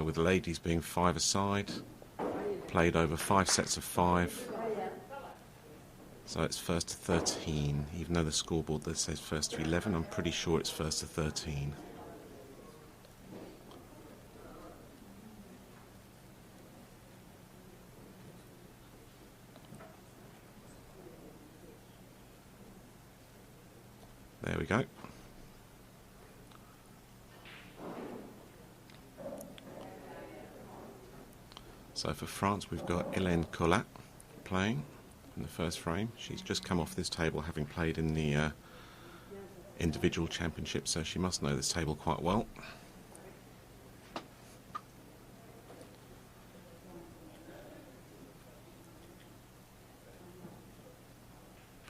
with the ladies being 5 aside, played over 5 sets of 5. So it's first to 13, even though the scoreboard that says first to 11, I'm pretty sure it's first to 13. There we go. So for France, we've got Hélène Collat playing in the first frame. She's just come off this table having played in the individual championship, so she must know this table quite well.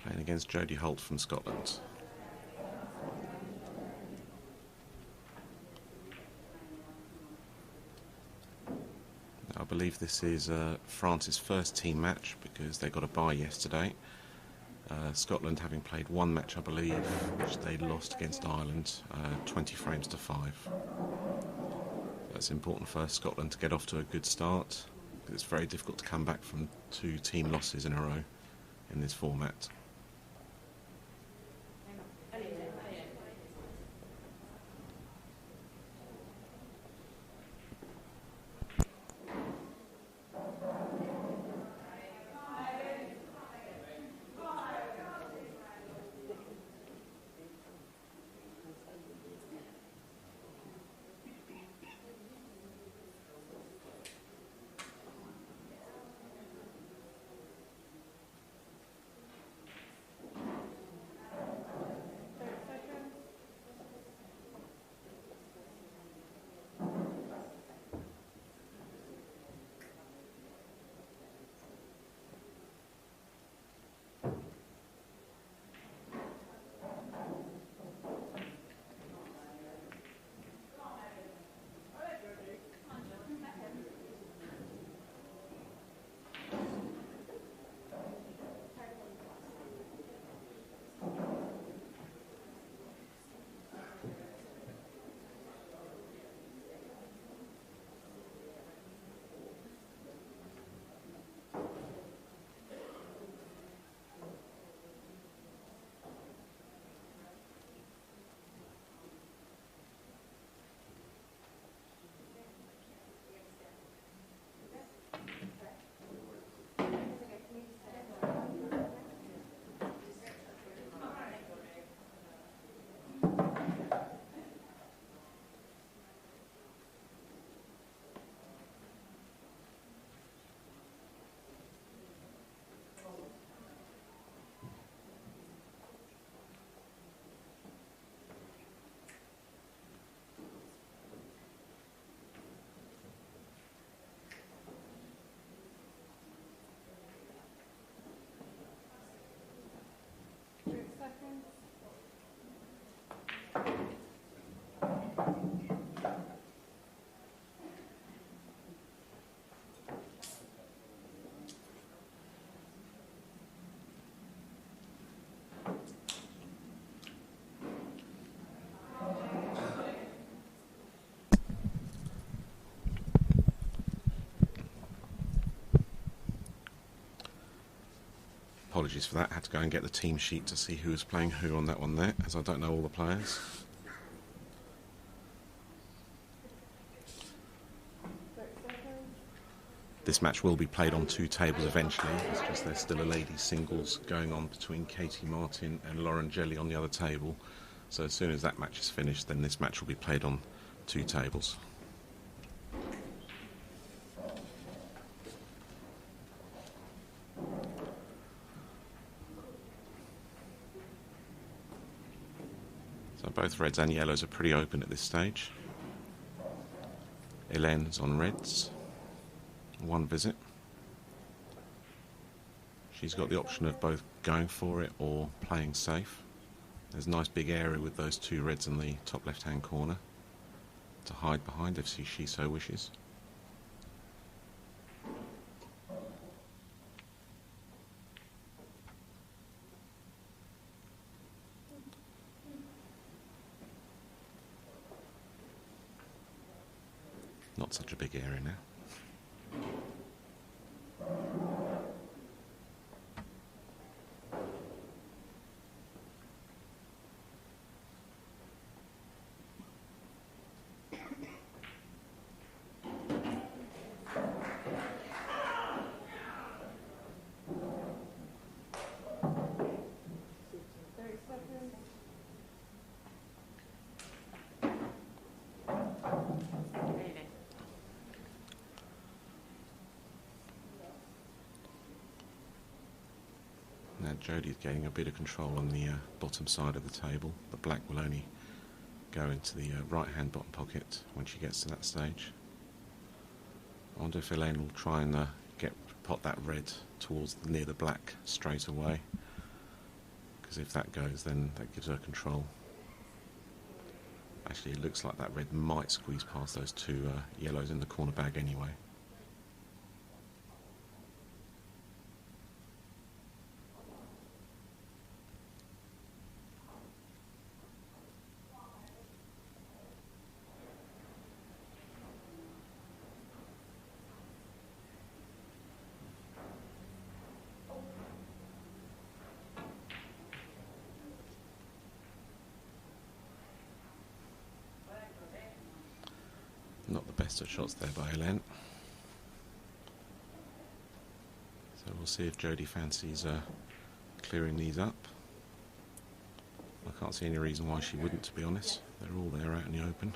Playing against Jodie Holt from Scotland. I believe this is France's first team match because they got a bye yesterday. Scotland having played one match, I believe, which they lost against Ireland, 20 frames to 5. That's important for Scotland to get off to a good start, because it's very difficult to come back from 2 team losses in a row in this format. Apologies for that, had to go and get the team sheet to see who was playing who on that one there, as I don't know all the players. This match will be played on 2 tables eventually, it's just there's still a ladies singles going on between Katie Martin and Lauren Jelly on the other table. So as soon as that match is finished, then this match will be played on 2 tables. So both reds and yellows are pretty open at this stage. Hélène's on reds. 1 visit. She's got the option of both going for it or playing safe. There's a nice big area with those 2 reds in the top left hand corner to hide behind if she so wishes. Not such a big area now. Now Jodie's getting a bit of control on the bottom side of the table. The black will only go into the right hand bottom pocket when she gets to that stage. I wonder if Elaine will try and pot that red towards near the black straight away, because if that goes, then that gives her control. Actually, it looks like that red might squeeze past those two yellows in the corner bag anyway. Not the best of shots there by Hélène. So we'll see if Jodie fancies clearing these up. I can't see any reason why she wouldn't, to be honest. They're all there out in the open.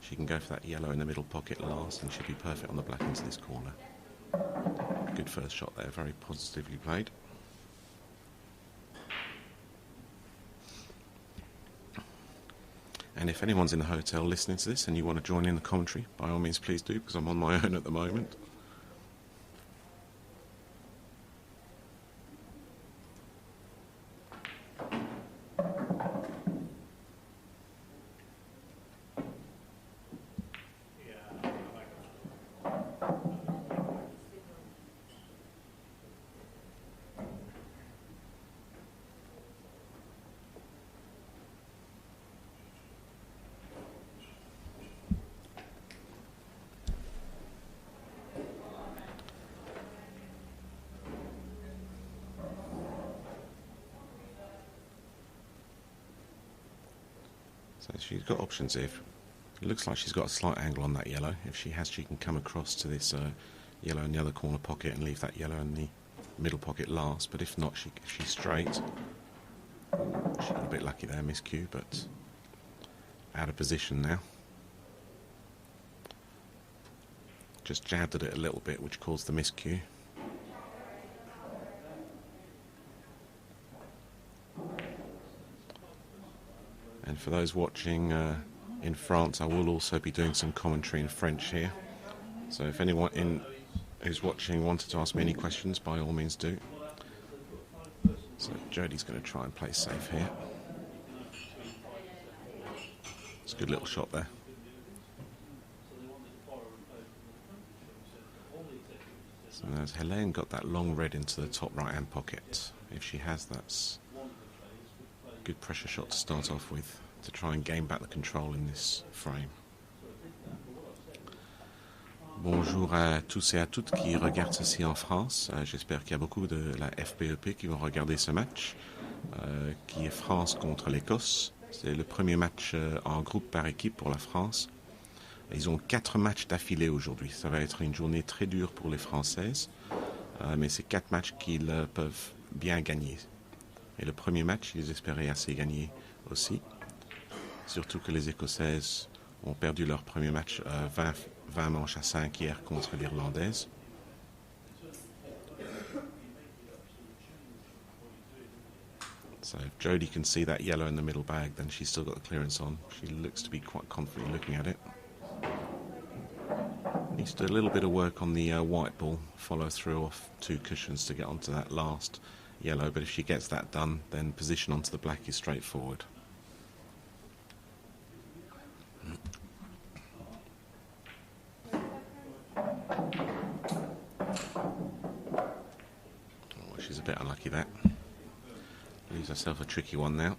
She can go for that yellow in the middle pocket last and should be perfect on the black into this corner. Good first shot there, very positively played. And if anyone's in the hotel listening to this and you want to join in the commentary, by all means please do, because I'm on my own at the moment. So she's got options here. It looks like she's got a slight angle on that yellow. If she has, she can come across to this yellow in the other corner pocket and leave that yellow in the middle pocket last. But if not, if she's straight, she got a bit lucky there, miscue, but out of position now. Just jabbed at it a little bit, which caused the miscue. And for those watching in France, I will also be doing some commentary in French here. So if anyone who's watching wanted to ask me any questions, by all means do. So Jodie's going to try and play safe here. It's a good little shot there. So as Hélène got that long red into the top right hand pocket. If she has, that's a good pressure shot to start off with, to try and gain back the control in this frame. Bonjour à tous et à toutes qui regardent ceci en France. J'espère qu'il y a beaucoup de la FPEP qui vont regarder ce match, qui est France contre l'Écosse. C'est le premier match en groupe par équipe pour la France. Ils ont 4 matchs d'affilée aujourd'hui. Ça va être une journée très dure pour les Françaises, mais c'est 4 matchs qu'ils peuvent bien gagner. Et le premier match, ils espéraient assez gagner aussi. Surtout que les Écossaises ont perdu leur premier match 20 manches à 5 hier contre l'Irlandaise. So if Jodie can see that yellow in the middle bag, then she's still got the clearance on. She looks to be quite confident looking at it. Needs to do a little bit of work on the white ball, follow through off 2 cushions to get onto that last yellow, but if she gets that done, then position onto the black is straightforward. Oh, she's a bit unlucky there. Leaves herself a tricky one now.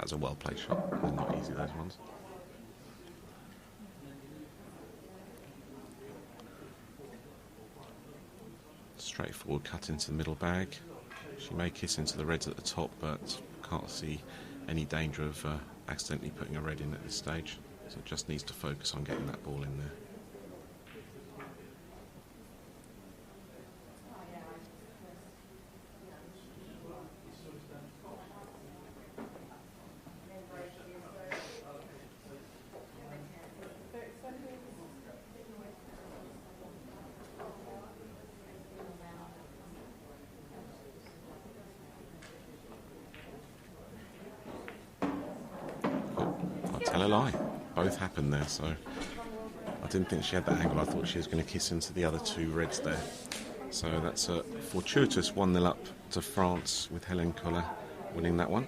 That was a well played shot. They're not easy, those ones. Straightforward cut into the middle bag. She may kiss into the reds at the top, but can't see any danger of accidentally putting a red in at this stage. So it just needs to focus on getting that ball in there. Tell a lie. Both happened there, so I didn't think she had that angle. I thought she was going to kiss into the other two reds there. So that's a fortuitous 1-0 up to France with Hélène Collat winning that one.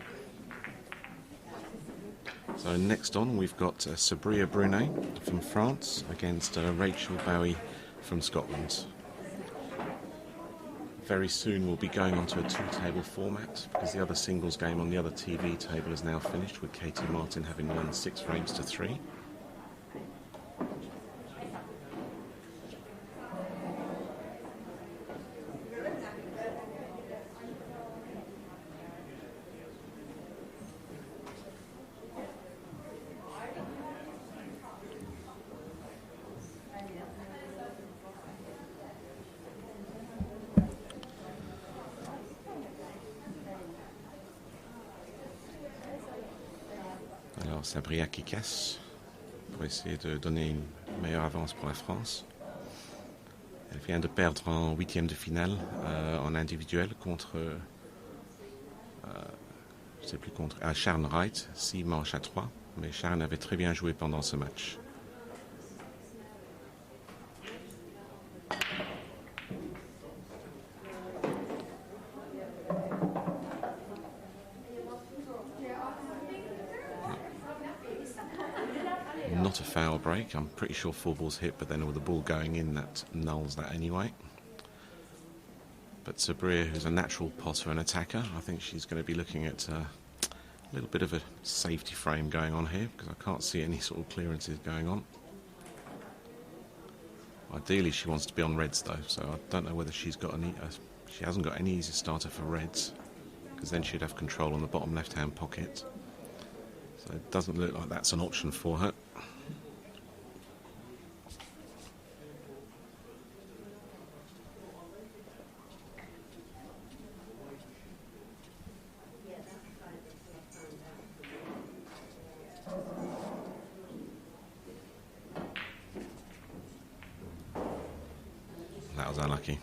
So next on we've got Sabria Brunet from France against Rachel Bowie from Scotland. Very soon we'll be going on to a two-table format because the other singles game on the other TV table is now finished with Katie Martin having won 6 frames to 3. Alors Sabria qui casse pour essayer de donner une meilleure avance pour la France. Elle vient de perdre en 8e de finale en individuel contre, je sais plus contre, Sharon Wright, 6 manches à 3, mais Sharon avait très bien joué pendant ce match. Not a foul break. I'm pretty sure 4 balls hit, but then with the ball going in, that nulls that anyway. But Sabria, who's a natural potter and attacker, I think she's going to be looking at a little bit of a safety frame going on here because I can't see any sort of clearances going on. Ideally, she wants to be on reds though, so I don't know whether she's got any. She hasn't got any easy starter for reds because then she'd have control on the bottom left-hand pocket. So it doesn't look like that's an option for her. That was unlucky.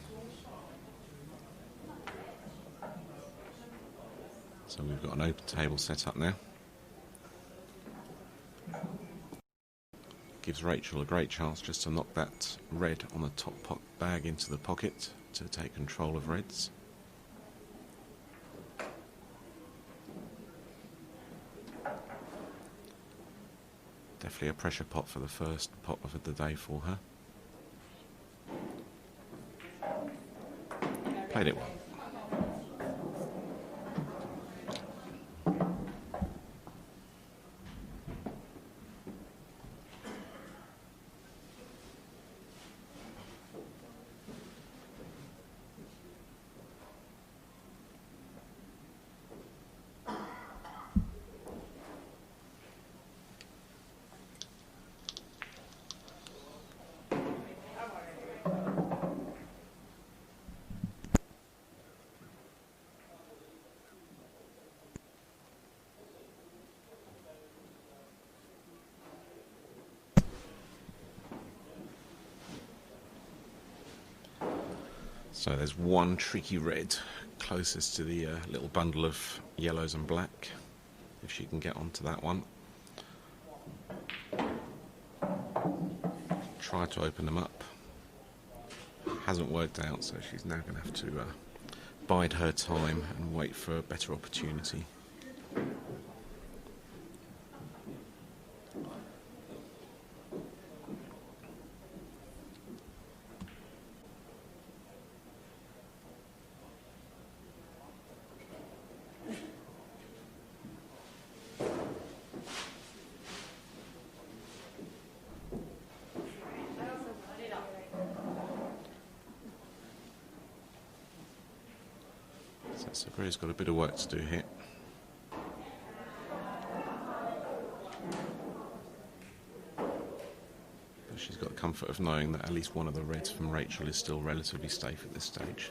So we've got an open table set up now. Gives Rachel a great chance just to knock that red on the top bag into the pocket to take control of reds. Definitely a pressure pot for the first pot of the day for her. Played it well. So there's one tricky red closest to the little bundle of yellows and black, if she can get onto that one. Try to open them up. Hasn't worked out, so she's now going to have to bide her time and wait for a better opportunity. So Sabria's got a bit of work to do here. But she's got the comfort of knowing that at least one of the reds from Rachel is still relatively safe at this stage.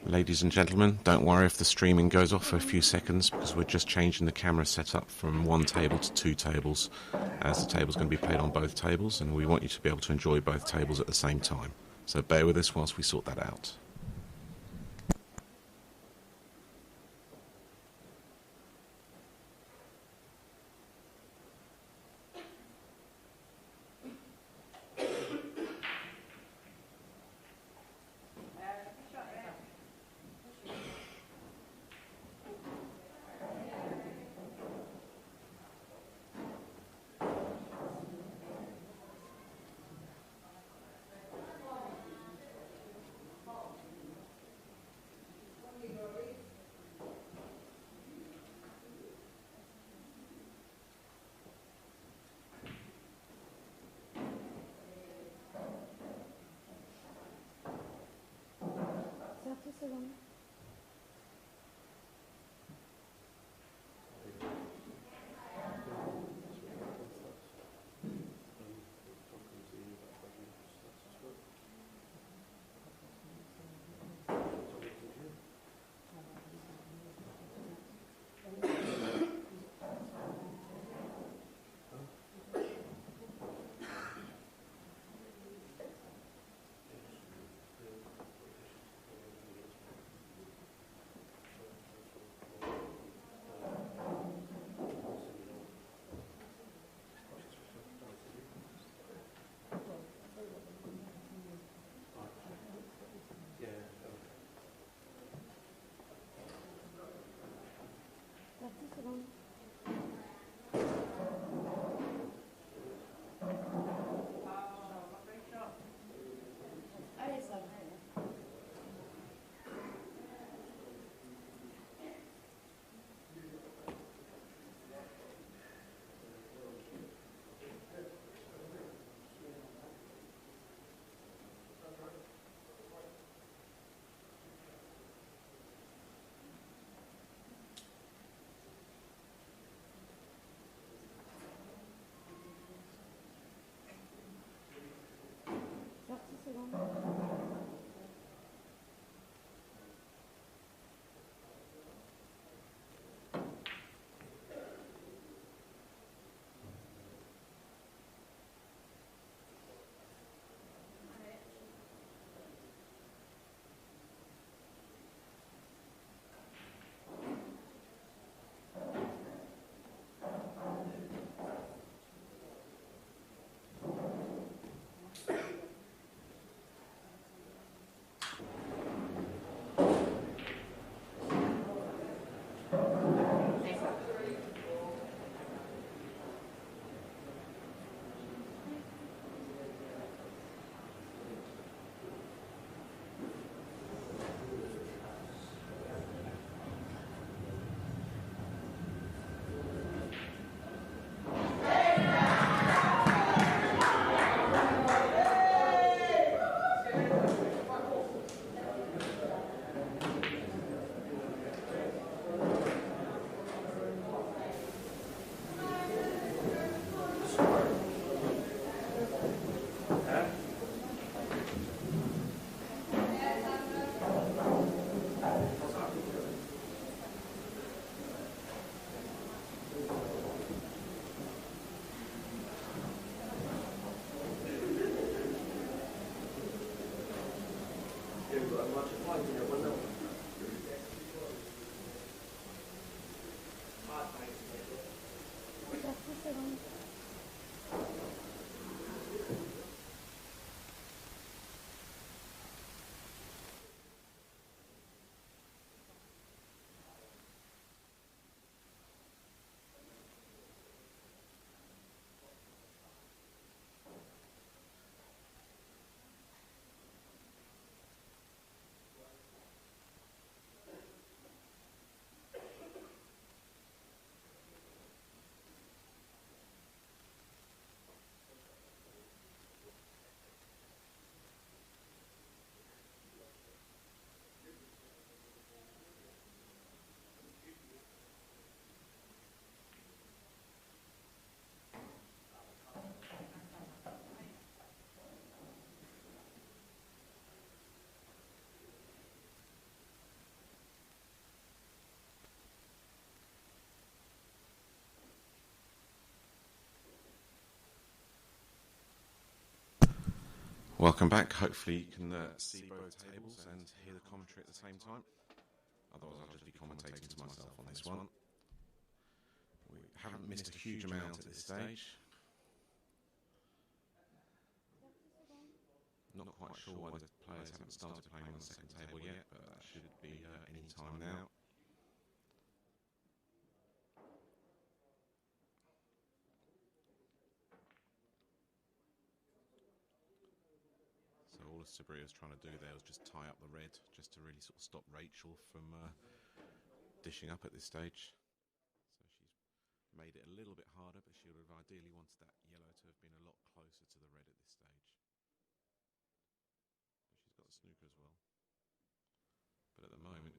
Ladies and gentlemen, don't worry if the streaming goes off for a few seconds, because we're just changing the camera setup from one table to two tables, as the table's going to be played on both tables, and we want you to be able to enjoy both tables at the same time. So bear with us whilst we sort that out. Welcome back. Hopefully you can see both tables and hear the commentary at the same time. Otherwise I'll just be commentating to myself on this one. We haven't missed a huge amount at this stage. Not quite sure why the players haven't started playing on the second table yet, but that should be any time now. So all Sabria was trying to do there was just tie up the red, just to really sort of stop Rachel from dishing up at this stage. So she's made it a little bit harder, but she would have ideally wanted that yellow to have been a lot closer to the red at this stage. But she's got the snooker as well. But at the moment,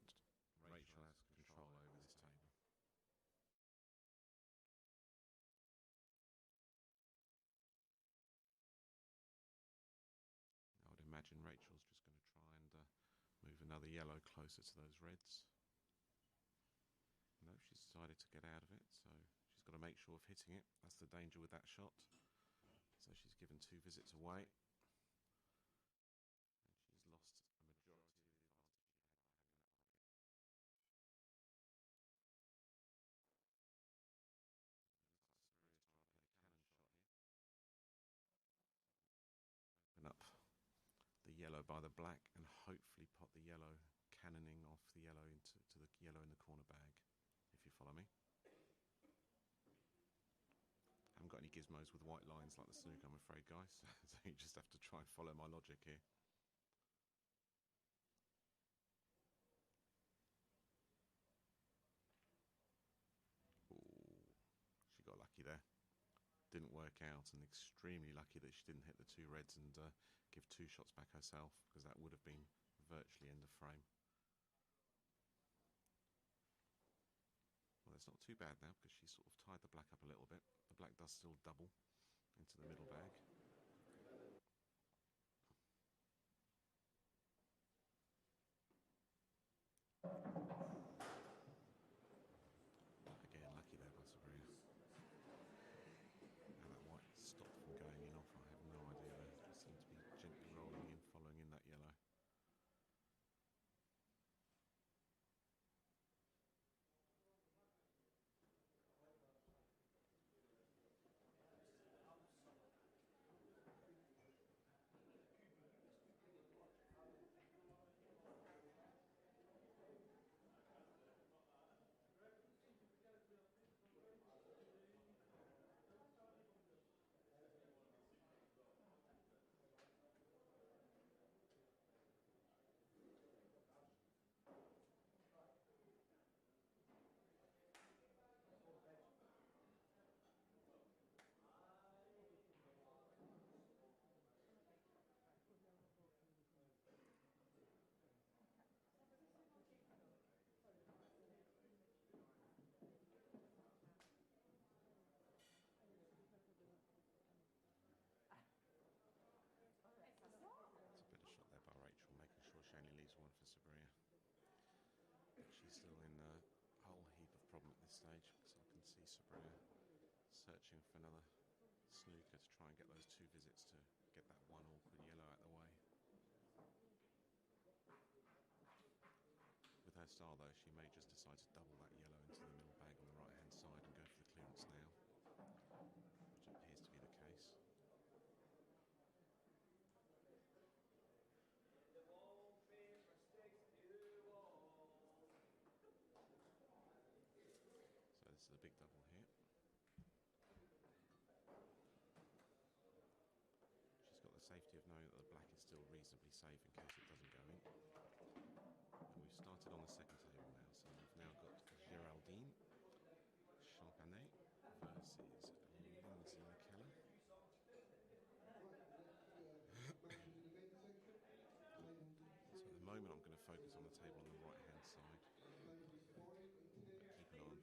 Rachel has control over this table. I would imagine Rachel's just going to try and move another yellow closer to those reds. No, she's decided to get out of it, so she's got to make sure of hitting it. That's the danger with that shot. So she's given 2 visits away. And she's lost a majority of the advantage she had by having that pocket. Open up the yellow by the black and hopefully pot the yellow cannoning off the yellow into the yellow in the corner bag, if you follow me. I haven't got any gizmos with white lines like the snooker, I'm afraid, guys. So you just have to try and follow my logic here. Ooh, she got lucky there. Didn't work out, and extremely lucky that she didn't hit the 2 reds and give 2 shots back herself, because that would have been virtually end of frame. Well, it's not too bad now, because she's sort of tied the black up a little bit. The black does still double into the middle bag. Again, lucky there by Sabria. And that white stopped from going in off, I have no idea. It seemed to be gently rolling in, following in that yellow. She's still in a whole heap of problem at this stage, because I can see Sabria searching for another snooker to try and get those 2 visits to get that one awkward yellow out of the way. her style though, she may just decide to double that yellow into the middle bag on the right hand side and go for the clearance now, which appears to be the case. So this is a big double here. She's got the safety of knowing that the black is still reasonably safe in case it doesn't go in. And we've started on the second table now, so we've now got Geraldine Champanet versus Lindsay McKellar. So at the moment I'm going to focus on the table on the right hand side, but keep an eye on both tables.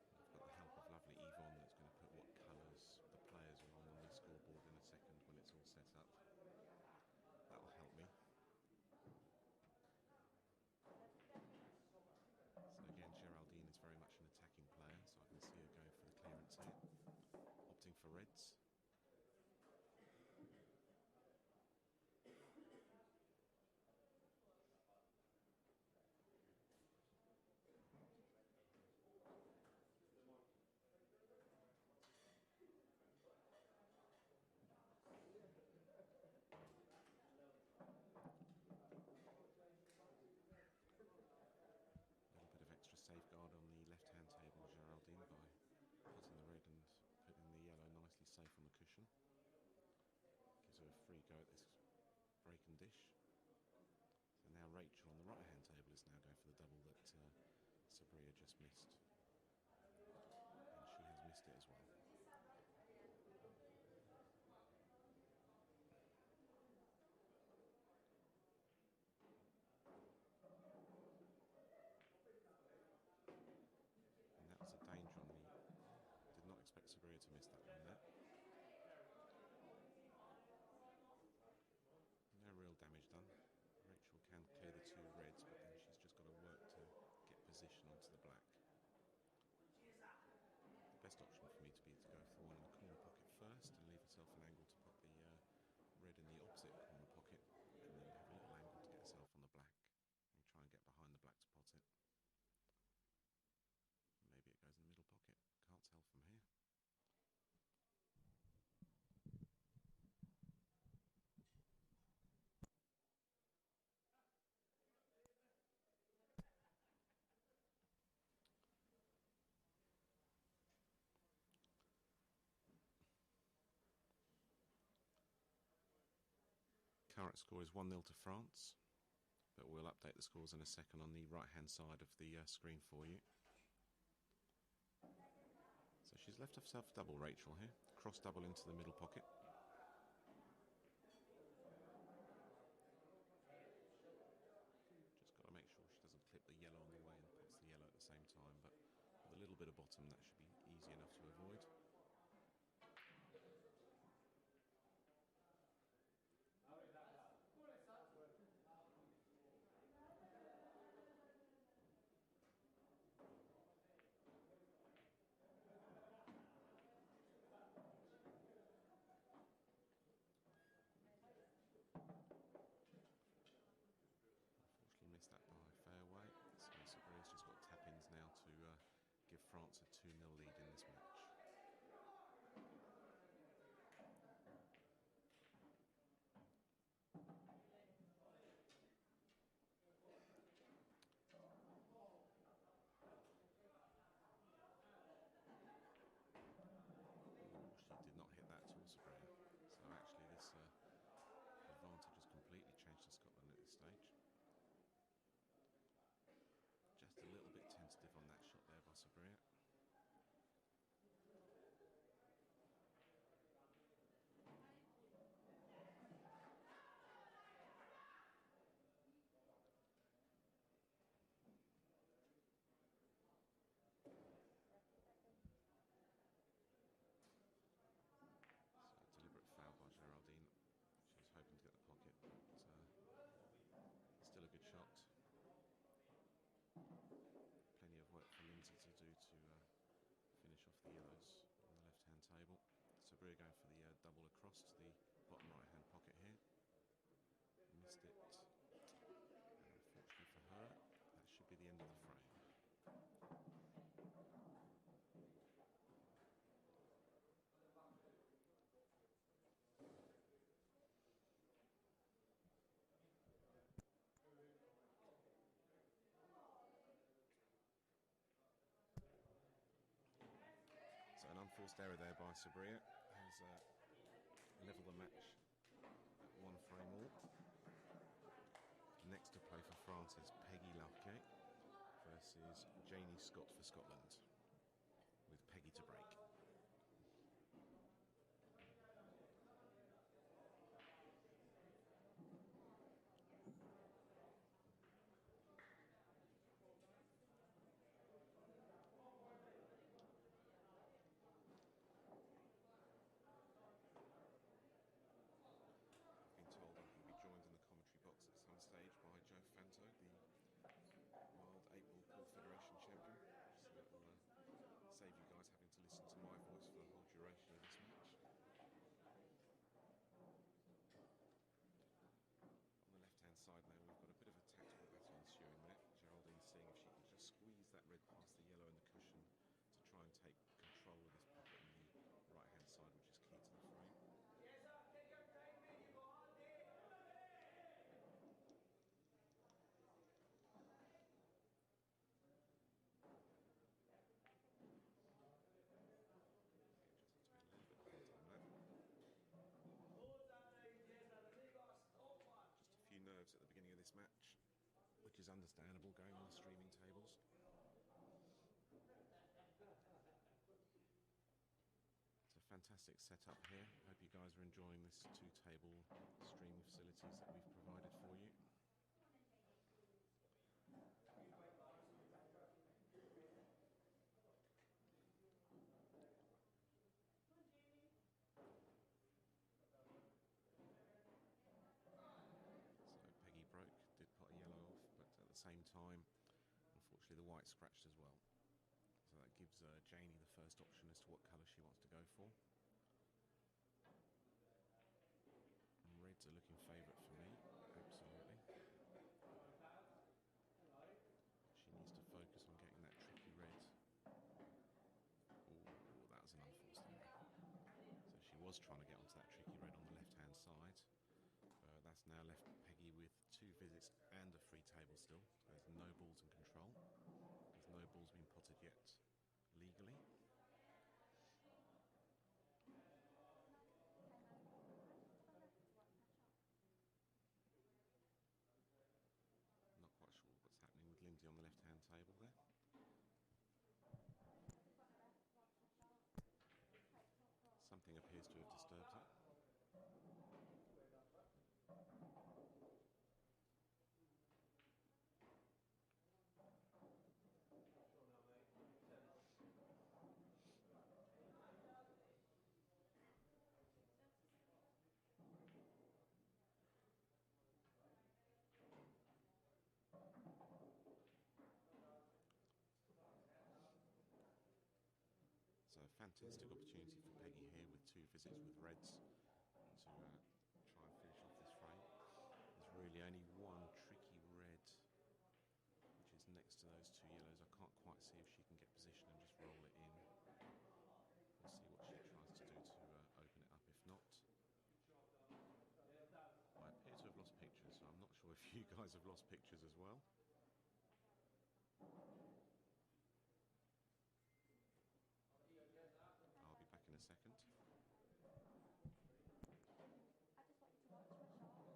I've got the help of lovely Yvonne that's going to put what colours the players are on the scoreboard in a second when it's all set up. That will help me. So again, Geraldine is very much an attacking player, so I can see her going for the clearance here, opting for reds. Extra safeguard on the left-hand table, Geraldine, by putting the red and putting the yellow nicely safe on the cushion. Gives her a free go at this break and dish. So now Rachel on the right-hand table is now going for the double that Sabria just missed. And she has missed it as well. That's a danger on the... Did not expect Sabria to miss that one there. No real damage done. Rachel can clear the two reds, but then she's just got to work to get position onto the black. The best option for me to be to go for the one in the corner pocket first and leave herself an angle to put the red in the opposite corner pocket, and then have a little angle to get herself on the black and try and get behind the black to pot it. Maybe it goes in the middle pocket. Can't tell from here. Current score is 1-0 to France, but we'll update the scores in a second on the right hand side of the screen for you. So she's left herself double, Rachel, here. Cross double into the middle pocket. Just got to make sure she doesn't clip the yellow on the way and puts the yellow at the same time, but with a little bit of bottom that should be easy enough to avoid. Missed that by fairway, so Sabria's just got tap-ins now to give France a 2-0 lead in this match. She did not hit that at all, Sabria. So actually this advantage has completely changed to Scotland at this stage. Just a little bit tentative on that shot there by Sabria. So a deliberate foul by Geraldine. She was hoping to get the pocket, but still a good shot. Plenty of work for Lindsay to do to finish off the yellows on the left-hand table. Sabria going for the double across to the bottom right-hand pocket here. Forced error there by Sabria, has levelled the match at 1 frame all. Next to play for France is Peggy Larquet versus Janie Scott for Scotland, with Peggy to break. Joined in the commentary box at some stage by Joe Fanto, the Wild 8-Ball Pool Federation champion, so that will save you guys having to listen to my voice for the whole duration of this match. On the left-hand side now, we've got a bit of a tactical battle ensuing there. Geraldine seeing if she can just squeeze that red past the yellow and the cushion to try and take control of this pocket on the right-hand side, which is key to the frame. Few nerves at the beginning of this match, which is understandable going on the streaming tables. It's a fantastic setup here. Hope you guys are enjoying this 2-table streaming facilities that we've provided for you. Broke, did put a yellow off, but at the same time, unfortunately, the white scratched as well. So that gives Janie the first option as to what colour she wants to go for. And reds are looking favourite for me, absolutely. She needs to focus on getting that tricky red. Oh, that was an unforced error. So she was trying to get onto that tricky red on the left-hand side. That's now left Peggy with 2 visits and a free table still. There's no balls in control. There's no balls being potted yet legally. Not quite sure what's happening with Lindsay on the left-hand table there. Something appears to have disturbed her. So a fantastic opportunity for Peggy here with 2 visits with reds to try and finish off this frame. There's really only one tricky red, which is next to those 2 yellows. I can't quite see if she can get position and just roll it in. We'll see what she tries to do to open it up. If not, I appear to have lost pictures, so I'm not sure if you guys have lost pictures as well. I'll be back in a second. I just want you to watch my shot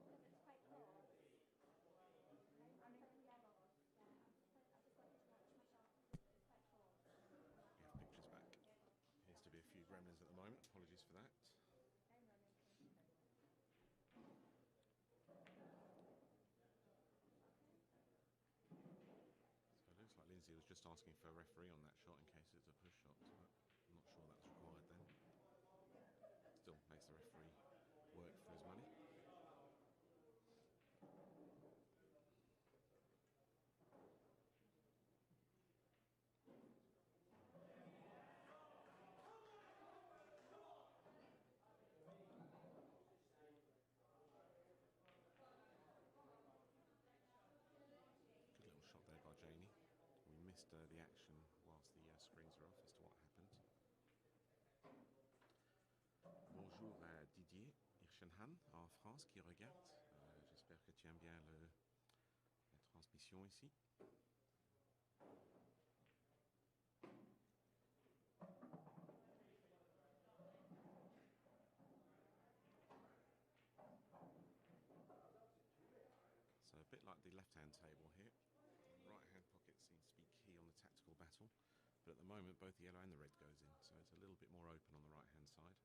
because it's quite close. I'm in yellow. Yeah, I just want you to watch my shot because it's quite close. We have pictures back. Appears to be a few gremlins at the moment. Apologies for that. So it looks like Lindsay was just asking for a referee on that shot in case it's a push shot. But I'm not sure that's required then. Still makes the referee work for his money. Good little shot there by Janie. We missed the action whilst the screens are off as to what happened. Bonjour à Didier Hirschenhan en France qui regarde. J'espère que tu aimes bien la transmission ici. bit like the left-hand table here. The right-hand pocket seems to be key on the tactical battle, but at the moment both the yellow and the red goes in, so it's a little bit more open on the right-hand side.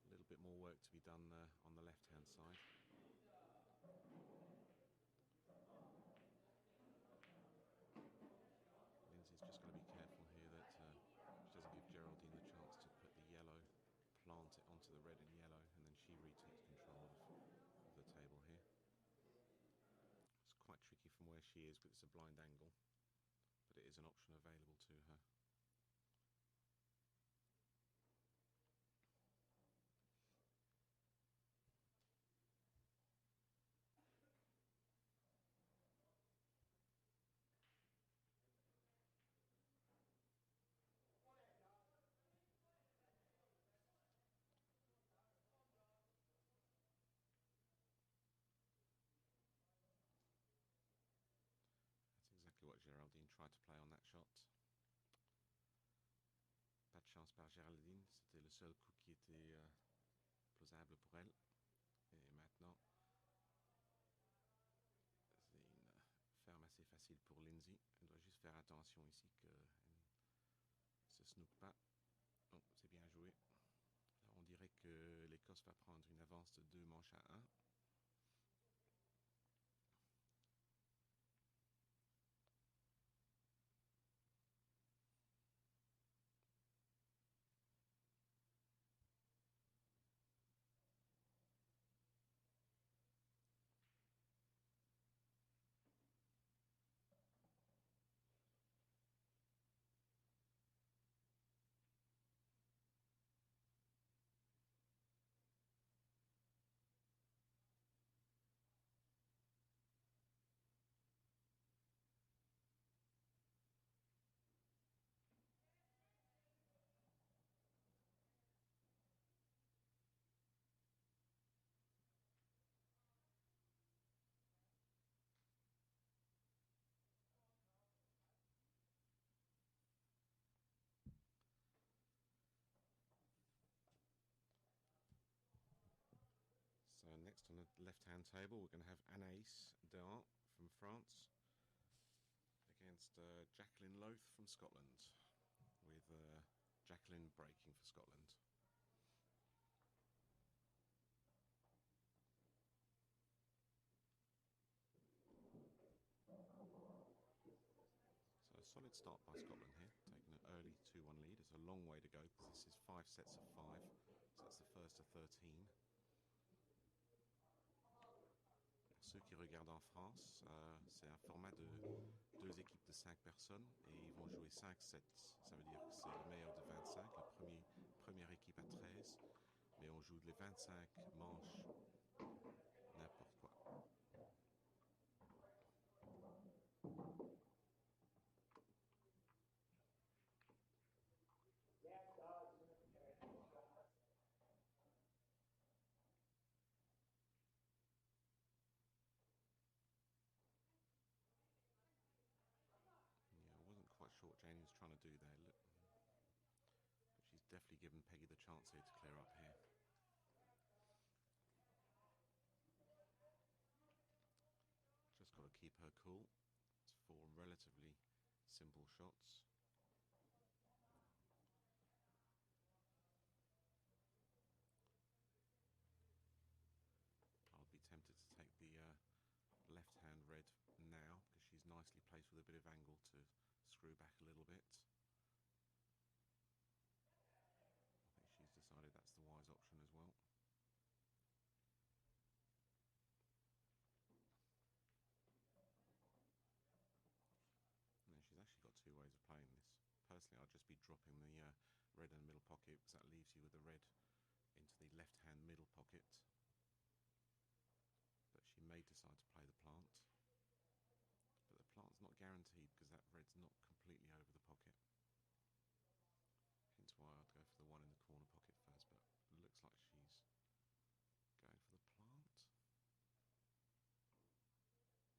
A little bit more work to be done on the left-hand side. Lindsay's just got to be careful here that she doesn't give Geraldine the chance to put the yellow, plant it onto the red and yellow, and then she retakes control of the table here. It's quite tricky from where she is because it's a blind angle, but it is an option available to her. That's exactly what Geraldine tried to play on that shot. Pas de chance par Geraldine, c'était le seul coup qui était plausible pour elle. Et maintenant, c'est une ferme assez facile pour Lindsay. Elle doit juste faire attention ici qu'elle ne se snooke pas. Oh, c'est bien joué. Alors on dirait que l'Écosse va prendre une avance de 2 manches à 1. So next on the left-hand table, we're going to have Anaïs Dehan from France against Jacqueline Loth from Scotland, with Jacqueline breaking for Scotland. So a solid start by Scotland here, taking an early 2-1 lead. It's a long way to go because this is 5 sets of 5, so that's the first of 13. Ceux qui regardent en France, c'est un format de 2 équipes de 5 personnes et ils vont jouer 5 sets. Ça veut dire que c'est le meilleur de 25, la première équipe à 13, mais on joue les 25 manches n'importe quoi. Yeah, I wasn't quite sure what Janie was trying to do there. Look. But she's definitely given Peggy the chance here to clear up here. Just got to keep her cool. It's 4 relatively simple shots. I'll be tempted to take the left-hand red now because she's nicely placed with a bit of angle to screw back a little bit. I think she's decided that's the wise option as well. And then she's actually got 2 ways of playing this. Personally, I'd just be dropping the red in the middle pocket because that leaves you with the red into the left-hand middle pocket. But she may decide to play the plant. But the plant's not guaranteed because that red's not completely over the pocket. Hence why I'd go for the one in the corner pocket first, but it looks like she's going for the plant.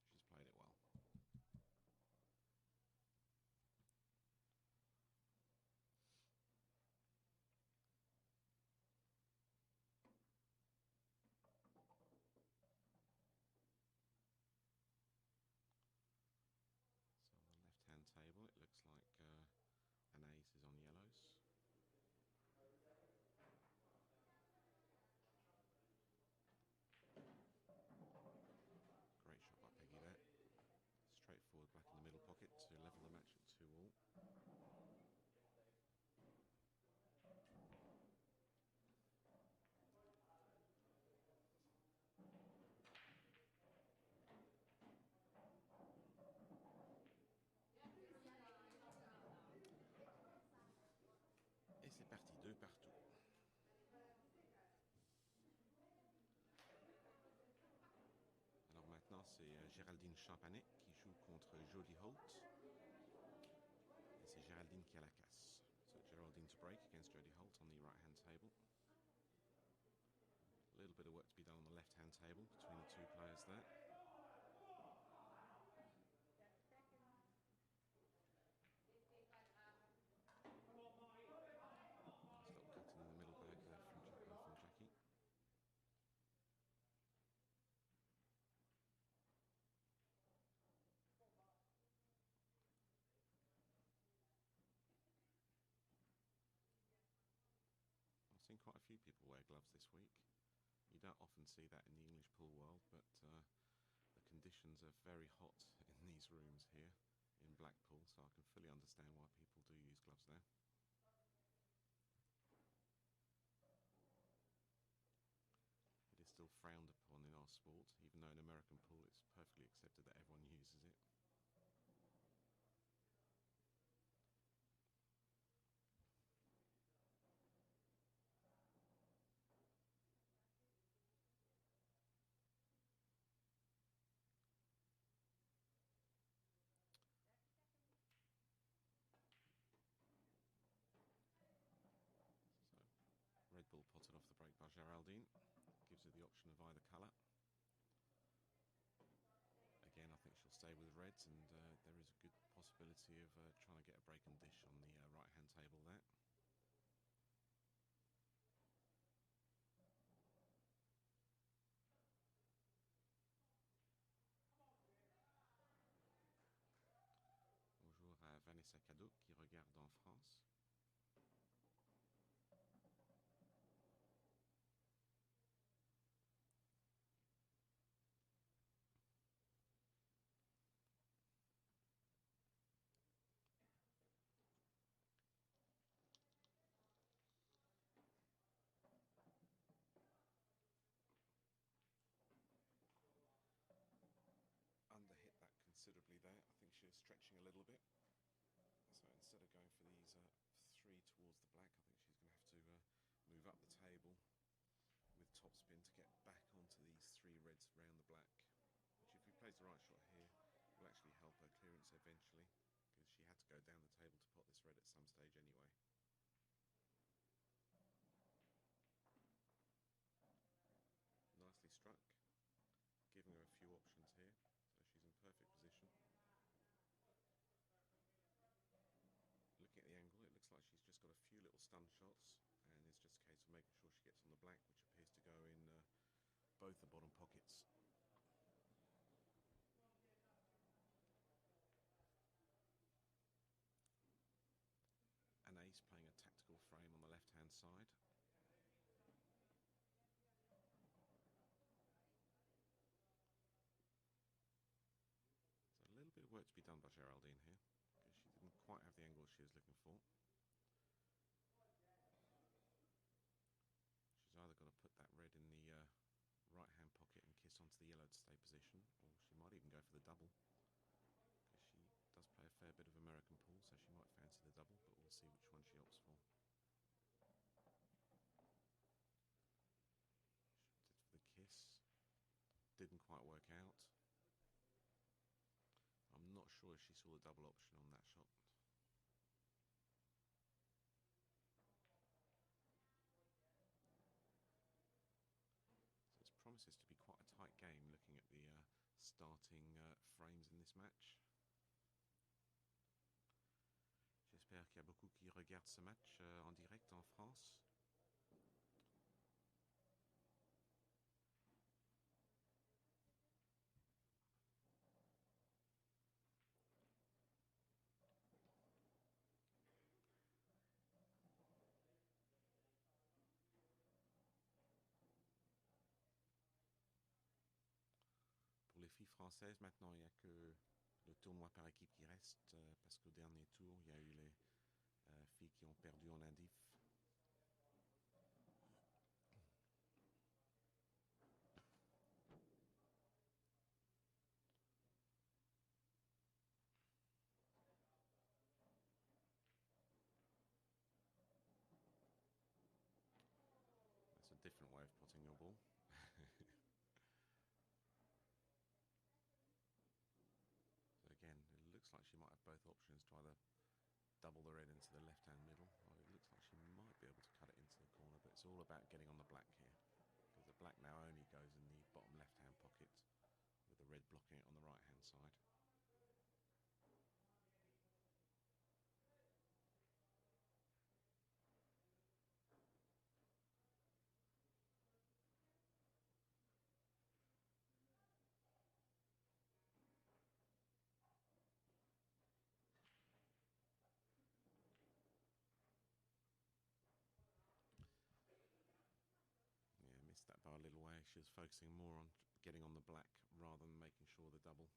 She's played it well. c'est Géraldine Champanet qui joue contre Jodie Holt. Et c'est Géraldine qui a la casse. So Geraldine to break against Jodie Holt on the right-hand table. A little bit of work to be done on the left-hand table between the two players there. Nice little cut in the middle bag there from Jackie. I've seen quite a few people wear gloves this week. You don't often see that in the English pool world, but the conditions are very hot in these rooms here in Blackpool, so I can fully understand why people do use gloves there. It is still frowned upon in our sport, even though in American pool it's perfectly accepted that everyone uses it. So, red ball potted off the break by Geraldine. Gives her the option of either colour. Again, I think she'll stay with reds, and there is a good possibility of trying to get a break and dish on the right-hand table there. Bonjour à Vanessa Cadeau qui regarde en France. Underhit that considerably there. I think she was stretching a little bit. So instead of going for these three towards the black, I think she's going to have to move up the table with topspin to get back onto these three reds round the black. Which, if he plays the right shot here, will actually help her clearance eventually, because she had to go down the table to pot this red at some stage anyway. Nicely struck, giving her a few options here, so she's in perfect position. Looking at the angle, it looks like she's just got a few little stun shots, and it's just a case of making sure she gets on the black, which appears to go in both the bottom pockets. An ace playing a tactical frame on the left-hand side. So a little bit of work to be done by Geraldine here, because she didn't quite have the angle she was looking for. She's either got to put that red in the right-hand pocket and kiss onto the yellow to stay position, or she might even go for the double, because she does play a fair bit of American pool, so she might fancy the double, but we'll see which one she opts for. She opted for the kiss. Didn't quite work out. I'm not sure if she saw the double option on that shot. So it promises to be quite a tight game, looking at the starting frames in this match. J'espère qu'il y a beaucoup qui regardent ce match en direct en France. Pour les filles françaises, maintenant, il n'y a que le tournoi par équipe qui reste, parce qu'au dernier tour, il y a eu les filles qui ont perdu en indiff. That's a different way of potting your ball. both options to either double the red into the left-hand middle, or it looks like she might be able to cut it into the corner, but it's all about getting on the black here, because the black now only goes in the bottom left-hand pocket, with the red blocking it on the right-hand side. Yeah, missed that by a little way. She was focusing more on getting on the black rather than making sure the double,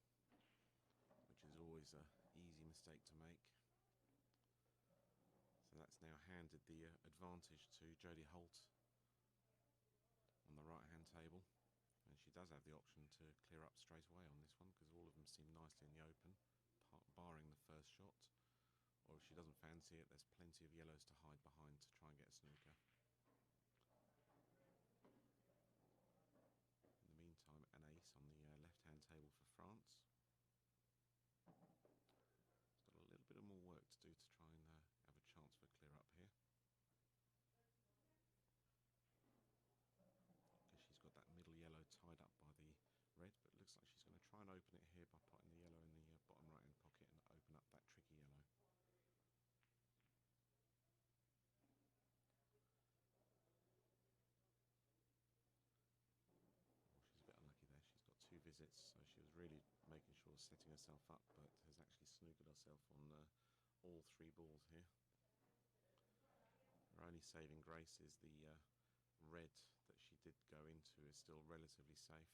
which is always an easy mistake to make. So that's now handed the advantage to Jodie Holt on the right hand table, and she does have the option to clear up straight away on this one, because all of them seem nicely in the open, barring the first shot, or if she doesn't fancy it, there's plenty of yellows to hide behind to try and get a snooker. In the meantime, an ace on the left-hand table for France. It's got a little bit of more work to do to try and have a chance for clear up here, because she's got that middle yellow tied up by the red, but it looks like she's going to try and open it here by putting the yellow in the bottom right-hand pocket and open up that tricky yellow. She's a bit unlucky there. She's got 2 visits, so she was really making sure setting herself up, but has actually snookered herself on all 3 balls here. Her only saving grace is the red that she did go into is still relatively safe.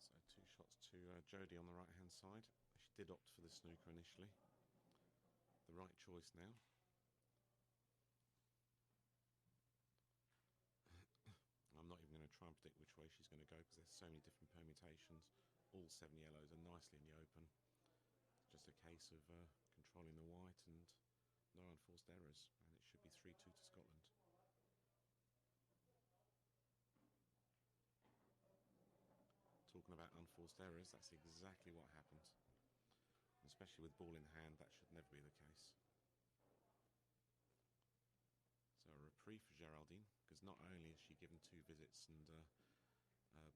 So 2 shots to Jodie on the right hand side. She did opt for the snooker initially. The right choice now. I'm not even going to try and predict which way she's going to go, because there's so many different permutations. All 7 yellows are nicely in the open. It's just a case of controlling the white and no unforced errors, and it should be 3-2 to Scotland. Talking about unforced errors, that's exactly what happened. Especially with ball in hand, that should never be the case. So a reprieve for Geraldine, because not only has she given 2 visits and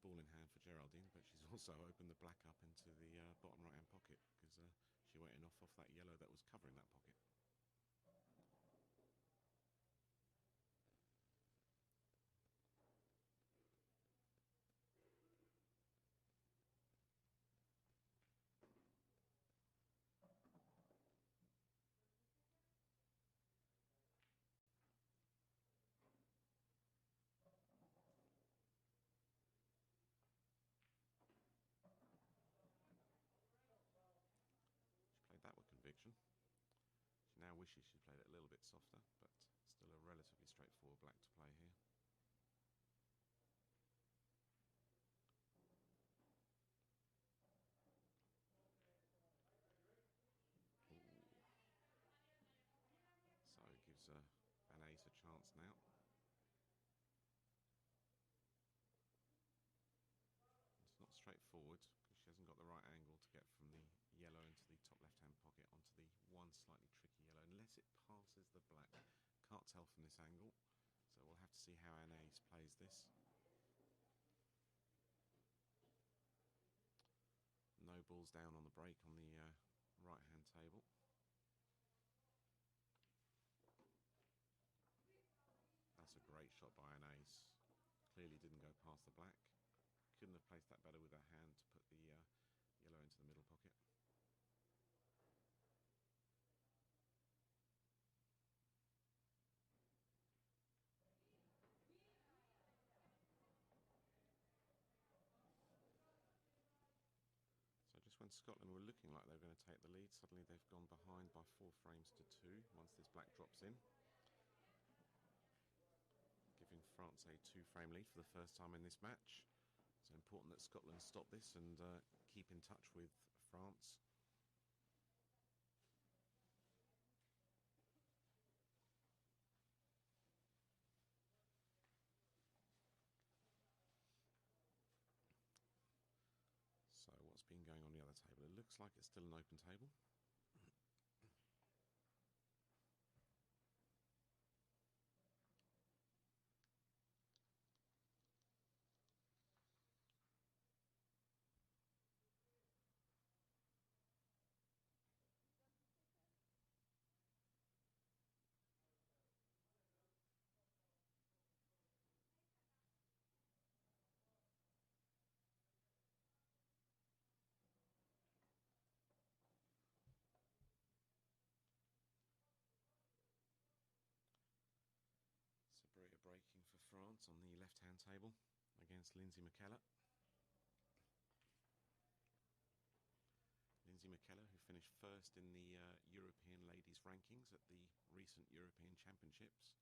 ball in hand for Geraldine, but she's also opened the black up into the bottom right hand pocket, because she went in off that yellow that was covering that pocket. Played that with conviction. She now wishes she'd played it a little bit softer, but still a relatively straightforward black to play here. Ooh. So it gives Van Ace a chance now. It's not straightforward, because she hasn't got the right angle to get from the yellow into the top left-hand pocket onto the one slightly tricky yellow, unless it passes the black. Can't tell from this angle, so we'll have to see how Anais plays this. No balls down on the break on the right-hand table. That's a great shot by Anais. Clearly didn't go past the black. Couldn't have placed that better with her hand to put the yellow into the middle pocket. So just when Scotland were looking like they were going to take the lead, suddenly they've gone behind by 4 frames to 2 once this black drops in, giving France a 2-frame lead for the first time in this match. It's important that Scotland stop this and keep in touch with France. the table. It looks like it's still an open table. Sabria breaking for France on the left-hand table against Lindsay McKellar. Lindsay McKellar, who finished first in the European ladies rankings at the recent European Championships,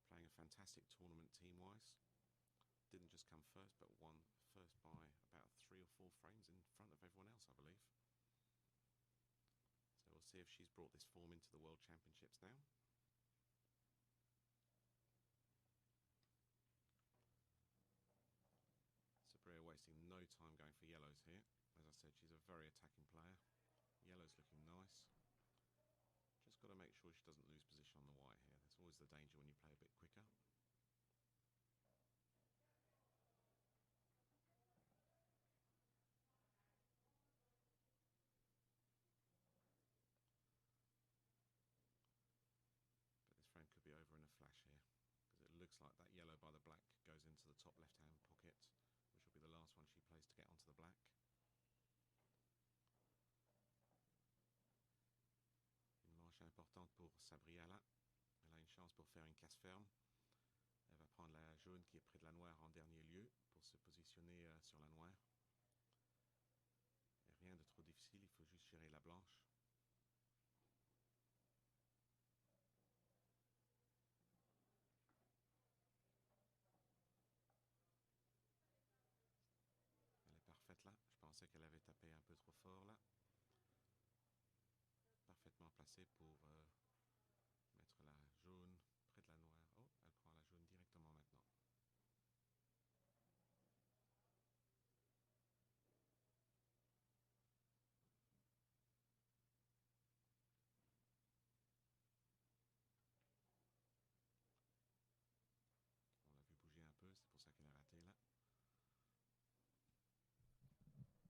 playing a fantastic tournament team-wise. Didn't just come first, but won first by about 3 or 4 frames in front of everyone else, I believe. So we'll see if she's brought this form into the World Championships now. Sabria wasting no time going for yellows here. As I said, she's a very attacking player. Yellow's looking nice. Just got to make sure she doesn't lose position on the white here. There's always the danger when you play a bit quicker. But this frame could be over in a flash here, because it looks like that yellow by the black goes into the top left-hand pocket, which will be the last one she plays to get onto the black. Une manche importante pour Sabria là. Elle a une chance pour faire une casse ferme. Elle va prendre la jaune qui est près de la noire en dernier lieu pour se positionner sur la noire. Et rien de trop difficile, il faut juste gérer la blanche. Elle est parfaite là. Je pensais qu'elle avait tapé un peu trop fort là. Parfaitement placée pour mettre la jaune près de la noire. Oh, elle prend la jaune directement maintenant. On l'a vu bouger un peu, c'est pour ça qu'elle a raté là.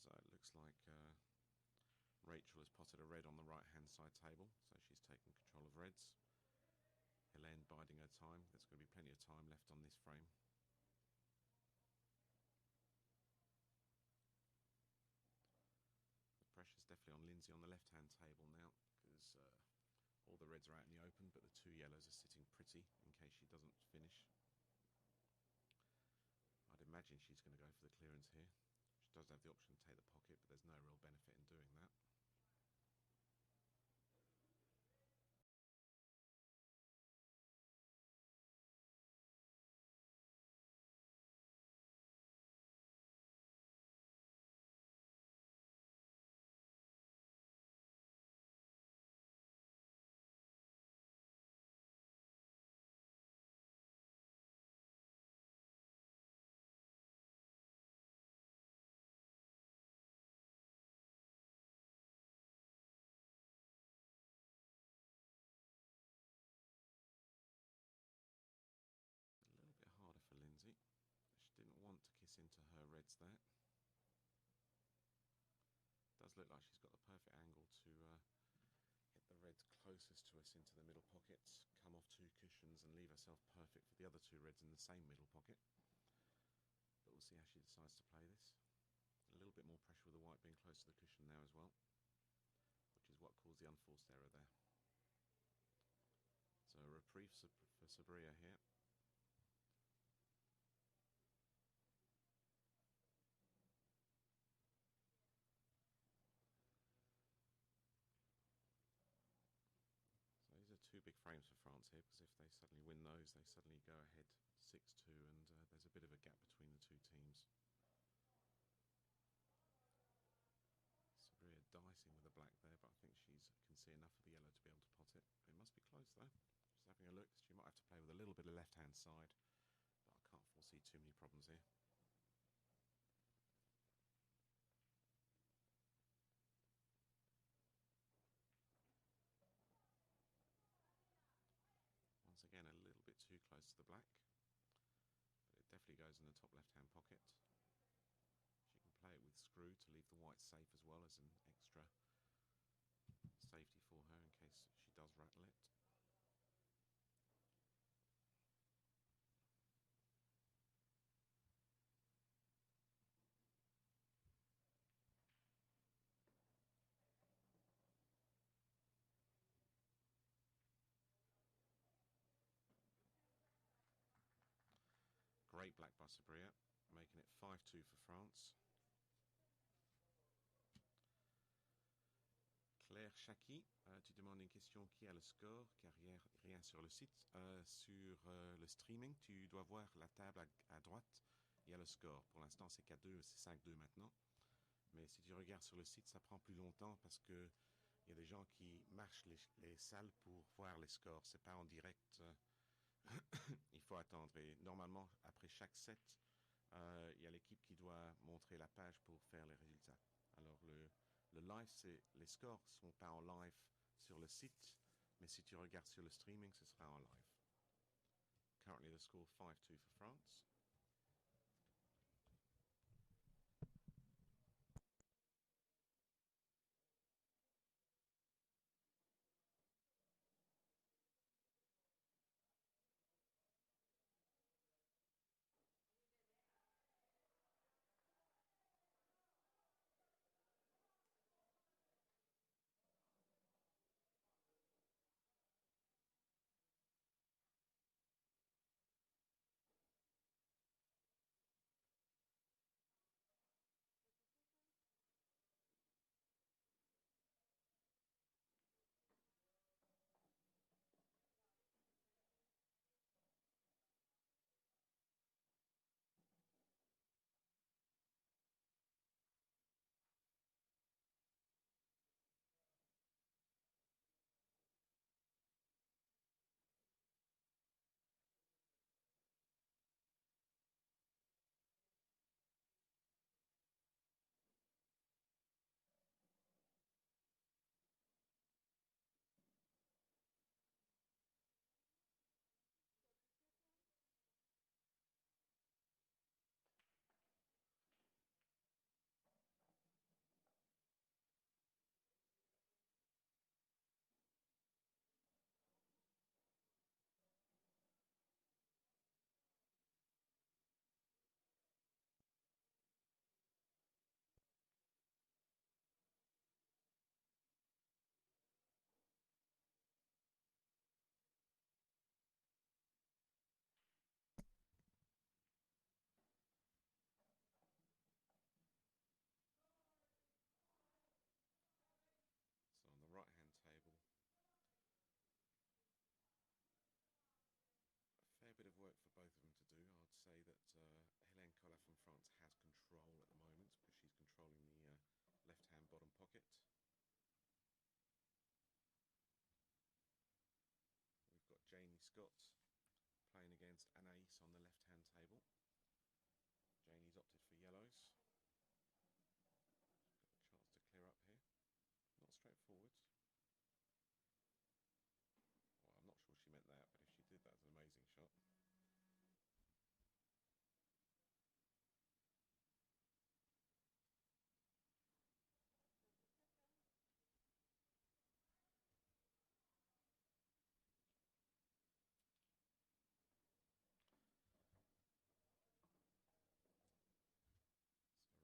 So it looks like Rachel has potted a red on the right-hand side table, so she's taken control of reds. Helene biding her time. There's going to be plenty of time left on this frame. The pressure's definitely on Lindsay on the left-hand table now, because all the reds are out in the open, but the 2 yellows are sitting pretty in case she doesn't finish. I'd imagine she's going to go for the clearance here. She does have the option to take the pocket, but there's no real benefit in doing that. A little bit harder for Lindsay. She didn't want to kiss into her reds there. Does look like she's got the perfect angle to hit the reds closest to us into the middle pockets, come off 2 cushions and leave herself perfect for the other 2 reds in the same middle pocket. But we'll see how she decides to play this. A little bit more pressure with the white being close to the cushion now as well, which is what caused the unforced error there. So a reprieve for Sabria here. So these are 2 big frames for France here, because if they suddenly win those, they suddenly go ahead 6-2, and there's a bit of a gap between the 2 teams. see enough of the yellow to be able to pot it. It must be close though. Just having a look, she might have to play with a little bit of left-hand side, but I can't foresee too many problems here. Once again, a little bit too close to the black, but it definitely goes in the top left-hand pocket. She can play it with screw to leave the white safe as well as an extra safety for her in case she does rattle it. Great black by Sabria, making it 5-2 for France. Claire Chaki, tu demandes une question qui a le score, car il n'y a rien sur le site. Sur le streaming, tu dois voir la table à droite, il y a le score. Pour l'instant, c'est 4-2, c'est 5-2 maintenant. Mais si tu regardes sur le site, ça prend plus longtemps parce que il y a des gens qui marchent les salles pour voir les scores. C'est pas en direct. Il faut attendre. Et normalement, après chaque set, il y a l'équipe qui doit montrer la page pour faire les résultats. Alors le live, les scores sont pas en live sur le site, mais si tu regardes sur le streaming, ce sera en live. Currently the score 5-2 for France. So on the right hand table, a fair bit of work for both of them to do. I'd say that Hélène Collat from France has control at the moment because she's controlling the left hand bottom pocket. We've got Janie Scott playing against Anaïs on the left hand table. Janie's opted for yellows. She's got a chance to clear up here. Not straightforward. Well, I'm not sure she meant that, but if she did, that's an amazing shot.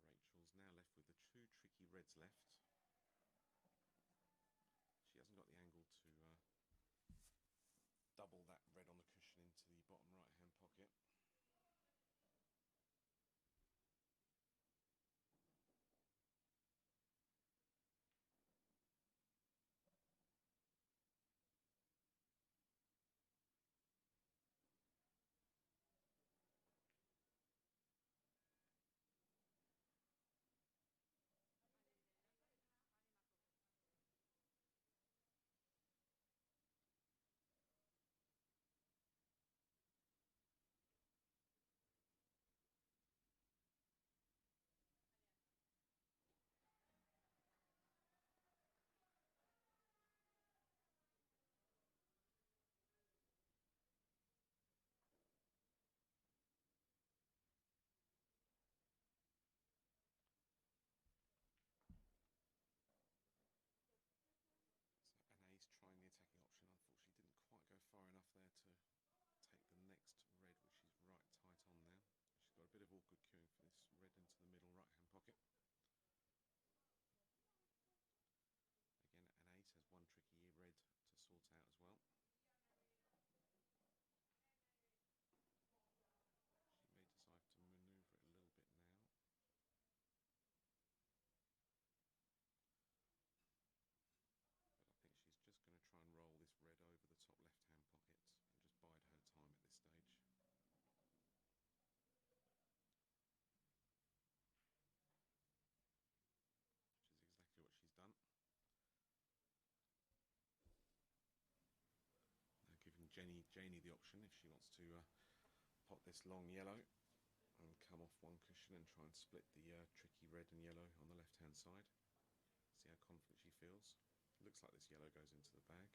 So Rachel's now left with the two tricky reds left. She hasn't got the angle to double that red on the cushion into the bottom right hand pocket. there to take the next red, which she's right tight on now. She's got a bit of awkward queuing for this red into the middle right hand pocket. Again, an ace has one tricky red to sort out as well. She may decide to manoeuvre it a little bit now. But I think she's just going to try and roll this red over the top left hand pocket and just bide her time at this stage. Which is exactly what she's done. Now giving Janie the option if she wants to pot this long yellow and come off one cushion and try and split the tricky red and yellow on the left hand side. See how confident she feels. It looks like this yellow goes into the bag.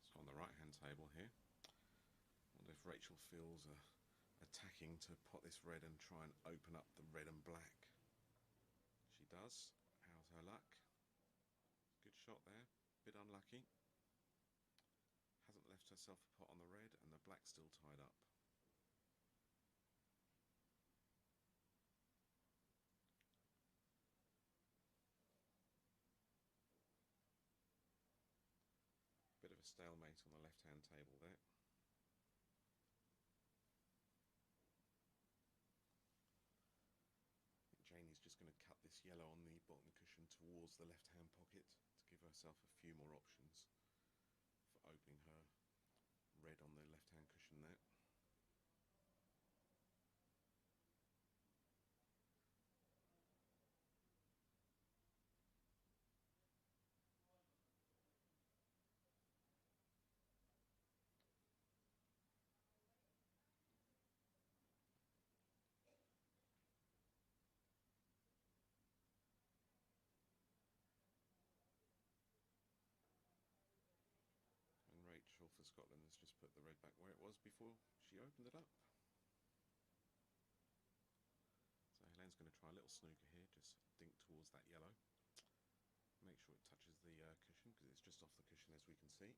So on the right hand table here, I wonder if Rachel feels attacking to pot this red and try and open up the red and black. She does. How's her luck? Good shot there. Bit unlucky. Hasn't left herself a pot on the red and the black's still tied up. Bit of a stalemate on the left hand table there. I think Janie's just going to cut this yellow on the bottom cushion towards the left hand pocket to give herself a few more options for opening her red on the left hand cushion there. And Rachel for Scotland has just put the red back where it was before she opened it up. So Helene's going to try a little snooker here, just dink towards that yellow. Make sure it touches the cushion because it's just off the cushion as we can see.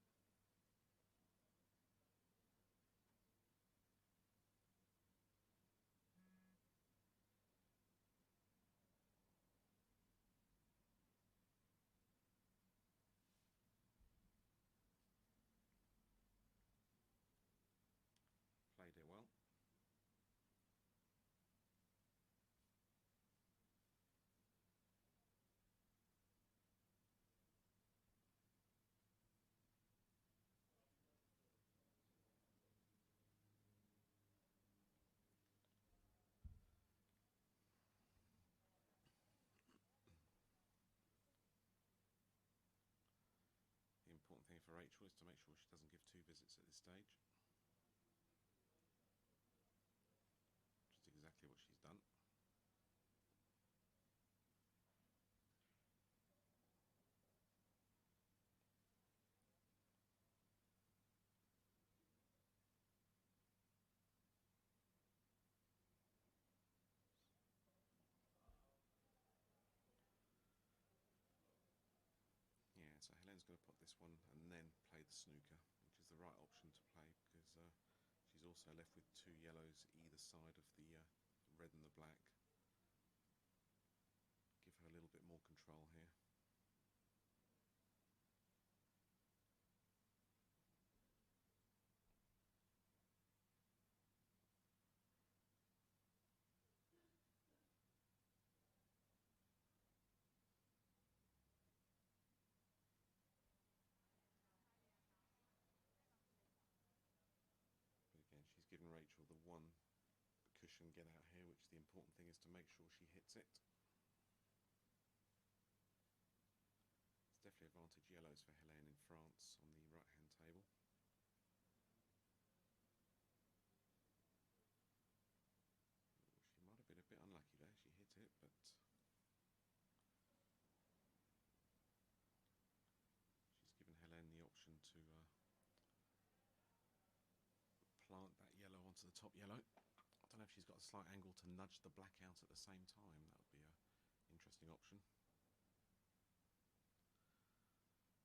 Played it well. The important thing for Rachel is to make sure she doesn't give two visits at this stage. Which is exactly what she's done. Yeah, so Helene's going to put this one and then play the snooker, which is the right option to play because she's also left with two yellows either side of the red and the black. Give her a little bit more control here. But again, she's given Rachel the one cushion get out here, which the important thing is to make sure she hits it. It's definitely actually advantage yellows for Helene in France on the right-hand table. She might have been a bit unlucky there. She hit it, but she's given Helene the option to plant that yellow onto the top yellow. I don't know if she's got a slight angle to nudge the black out at the same time. That would be an interesting option.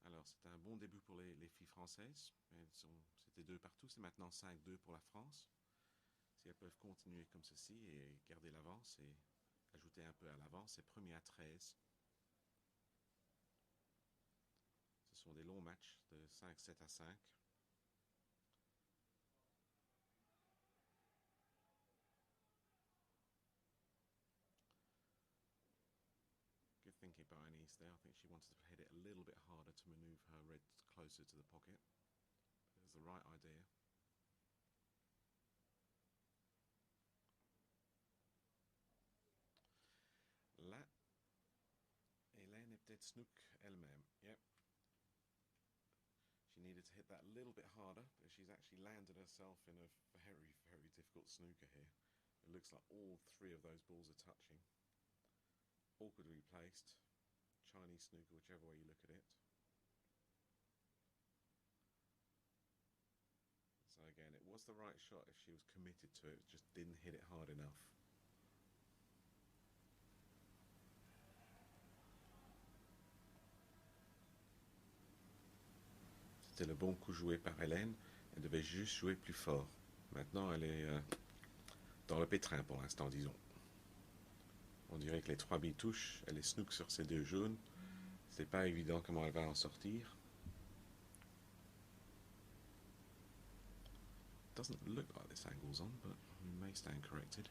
Alors, c'est un bon début pour les filles françaises. C'était 2 partout, c'est maintenant 5-2 pour la France. Si elles peuvent continuer comme ceci et garder l'avance et ajouter un peu à l'avance, c'est premier à 13. Ce sont des longs matchs de 5-7 à 5. Good thinking by Anise there. I think she wanted to hit it a little bit harder to manoeuvre her reds closer to the pocket. It was the right idea. Là, Hélène est peut-être snook elle-même. Yep. She needed to hit that a little bit harder, but she's actually landed herself in a very, very difficult snooker here. It looks like all 3 of those balls are touching. Awkwardly placed. Chinese snooker, whichever way you look at it. So again, it was the right shot if she was committed to it, just didn't hit it hard enough. C'était le bon coup joué par Hélène. Elle devait juste jouer plus fort. Maintenant, elle est dans le pétrin pour l'instant, disons. On dirait que les 3 billes touchent. Elle est snook sur ses 2 jaunes. C'est pas évident comment elle va en sortir. Doesn't look like this angle's on, but we may stand corrected.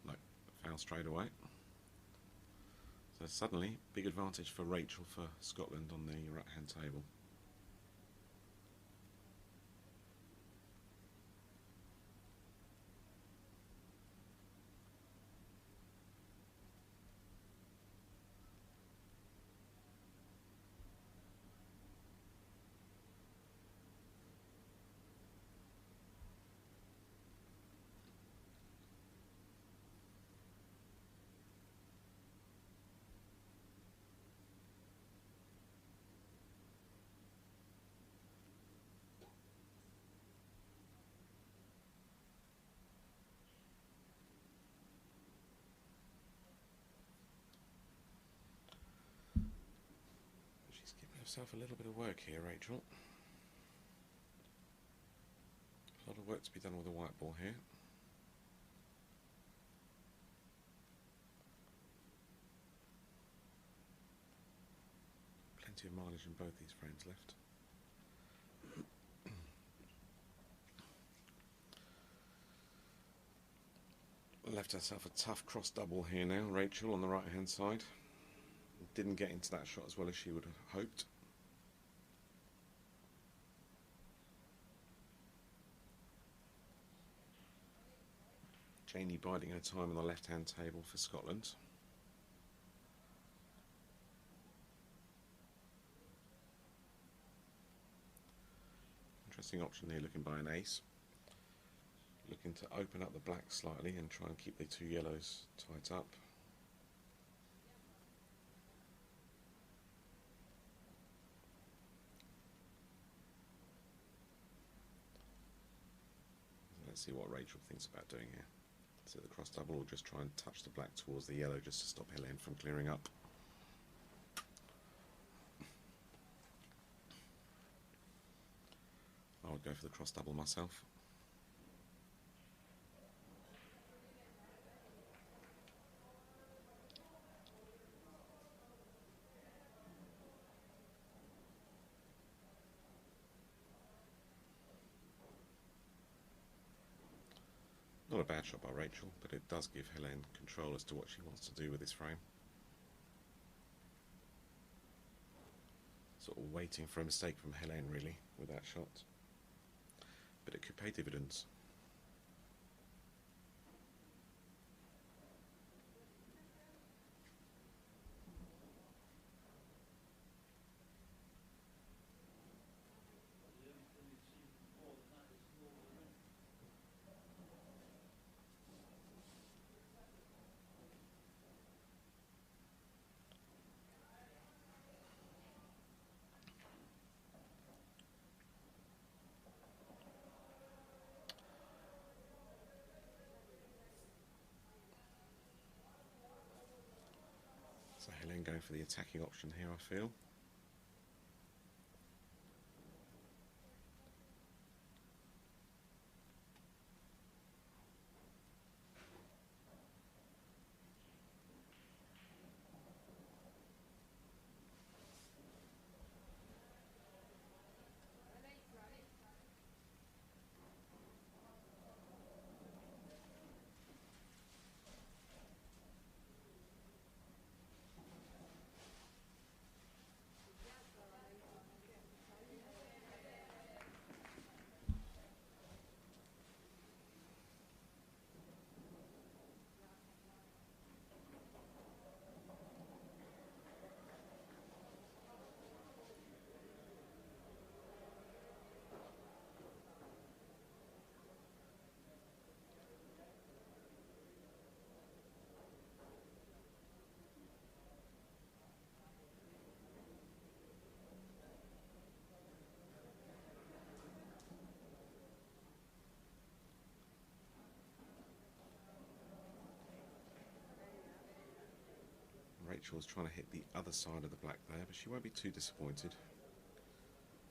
No, foul straight away. So suddenly, big advantage for Rachel for Scotland on the right-hand table. She's giving herself a little bit of work here, Rachel. A lot of work to be done with the white ball here. Plenty of mileage in both these frames left. Left herself a tough cross double here now, Rachel on the right hand side. Didn't get into that shot as well as she would have hoped. Janie biding her time on the left hand table for Scotland. Interesting option here, looking by an ace. Looking to open up the black slightly and try and keep the 2 yellows tight up. Let's see what Rachel thinks about doing here. Is it the cross double or just try and touch the black towards the yellow just to stop Helene from clearing up? I would go for the cross double myself. Not a bad shot by Rachel, but it does give Helene control as to what she wants to do with this frame. Sort of waiting for a mistake from Helene, really, with that shot. But it could pay dividends. Helene going for the attacking option here, I feel. Rachel's trying to hit the other side of the black there, but she won't be too disappointed.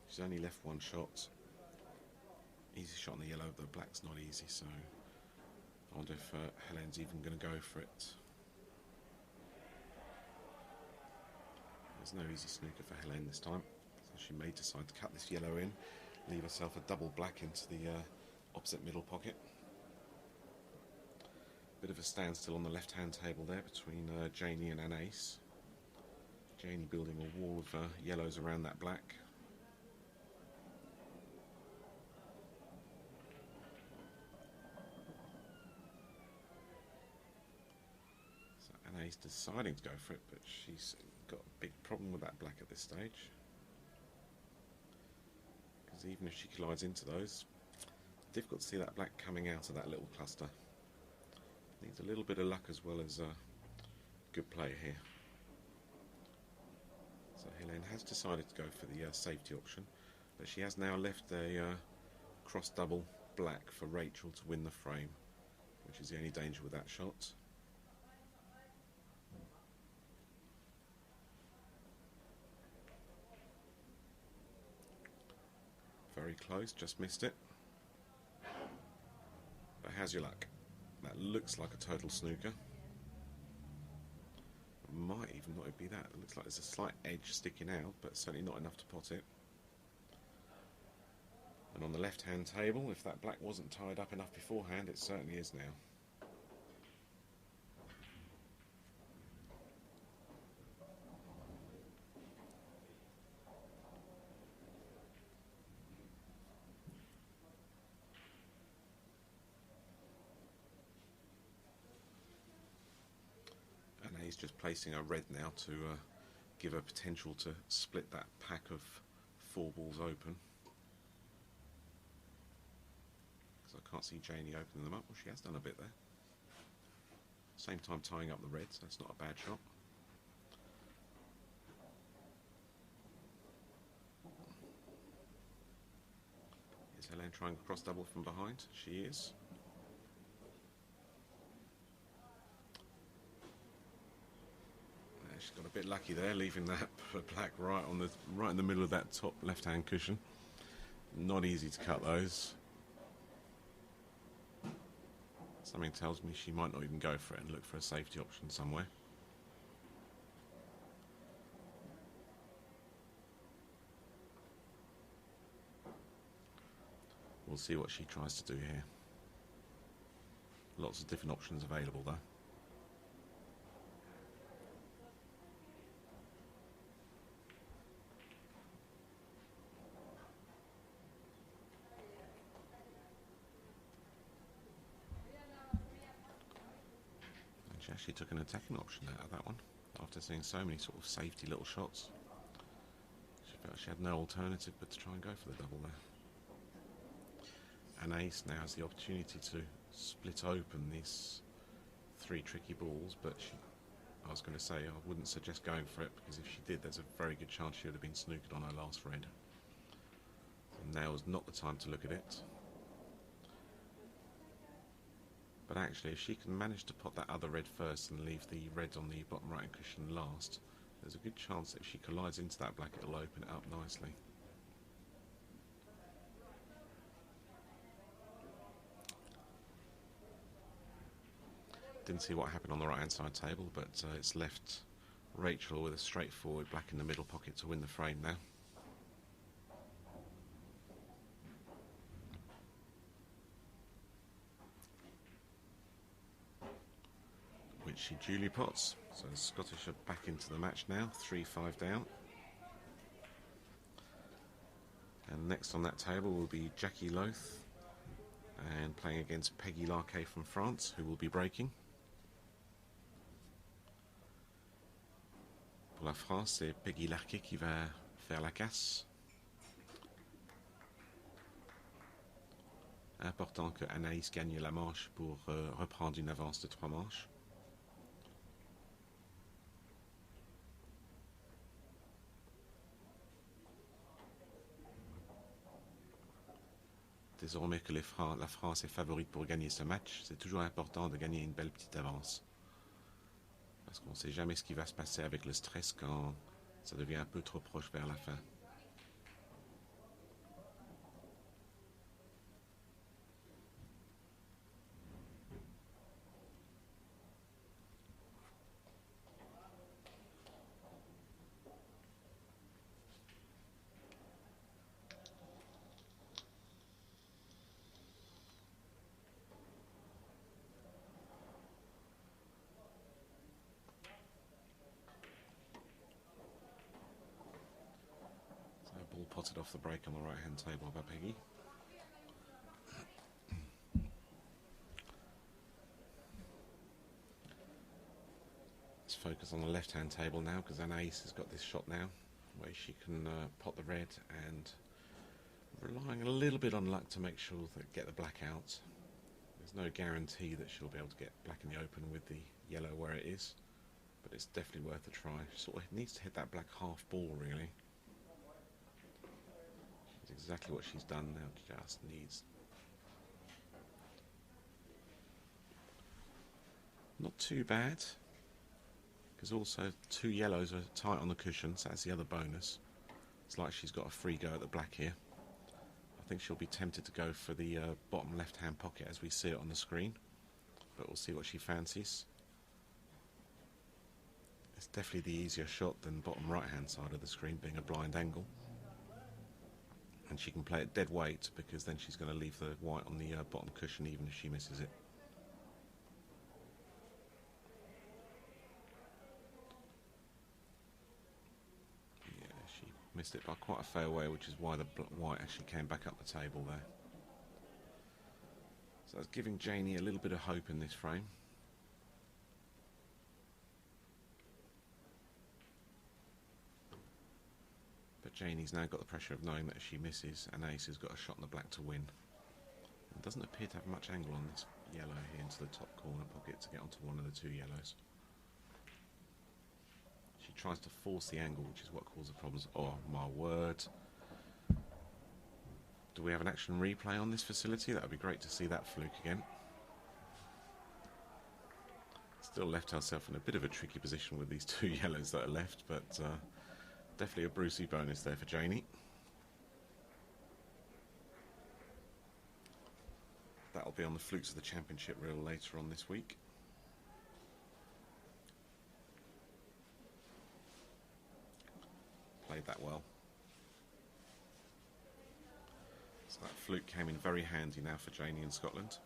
She's only left one shot. Easy shot on the yellow, the black's not easy, so I wonder if Helene's even going to go for it. There's no easy snooker for Helene this time, so she may decide to cut this yellow in, leave herself a double black into the opposite middle pocket. Bit of a standstill on the left-hand table there between Janie and Anais. Janie building a wall of yellows around that black. So Anais deciding to go for it, but she's got a big problem with that black at this stage. Because even if she collides into those, difficult to see that black coming out of that little cluster. Needs a little bit of luck as well as good play here. So Helene has decided to go for the safety option, but she has now left a cross double black for Rachel to win the frame, which is the only danger with that shot. Very close, just missed it. But how's your luck? That looks like a total snooker. Might even not be that. It looks like there's a slight edge sticking out, but certainly not enough to pot it. And on the left-hand table, if that black wasn't tied up enough beforehand, it certainly is now. He's just placing a red now to give her potential to split that pack of 4 balls open. Because I can't see Janie opening them up. Well, she has done a bit there. Same time tying up the red, so that's not a bad shot. Is Helene trying to cross double from behind? She is. She's got a bit lucky there, leaving that black right in the middle of that top left-hand cushion. Not easy to cut those. Something tells me she might not even go for it and look for a safety option somewhere. We'll see what she tries to do here. Lots of different options available though. She actually took an attacking option out of that one after seeing so many sort of safety little shots. She felt she had no alternative but to try and go for the double there. And Ace now has the opportunity to split open these 3 tricky balls, but I was going to say I wouldn't suggest going for it, because if she did, there's a very good chance she would have been snookered on her last red. And now is not the time to look at it. But actually, if she can manage to pot that other red first and leave the red on the bottom right cushion last, There's a good chance that if she collides into that black, it'll open it up nicely. Didn't see what happened on the right hand side table, but it's left Rachel with a straightforward black in the middle pocket to win the frame now. Which she duly pots. So the Scottish are back into the match now, 3-5 down. And next on that table will be Jackie Loth, and playing against Peggy Larquet from France, who will be breaking. Pour la France, c'est Peggy Larquet qui va faire la casse. Important que Anaïs gagne la manche pour reprendre une avance de 3 manches. Désormais que la France est favorite pour gagner ce match, c'est toujours important de gagner une belle petite avance. Parce qu'on ne sait jamais ce qui va se passer avec le stress quand ça devient un peu trop proche vers la fin. Ball potted off the break on the right hand table by Peggy. Let's focus on the left hand table now, because Anaïs has got this shot now where she can pot the red, and relying a little bit on luck to make sure that get the black out. There's no guarantee that she'll be able to get black in the open with the yellow where it is, but it's definitely worth a try. She sort of needs to hit that black half ball really. That's exactly what she's done now, just needs. Not too bad, because also 2 yellows are tight on the cushion, so that's the other bonus. It's like she's got a free go at the black here. I think she'll be tempted to go for the bottom left hand pocket as we see it on the screen, but we'll see what she fancies. It's definitely the easier shot than bottom right hand side of the screen, being a blind angle. And she can play it dead weight, because then she's going to leave the white on the bottom cushion even if she misses it. Yeah, she missed it by quite a fair way, which is why the white actually came back up the table there. So that's giving Janie a little bit of hope in this frame. But Janie's now got the pressure of knowing that if she misses, Anaïs has got a shot in the black to win. It doesn't appear to have much angle on this yellow here into the top corner pocket to get onto one of the 2 yellows. She tries to force the angle, which is what causes problems. Oh my word. Do we have an action replay on this facility? That would be great to see that fluke again. Still left herself in a bit of a tricky position with these 2 yellows that are left, but definitely a Brucey bonus there for Janie. That'll be on the Flukes of the Championship reel later on this week. Played that well. So that fluke came in very handy now for Janie in Scotland.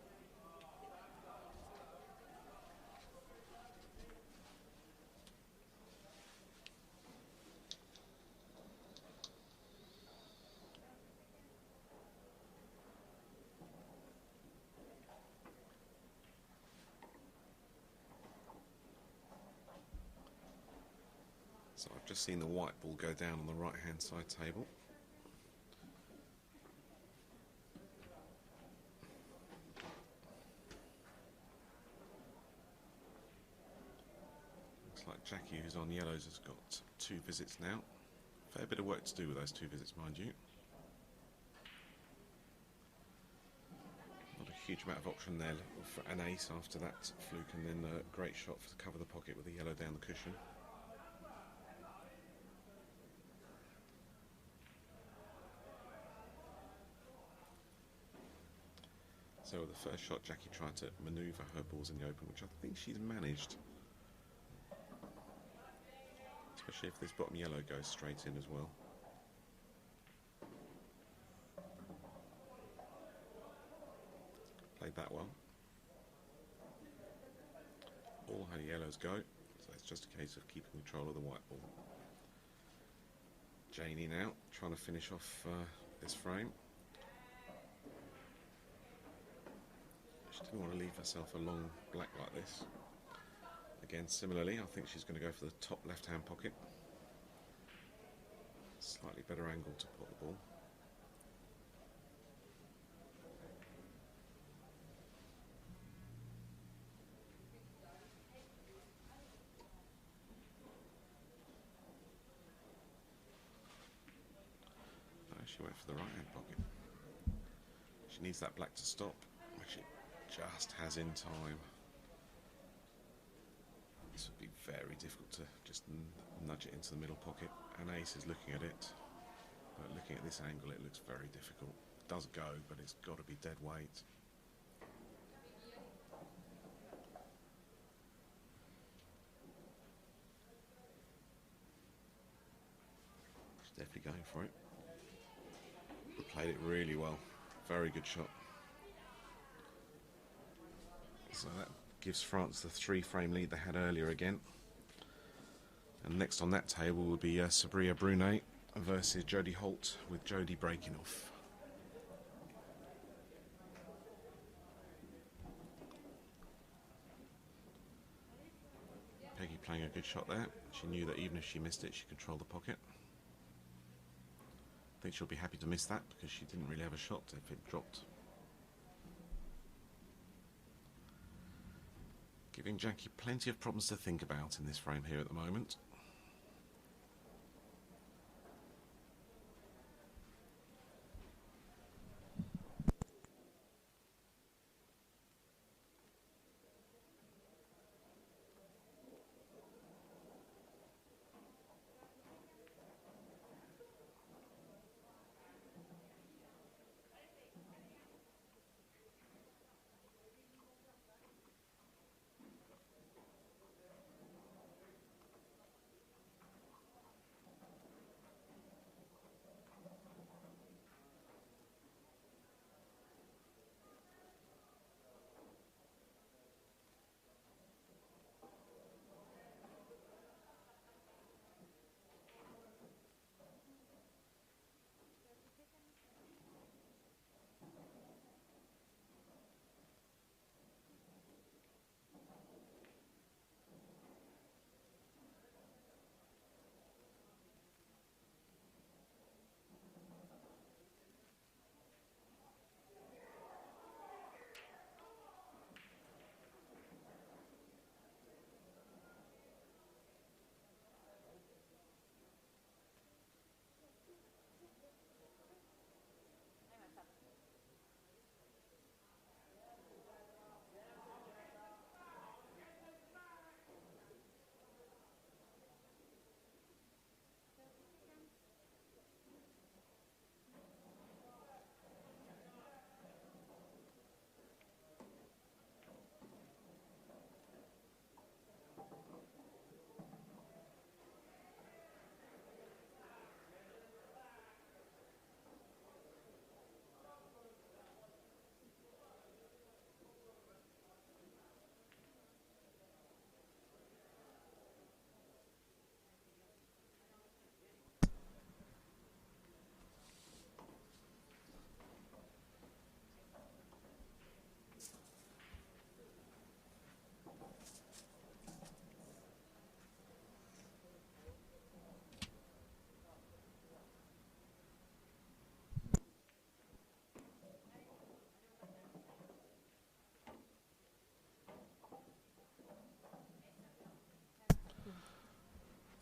So I've just seen the white ball go down on the right hand side table. Looks like Jackie, who's on yellows, has got 2 visits now. Fair bit of work to do with those 2 visits, mind you. Not a huge amount of option there for Anaïs after that fluke, and then a great shot to cover the pocket with the yellow down the cushion. So with the first shot, Jackie tried to manoeuvre her balls in the open, which I think she's managed. Especially if this bottom yellow goes straight in as well. Played that well. All her yellows go, so it's just a case of keeping control of the white ball. Janie now, trying to finish off this frame. She didn't want to leave herself a long black like this. Again, similarly, I think she's going to go for the top left-hand pocket. Slightly better angle to put the ball. No, she went for the right-hand pocket. She needs that black to stop, which it just has in time. This would be very difficult to just nudge it into the middle pocket. And Ace is looking at it, but looking at this angle, it looks very difficult. It does go, but it's got to be dead weight. She's definitely going for it. Played it really well. Very good shot. So that gives France the 3-frame lead they had earlier again. And next on that table will be Sabria Brunet versus Jodie Holt, with Jodie breaking off. Peggy playing a good shot there. She knew that even if she missed it, she could control the pocket. I think she'll be happy to miss that because she didn't really have a shot if it dropped. Giving Jackie plenty of problems to think about in this frame here at the moment.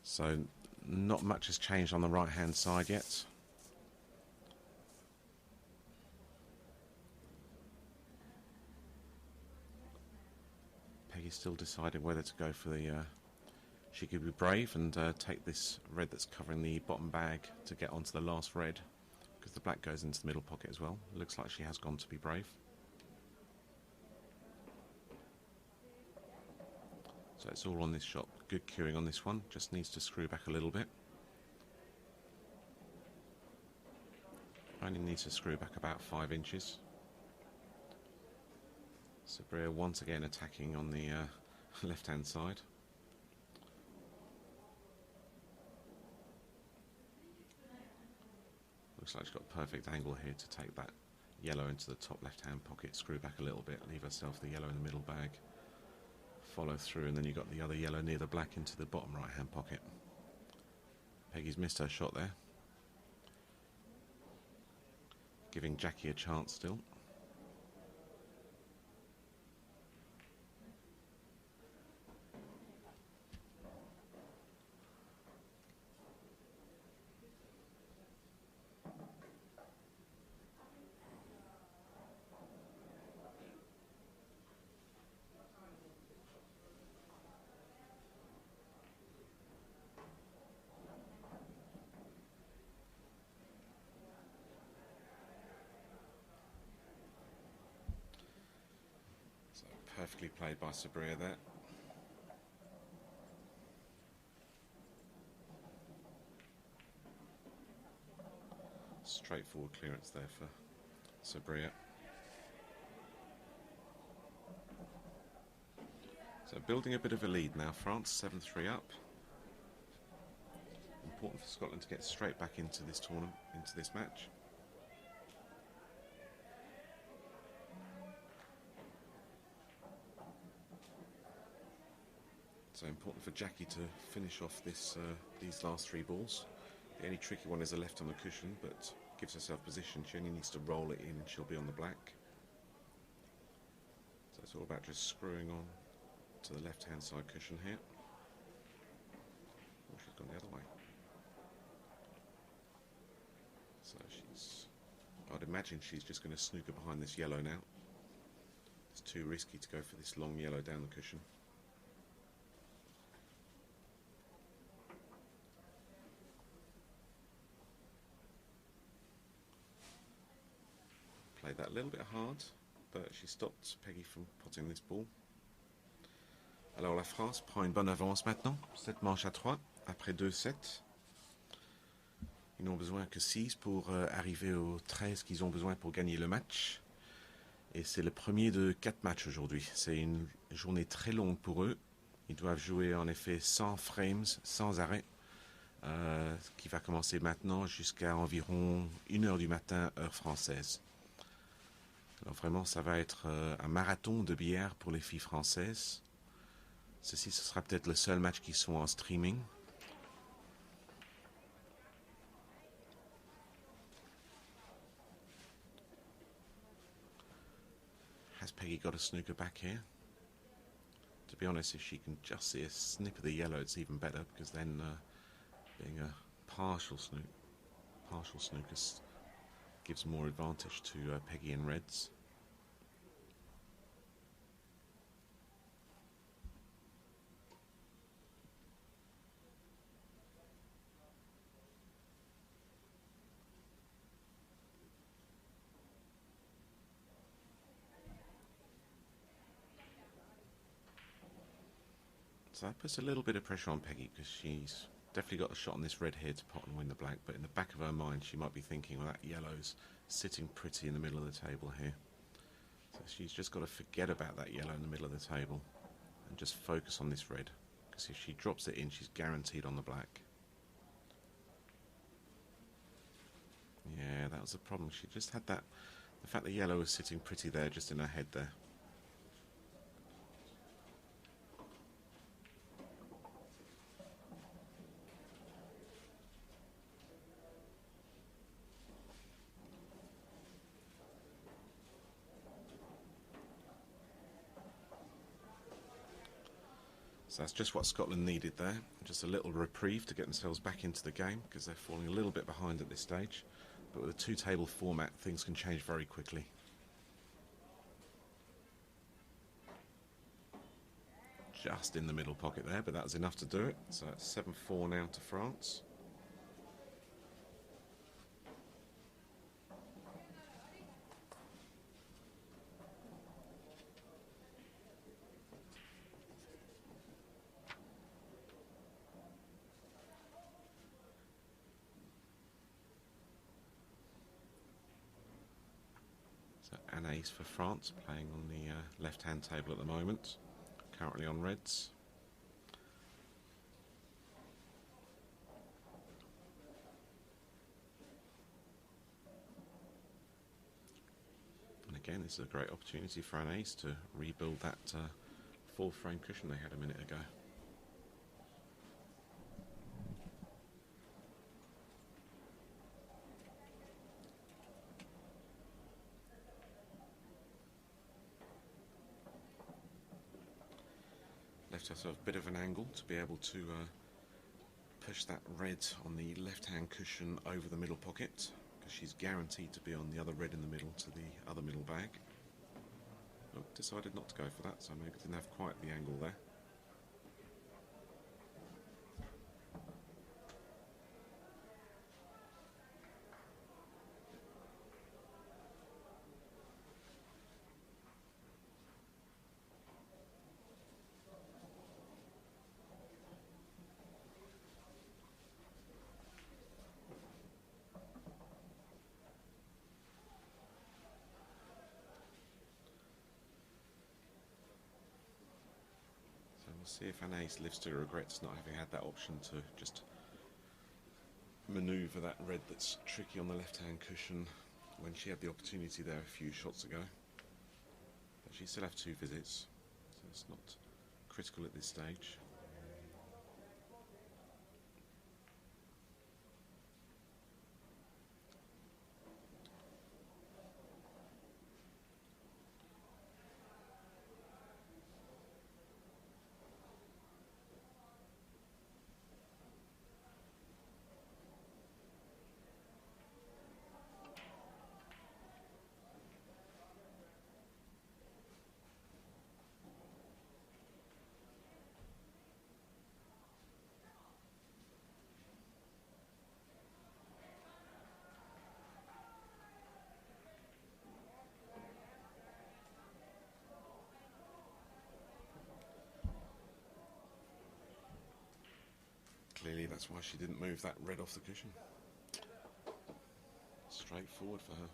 So not much has changed on the right hand side yet. Peggy's still deciding whether to go for the she could be brave and take this red that's covering the bottom bag to get onto the last red, because the black goes into the middle pocket as well. Looks like she has gone to be brave. So it's all on this shot. Good cueing on this one. Just needs to screw back a little bit. Only needs to screw back about 5 inches. Sabria once again attacking on the left-hand side. Looks like she's got a perfect angle here to take that yellow into the top left-hand pocket, screw back a little bit, leave herself the yellow in the middle bag, follow through, and then you've got the other yellow near the black into the bottom right-hand pocket. Peggy's missed her shot there. Giving Jackie a chance still. So perfectly played by Sabria there. Straightforward clearance there for Sabria. So building a bit of a lead now, France 7-3 up. Important for Scotland to get straight back into this tournament, into this match. So important for Jackie to finish off this these last 3 balls. The only tricky one is the left on the cushion, but gives herself position. She only needs to roll it in and she'll be on the black. So it's all about just screwing on to the left-hand side cushion here. Oh, she's gone the other way. So I'd imagine she's just going to snooker behind this yellow now. It's too risky to go for this long yellow down the cushion. Played that a little bit hard, but she stopped Peggy from potting this ball. Alors la France prend une bonne avance maintenant, 7 manches à 3, après 2 sets. Ils n'ont besoin que 6 pour arriver aux 13 qu'ils ont besoin pour gagner le match. Et c'est le premier de 4 matchs aujourd'hui. C'est une journée très longue pour eux. Ils doivent jouer en effet 100 frames, sans arrêt, qui va commencer maintenant jusqu'à environ 1h du matin, heure française. Alors vraiment, ça va être un marathon de billard pour les filles françaises. Ceci, ce sera peut-être le seul match qui sont en streaming. Has Peggy got a snooker back here? To be honest, if she can just see a snip of the yellow, it's even better, because then being a partial snooker gives more advantage to Peggy in reds. So that puts a little bit of pressure on Peggy, because she's definitely got a shot on this red here to pot and win the black, but in the back of her mind she might be thinking, well, that yellow's sitting pretty in the middle of the table here. So she's just got to forget about that yellow in the middle of the table and just focus on this red, because if she drops it in, she's guaranteed on the black. Yeah, that was the problem. She just had that, the fact that yellow was sitting pretty there just in her head there. So that's just what Scotland needed there, just a little reprieve to get themselves back into the game, because they're falling a little bit behind at this stage. But with a 2-table format, things can change very quickly. Just in the middle pocket there, but that was enough to do it. So it's 7-4 now to France. So an ace for France, playing on the left-hand table at the moment, currently on reds. And again, this is a great opportunity for an ace to rebuild that full frame cushion they had a minute ago. Left herself a bit of an angle to be able to push that red on the left-hand cushion over the middle pocket, because she's guaranteed to be on the other red in the middle to the other middle bag. Oh, decided not to go for that, so maybe didn't have quite the angle there. We'll see if an ace lives to regrets not having had that option to just manoeuvre that red that's tricky on the left-hand cushion when she had the opportunity there a few shots ago. But she still have 2 visits, so it's not critical at this stage. Clearly that's why she didn't move that red off the cushion. Straightforward for her.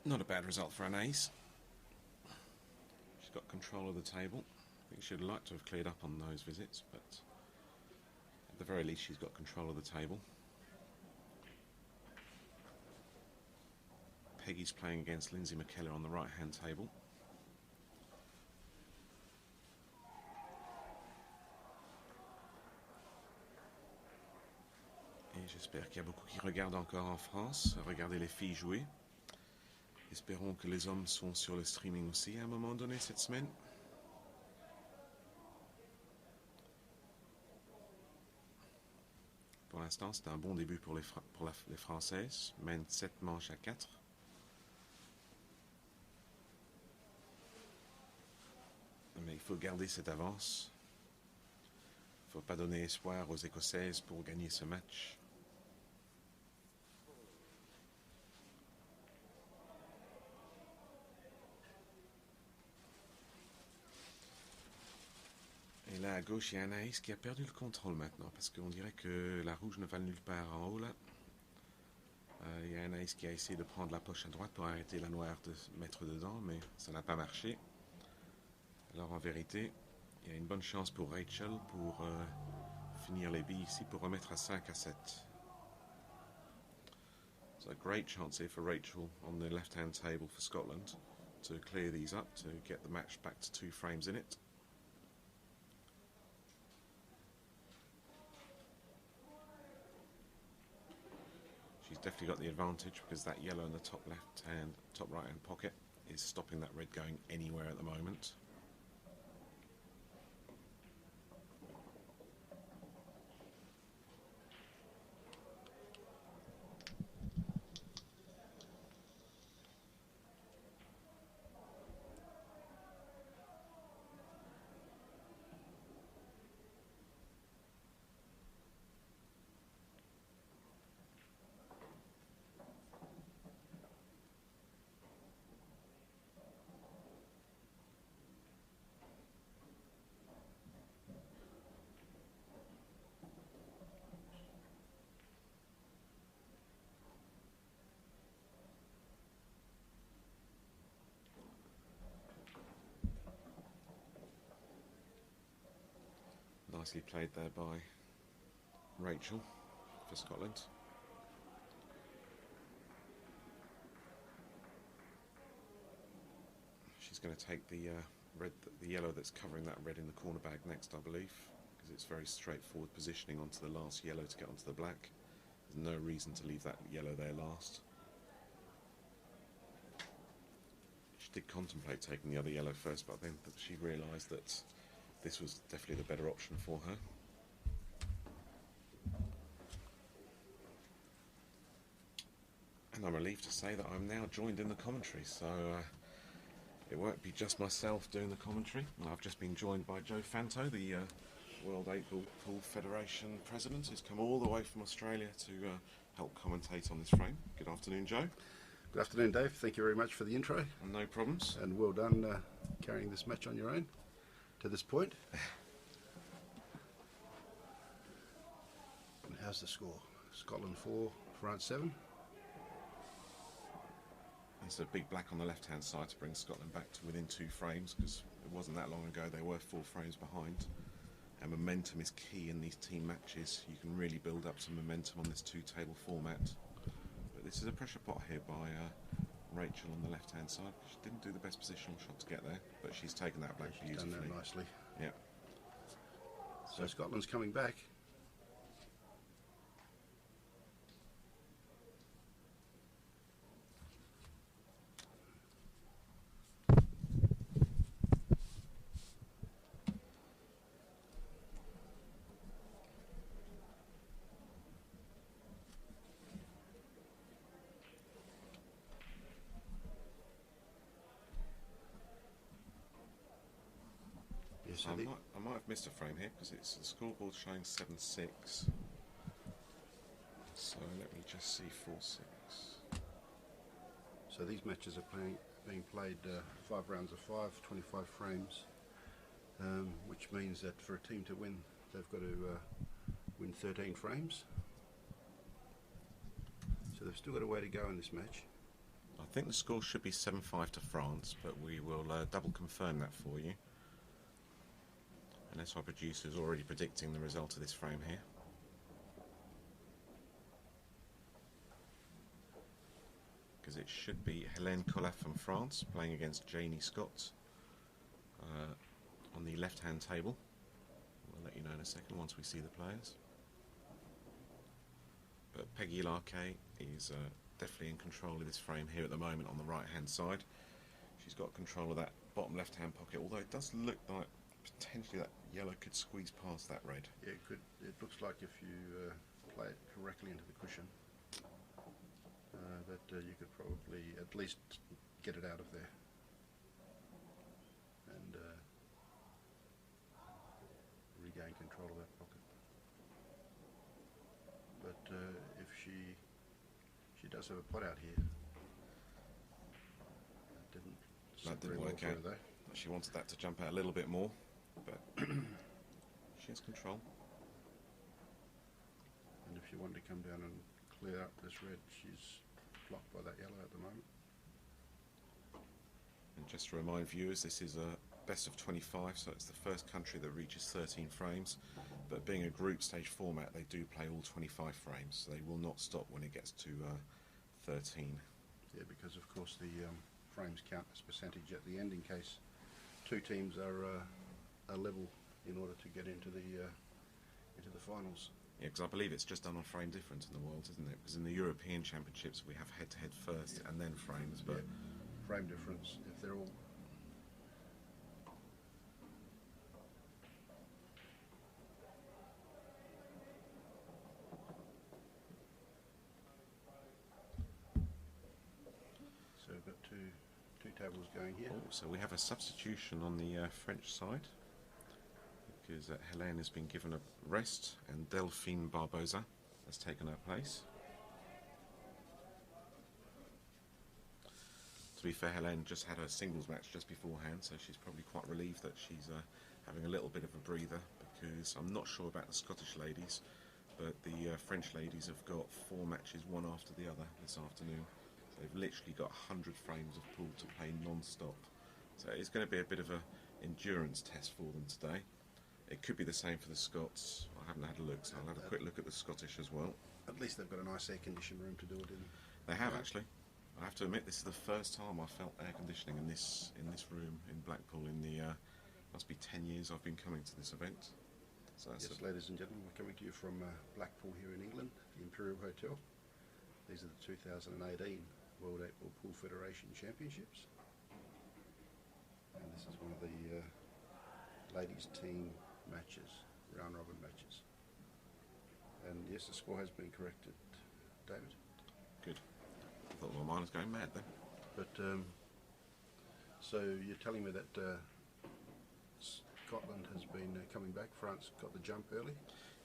Not a bad result for an ace. She's got control of the table. I think she'd like to have cleared up on those visits, but at the very least she's got control of the table. Peggy's playing against Lindsay McKellar on the right-hand table. Et j'espère qu'il y a beaucoup qui regardent encore en France, regarder les filles jouer. Espérons que les hommes sont sur le streaming aussi à un moment donné cette semaine. Pour l'instant, c'est un bon début pour les Françaises. Mènent 7 manches à 4. Mais il faut garder cette avance. Il ne faut pas donner espoir aux Écossaises pour gagner ce match. Et là, à gauche, il y a un ace qui a perdu le contrôle maintenant, parce qu'on dirait que la rouge ne va nulle part en haut, là. Il y a un ace qui a essayé de prendre la poche à droite pour arrêter la noire de se mettre dedans, mais ça n'a pas marché. Alors en vérité, il y a une bonne chance pour Rachel pour finir les billes ici, pour remettre à 5 à 7. So a great chance here for Rachel on the left-hand table for Scotland to clear these up, to get the match back to 2 frames in it. She's definitely got the advantage because that yellow in the top left-hand, top right-hand pocket is stopping that red going anywhere at the moment. Nicely played there by Rachel for Scotland. She's going to take the yellow that's covering that red in the corner bag next, I believe, because it's very straightforward positioning onto the last yellow to get onto the black. There's no reason to leave that yellow there last. She did contemplate taking the other yellow first, but then she realised that this was definitely the better option for her. And I'm relieved to say that I'm now joined in the commentary, so it won't be just myself doing the commentary. I've just been joined by Joe Fanto, the World 8-Ball Pool Federation President, who's come all the way from Australia to help commentate on this frame. Good afternoon, Joe. Good afternoon, Dave. Thank you very much for the intro. No problems. And well done carrying this match on your own to this point. And how's the score? Scotland 4, France 7. There's a big black on the left-hand side to bring Scotland back to within 2 frames, because it wasn't that long ago they were 4 frames behind. And momentum is key in these team matches. You can really build up some momentum on this 2-table format. But this is a pressure pot here by Rachel on the left-hand side. She didn't do the best positional shot to get there, but she's taken that black beautifully. Done that nicely. Yeah. So Scotland's coming back. So I might have missed a frame here, because it's the scoreboard showing 7-6. So let me just see 4-6. So these matches are being played 5 rounds of 5, 25 frames, which means that for a team to win, they've got to win 13 frames. So they've still got a way to go in this match. I think the score should be 7-5 to France, but we will double confirm that for you. Unless our producer is already predicting the result of this frame here. Because it should be Hélène Collat from France playing against Janie Scott on the left-hand table. We'll let you know in a second once we see the players. But Peggy Larquet is definitely in control of this frame here at the moment on the right-hand side. She's got control of that bottom left-hand pocket, although it does look like potentially that yellow could squeeze past that red. Yeah, it could. It looks like if you play it correctly into the cushion, that you could probably at least get it out of there and regain control of that pocket. But if she does have a pot out here, that didn't work out. though. She wanted that to jump out a little bit more, but she has control. And if she wanted to come down and clear up this red, she's blocked by that yellow at the moment. And just to remind viewers, this is a best of 25, so it's the first country that reaches 13 frames. But being a group stage format, they do play all 25 frames, so they will not stop when it gets to 13. Yeah, because of course the frames count as percentage at the end in case 2 teams are level in order to get into the finals. Yeah, because I believe it's just done on frame difference in the world, isn't it? Because in the European Championships we have head-to-head first, and then frames. But yeah, frame difference if they're all. So we've got two tables going here. Oh, so we have a substitution on the French side, because Hélène has been given a rest and Delphine Barbosa has taken her place. To be fair, Hélène just had her singles match just beforehand, so she's probably quite relieved that she's having a little bit of a breather, because I'm not sure about the Scottish ladies, but the French ladies have got 4 matches one after the other this afternoon. They've literally got 100 frames of pool to play non-stop. So it's going to be a bit of an endurance test for them today. It could be the same for the Scots. I haven't had a look, so I'll have a quick look at the Scottish as well. At least they've got a nice air-conditioned room to do it in. They have actually. I have to admit, this is the first time I felt air conditioning in this room in Blackpool in the must be 10 years I've been coming to this event. So that's Yes, ladies and gentlemen, we're coming to you from Blackpool here in England, the Imperial Hotel. These are the 2018 World 8-Ball Pool Federation Championships. And this is one of the ladies' team matches, round-robin matches. And yes, the score has been corrected, David. good. I thought my mind was going mad then. But so you're telling me that Scotland has been coming back. France got the jump early.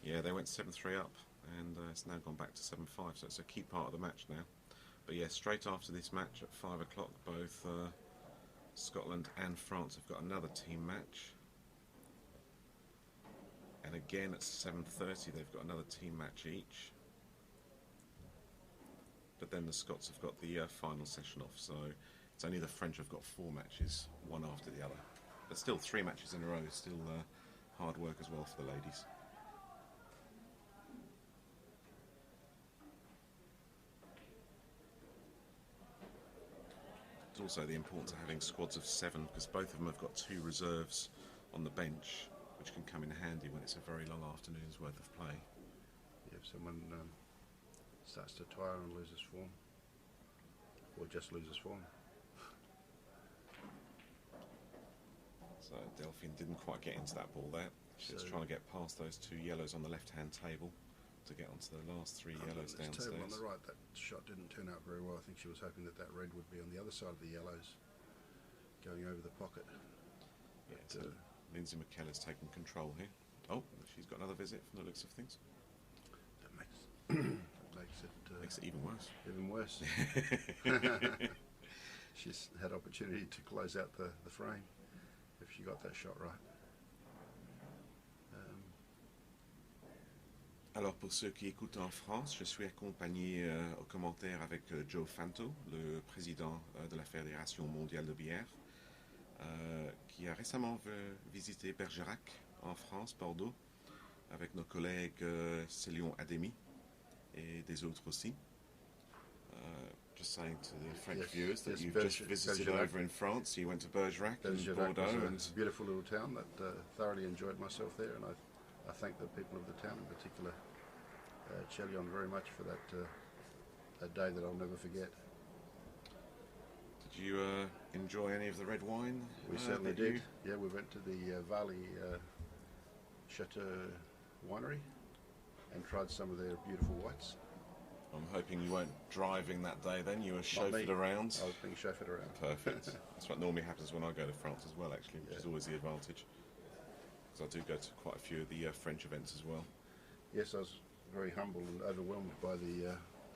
Yeah, they went 7-3 up, and it's now gone back to 7-5, so it's a key part of the match now. But yeah, straight after this match at 5 o'clock, both Scotland and France have got another team match. And again at 7:30 they've got another team match each. But then the Scots have got the final session off, so it's only the French have got 4 matches, one after the other. But still 3 matches in a row, still hard work as well for the ladies. It's also the importance of having squads of 7, because both of them have got 2 reserves on the bench, which can come in handy when it's a very long afternoon's worth of play. If someone starts to tire and loses form, or just loses form. So Delphine didn't quite get into that ball there. She was trying to get past those 2 yellows on the left-hand table to get onto the last 3 yellows This downstairs. table on the right, that shot didn't turn out very well. I think she was hoping that that red would be on the other side of the yellows, going over the pocket. Yeah, so Lindsay McKellar's taken control here. Oh, she's got another visit from the looks of things. That makes Makes it even worse. even worse. She's had opportunity to close out the frame if she got that shot right. Alors pour ceux qui écoutent en France, je suis accompagné au commentaire avec Joe Fanto, le président de la Fédération mondiale de bière, qui a récemment visité Bergerac en France, Bordeaux, avec nos collègues Célion Ademi et des autres aussi. Just saying to the French viewers that you've just visited over in France. You went to Bergerac and Bordeaux. It's a beautiful little town that thoroughly enjoyed myself there, and I thank the people of the town, in particular Chelion, very much for that day that I'll never forget. Did you enjoy any of the red wine? We certainly did. Yeah, we went to the Valley Chateau winery and tried some of their beautiful whites. I'm hoping you weren't driving that day then, you were chauffeured around. I was being chauffeured around. Perfect. That's what normally happens when I go to France as well, actually, which is always the advantage. Because I do go to quite a few of the French events as well. Yes, I was very humbled and overwhelmed by the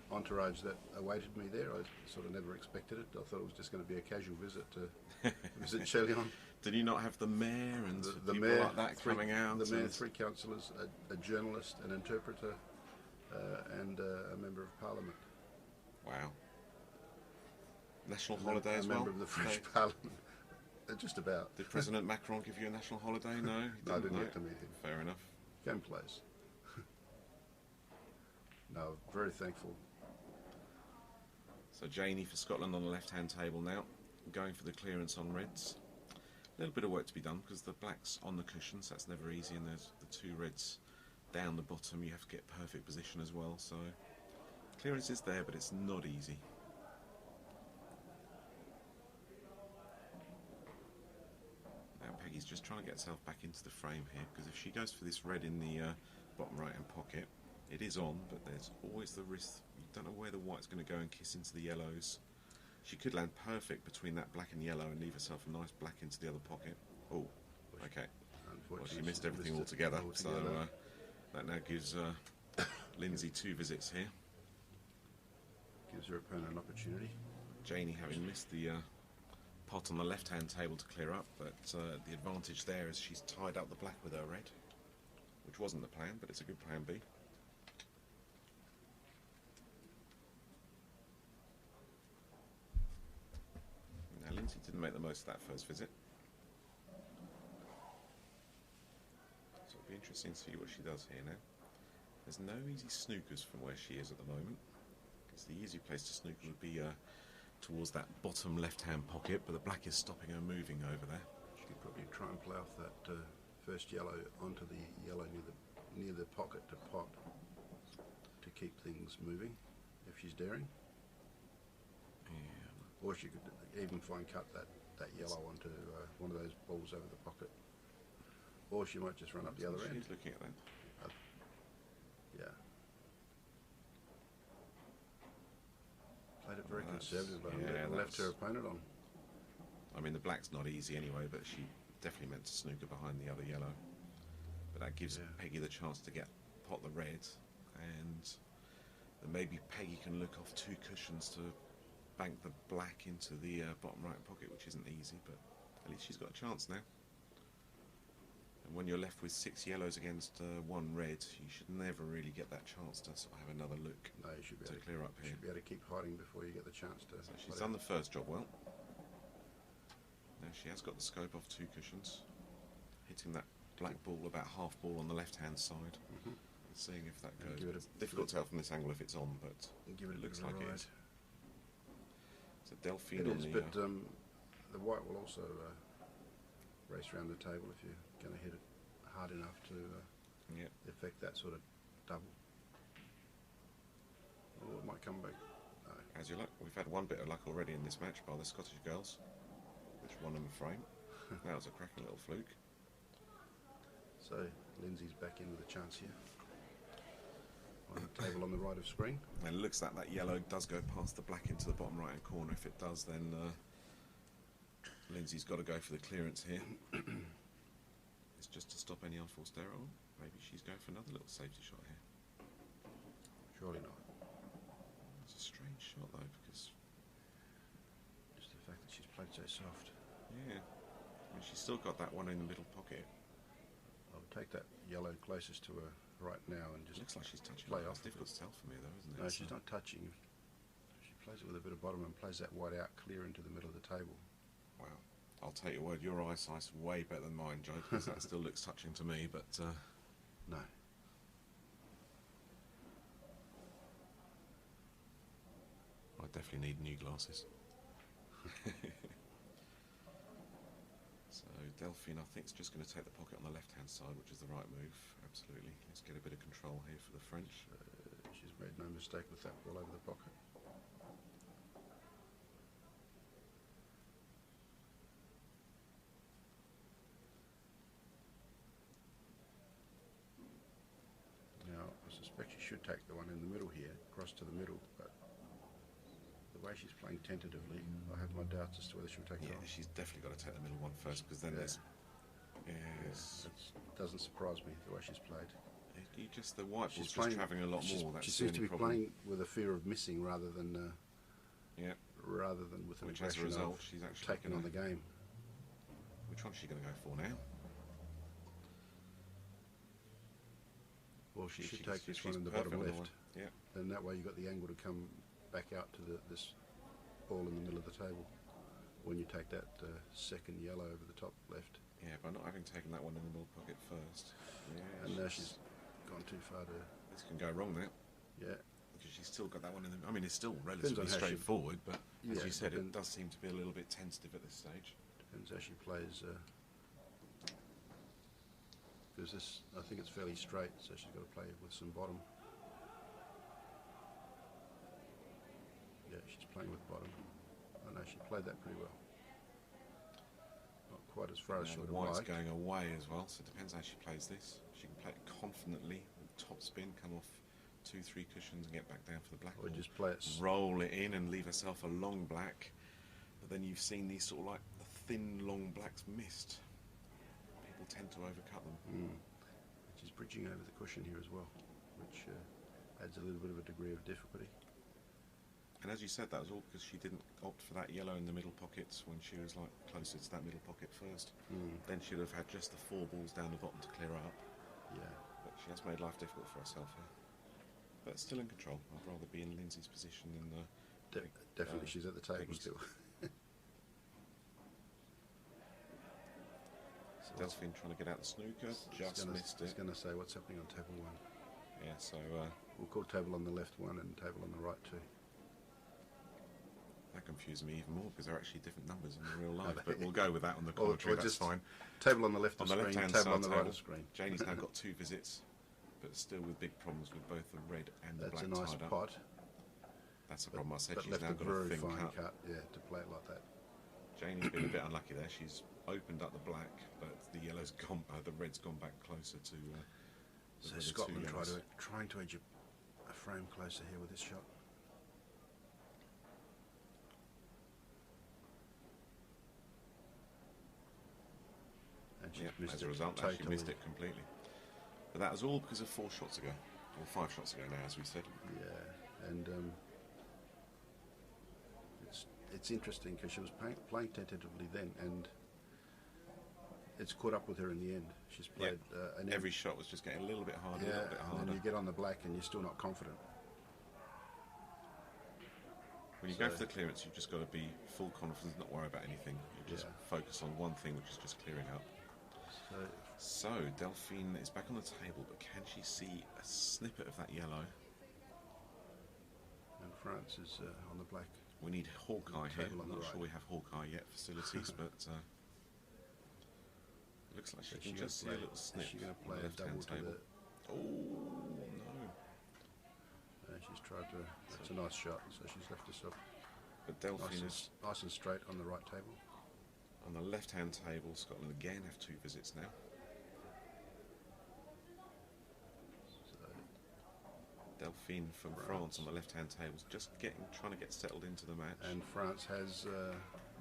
entourage that awaited me there. I sort of never expected it. I thought it was just going to be a casual visit to visit Chelion. Did you not have the mayor and the people mayor, like that coming out? The mayor, 3 councillors, a journalist, an interpreter, and a member of parliament. Wow. National holiday as well? A member of the French parliament. Just about. Did President Macron give you a national holiday? No, he didn't. No, I didn't get to meet him. Fair enough. Game plays. No, very thankful. So Janie for Scotland on the left-hand table now, going for the clearance on reds. A little bit of work to be done because the black's on the cushions, that's never easy, and there's the 2 reds down the bottom. You have to get perfect position as well, so clearance is there, but it's not easy. Now Peggy's just trying to get herself back into the frame here, because if she goes for this red in the bottom right-hand pocket, it is on, but there's always the risk. You don't know where the white's going to go and kiss into the yellows. She could land perfect between that black and yellow and leave herself a nice black into the other pocket. Oh, okay. Well, she missed everything altogether, so that now gives Lindsay 2 visits here. Gives her opponent an opportunity. Janie having missed the pot on the left-hand table to clear up, but the advantage there is she's tied up the black with her red, which wasn't the plan, but it's a good plan B. Now Lindsay didn't make the most of that first visit. be interesting to see what she does here now. There's no easy snookers from where she is at the moment. Because the easy place to snooker would be towards that bottom left-hand pocket, but the black is stopping her moving over there. She could probably try and play off that first yellow onto the yellow near the pocket to pot to keep things moving, if she's daring. Yeah. Or she could even fine cut that yellow onto one of those balls over the pocket. Or she might just run up the other end. She's looking at that. Yeah. Played it very conservatively and left her opponent on. I mean, the black's not easy anyway, but she definitely meant to snooker behind the other yellow. But that gives Peggy the chance to pot the red, and then maybe Peggy can look off 2 cushions to bank the black into the bottom right pocket, which isn't easy, but at least she's got a chance now. And when you're left with 6 yellows against 1 red, you should never really get that chance to sort of have another look. No, you should be able to clear up here. You should be able to keep hiding before you get the chance to. So she's done the first job well. Now she has got the scope off 2 cushions, hitting that black ball about half ball on the left-hand side, and seeing if that goes. It's difficult to tell from this angle if it's on, but it looks like it is. So Delphine on the... but the white will also race around the table if you're going to hit it hard enough to affect that sort of double. Or it might come back. No. As you look, we've had one bit of luck already in this match by the Scottish girls, which won them the frame. That was a cracking little fluke. So Lindsay's back in with a chance here. On the table on the right of screen. And it looks like that yellow does go past the black into the bottom right hand corner. If it does, then Lindsay's got to go for the clearance here. It's just to stop any unforced error. Maybe she's going for another little safety shot here. Surely not. It's a strange shot though, because just the fact that she's played so soft. Yeah, I mean, she's still got that one in the middle pocket. I'll take that yellow closest to her right now and just looks like she's touching play it. off. It's difficult to tell for me though, isn't it? No, she's not touching. She plays it with a bit of bottom and plays that white out clear into the middle of the table. Wow. I'll take your word, your eyesight's way better than mine, Joe, because that still looks touching to me, but... No. I definitely need new glasses. So Delphine, I think, is just going to take the pocket on the left-hand side, which is the right move. Absolutely. Let's get a bit of control here for the French. She's made no mistake with that ball over the pocket. Now, I suspect she should take the one in the middle here, across to the middle, but the way she's playing tentatively, I have my doubts as to whether she'll take it on. She's definitely got to take the middle one first, because then there's... Yes. It doesn't surprise me the way she's played. The white ball's just travelling a lot more. That's she seems to be playing with a fear of missing rather than with an which as a result she's actually taking on the game. Which one's she going to go for now? Well, she should take this one in the bottom left. Yeah. And that way you've got the angle to come back out to this ball in the middle of the table when you take that second yellow over the top left. Yeah, by not having taken that one in the middle pocket first. Yeah, and now she's gone too far to... This can go wrong now. Yeah. Because she's still got that one in the... I mean, it's still relatively straightforward, but as you said, it does seem to be a little bit tentative at this stage. Depends how she plays... because this, I think it's fairly straight, so she's got to play with some bottom. Yeah, she's playing with bottom. I know she played that pretty well. Not quite as far as she would have liked. White's going away as well, so it depends how she plays this. She can play it confidently, with top spin, come off 2-3 cushions and get back down for the black. Or just play it... roll it in and leave herself a long black. But then you've seen these sort of like the thin, long blacks missed. People tend to overcut them. She's bridging over the cushion here as well, which adds a little bit of a degree of difficulty. And as you said, that was all because she didn't opt for that yellow in the middle pockets when she was like closer to that middle pocket first. Then she'd have had just the 4 balls down the bottom to clear up. Yeah. But she has made life difficult for herself here. But still in control. I'd rather be in Lindsay's position than... definitely she's at the table still. So Delphine trying to get out the snooker, just missed I was it. going to say, what's happening on table 1? Yeah, so We'll call table on the left 1 and table on the right 2. that confused me even more because they're actually different numbers in real life. they? But we'll go with that on the Or commentary. That's just fine. Table on the left On of the screen, left-hand table side on the right table, of screen. Janie's now got 2 visits, but still with big problems with both the red and the That's black a nice tied up. pot, That's the problem. I said but she's left now a got a very thin fine cut. cut. Yeah, to play it like that. Janie's been a bit unlucky there. She's opened up the black, but the yellow's gone. The red's gone back closer to. So the Scotland two yellows. trying to edge a frame closer here with this shot. And she's Yeah, missed as a it result, totally. she missed it completely. But that was all because of 4 shots ago, or 5 shots ago now, as we said. Yeah, and it's interesting because she was playing tentatively then, and it's caught up with her in the end. She's played Every shot was just getting a little bit harder, a yeah, little bit and harder. then you get on the black and you're still not confident. When you go for the clearance, you've just got to be full confidence, not worry about anything. You just focus on one thing, which is just clearing up. So Delphine is back on the table, but can she see a snippet of that yellow? And France is on the black. We need Hawkeye here. Table on I'm the not right. sure we have Hawkeye yet facilities, but it looks like she can just see a little snip. Is she going to on play the a left-hand double to table. the... Oh no! She's tried to... That's a nice shot, so she's left herself But Delphine is nice and straight on the right table. on the left-hand table. Scotland again have 2 visits now. So Delphine from France on the left-hand table is just trying to get settled into the match. and France has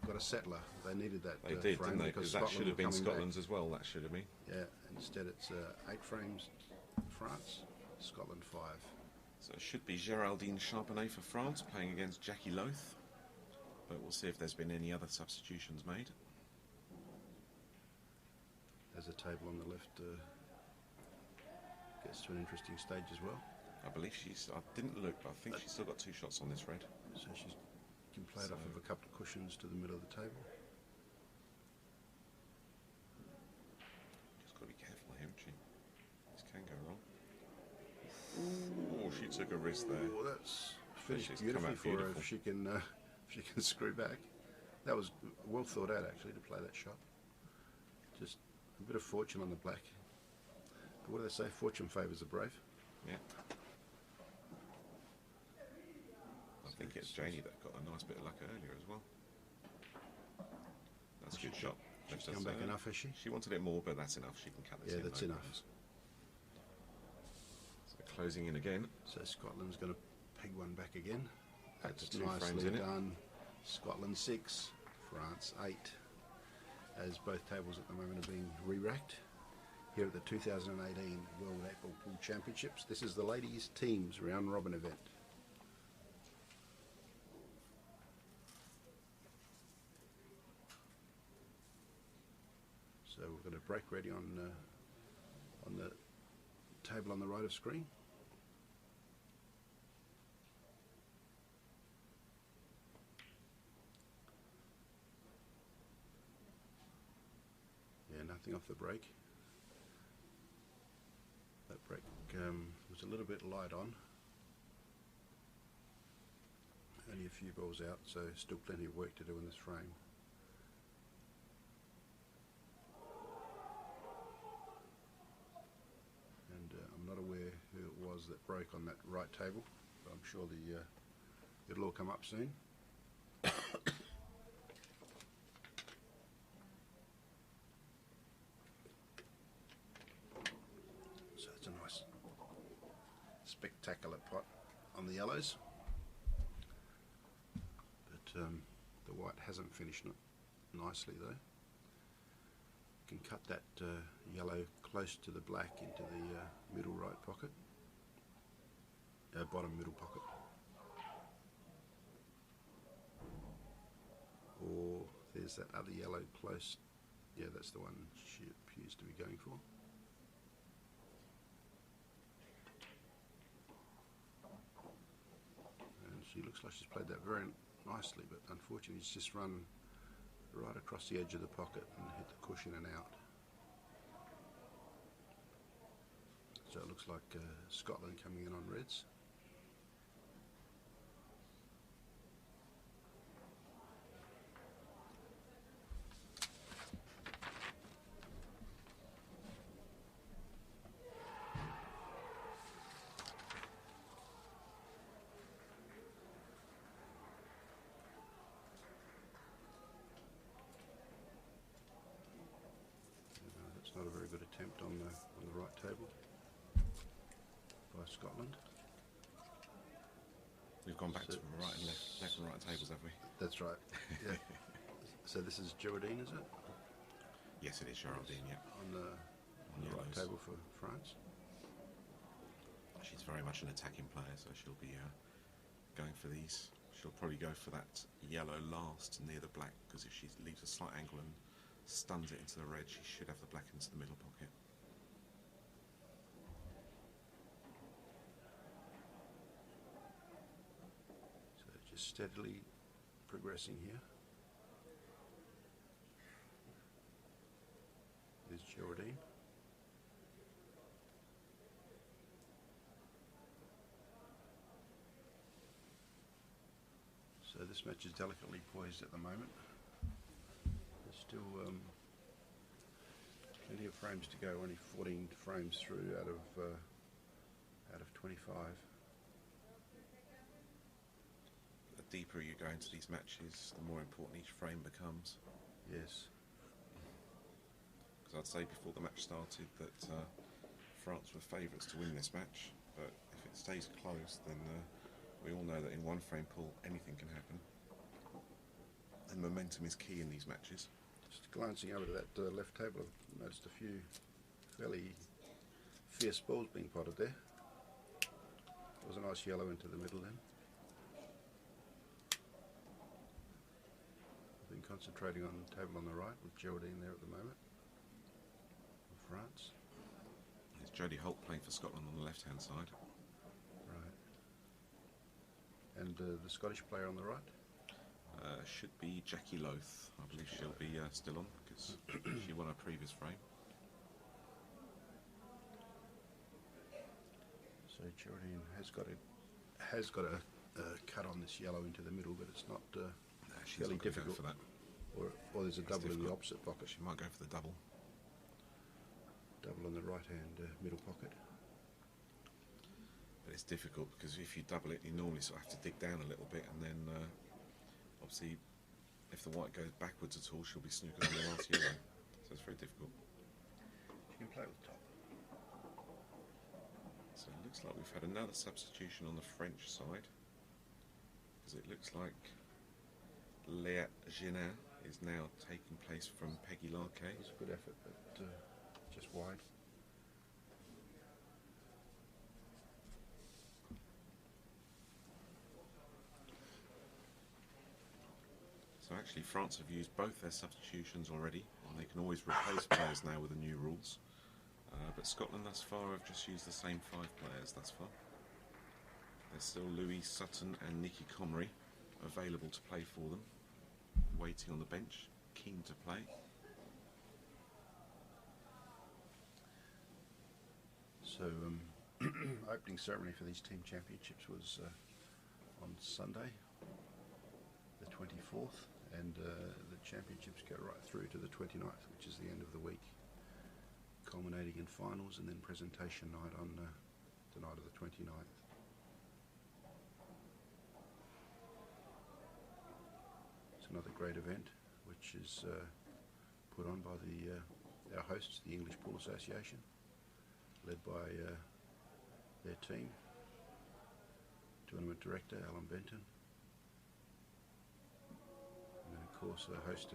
got a settler. They needed that They did, frame didn't they? because Because that Scotland should have were been coming back. Scotland's as well. That should have been. Yeah, instead it's 8 frames France, Scotland 5. So it should be Geraldine Charbonnet for France playing against Jackie Loth. But we'll see if there's been any other substitutions made. There's a table on the left. Gets to an interesting stage as well. I believe I didn't look, but I think she's still got 2 shots on this red. So she can play it off of a couple of cushions to the middle of the table. Just got to be careful here, haven't she? This can go wrong. Oh, she took a risk there. Oh, that's finished She's come beautifully out for her beautiful. if she can screw back. That was well thought out actually to play that shot. Just a bit of fortune on the black. But what do they say? Fortune favours the brave. Yeah. I think it's Janie that got a nice bit of luck earlier as well. That's a good shot. She's Left come us, back enough, has she? She wanted it more, but that's enough. She can cut this Yeah, in. that's no enough. problems. So closing in again. So Scotland's going to peg one back again. Back to That's 2 frames nicely in it. done. Scotland 6, France 8. As both tables at the moment are being re-racked here at the 2018 World 8-Ball Pool Championships. This is the ladies' teams round robin event. So we've got a break ready on the table on the right of screen. Yeah, nothing off the break. That break was a little bit light on. Only a few balls out, so still plenty of work to do in this frame. And I'm not aware who it was that broke on that right table, but I'm sure it'll all come up soon. So it's a nice spectacular pot on the yellows, but the white hasn't finished it nicely though. You can cut that yellow close to the black into the middle right pocket, bottom middle pocket, or there's that other yellow close. Yeah, that's the one she appears to be going for. And she looks like she's played that very nicely, but unfortunately it's just run right across the edge of the pocket and hit the cushion and out. So it looks like Scotland coming in on reds. That's not a very good attempt on the right table by Scotland. We've gone back So- to right and left and right tables, have we? That's right. Yeah. So this is Geraldine, is it? Yes, it is Geraldine, yeah. On the right yellows. table for France. She's very much an attacking player, so she'll be going for these. She'll probably go for that yellow last near the black, because if she leaves a slight angle and stuns it into the red, she should have the black into the middle pocket. So just steadily progressing here. There's Geraldine. So this match is delicately poised at the moment. There's still plenty of frames to go. Only 14 frames through out of 25. The deeper you go into these matches, the more important each frame becomes. Yes. Because I'd say before the match started that France were favourites to win this match, but if it stays close, then we all know that in one frame pool anything can happen. And momentum is key in these matches. Just glancing over to that left table, I've noticed a few fairly fierce balls being potted there. There was a nice yellow into the middle then. I've been concentrating on the table on the right with Geraldine there at the moment. For France. There's Jodie Holt playing for Scotland on the left-hand side. Right. And the Scottish player on the right? Should be Jackie Loth. I believe she'll be still on because she won her previous frame. So Geraldine has got a cut on this yellow into the middle, but it's not She's fairly not gonna go difficult. for that. Or there's a It's double in the difficult. opposite pocket. She might go for the double. Double in the right hand middle pocket. But it's difficult because if you double it, you normally sort of have to dig down a little bit, and then obviously, if the white goes backwards at all, she'll be snookered on the last yellow. So it's very difficult. You can play with top. So it looks like we've had another substitution on the French side, because it looks like Léa Genin is now taking place from Peggy Larquet. It's a good effort, but just wide. So actually France have used both their substitutions already, and they can always replace players now with the new rules. But Scotland thus far have just used the same 5 players thus far. There's still Louise Sutton and Nikki Comrie available to play for them, waiting on the bench, keen to play. So opening ceremony for these team championships was on Sunday, the 24th, and the championships go right through to the 29th, which is the end of the week, culminating in finals and then presentation night on the night of the 29th. It's another great event, which is put on by our hosts, the English Pool Association, led by their team, tournament director Alan Benton, and then of course a host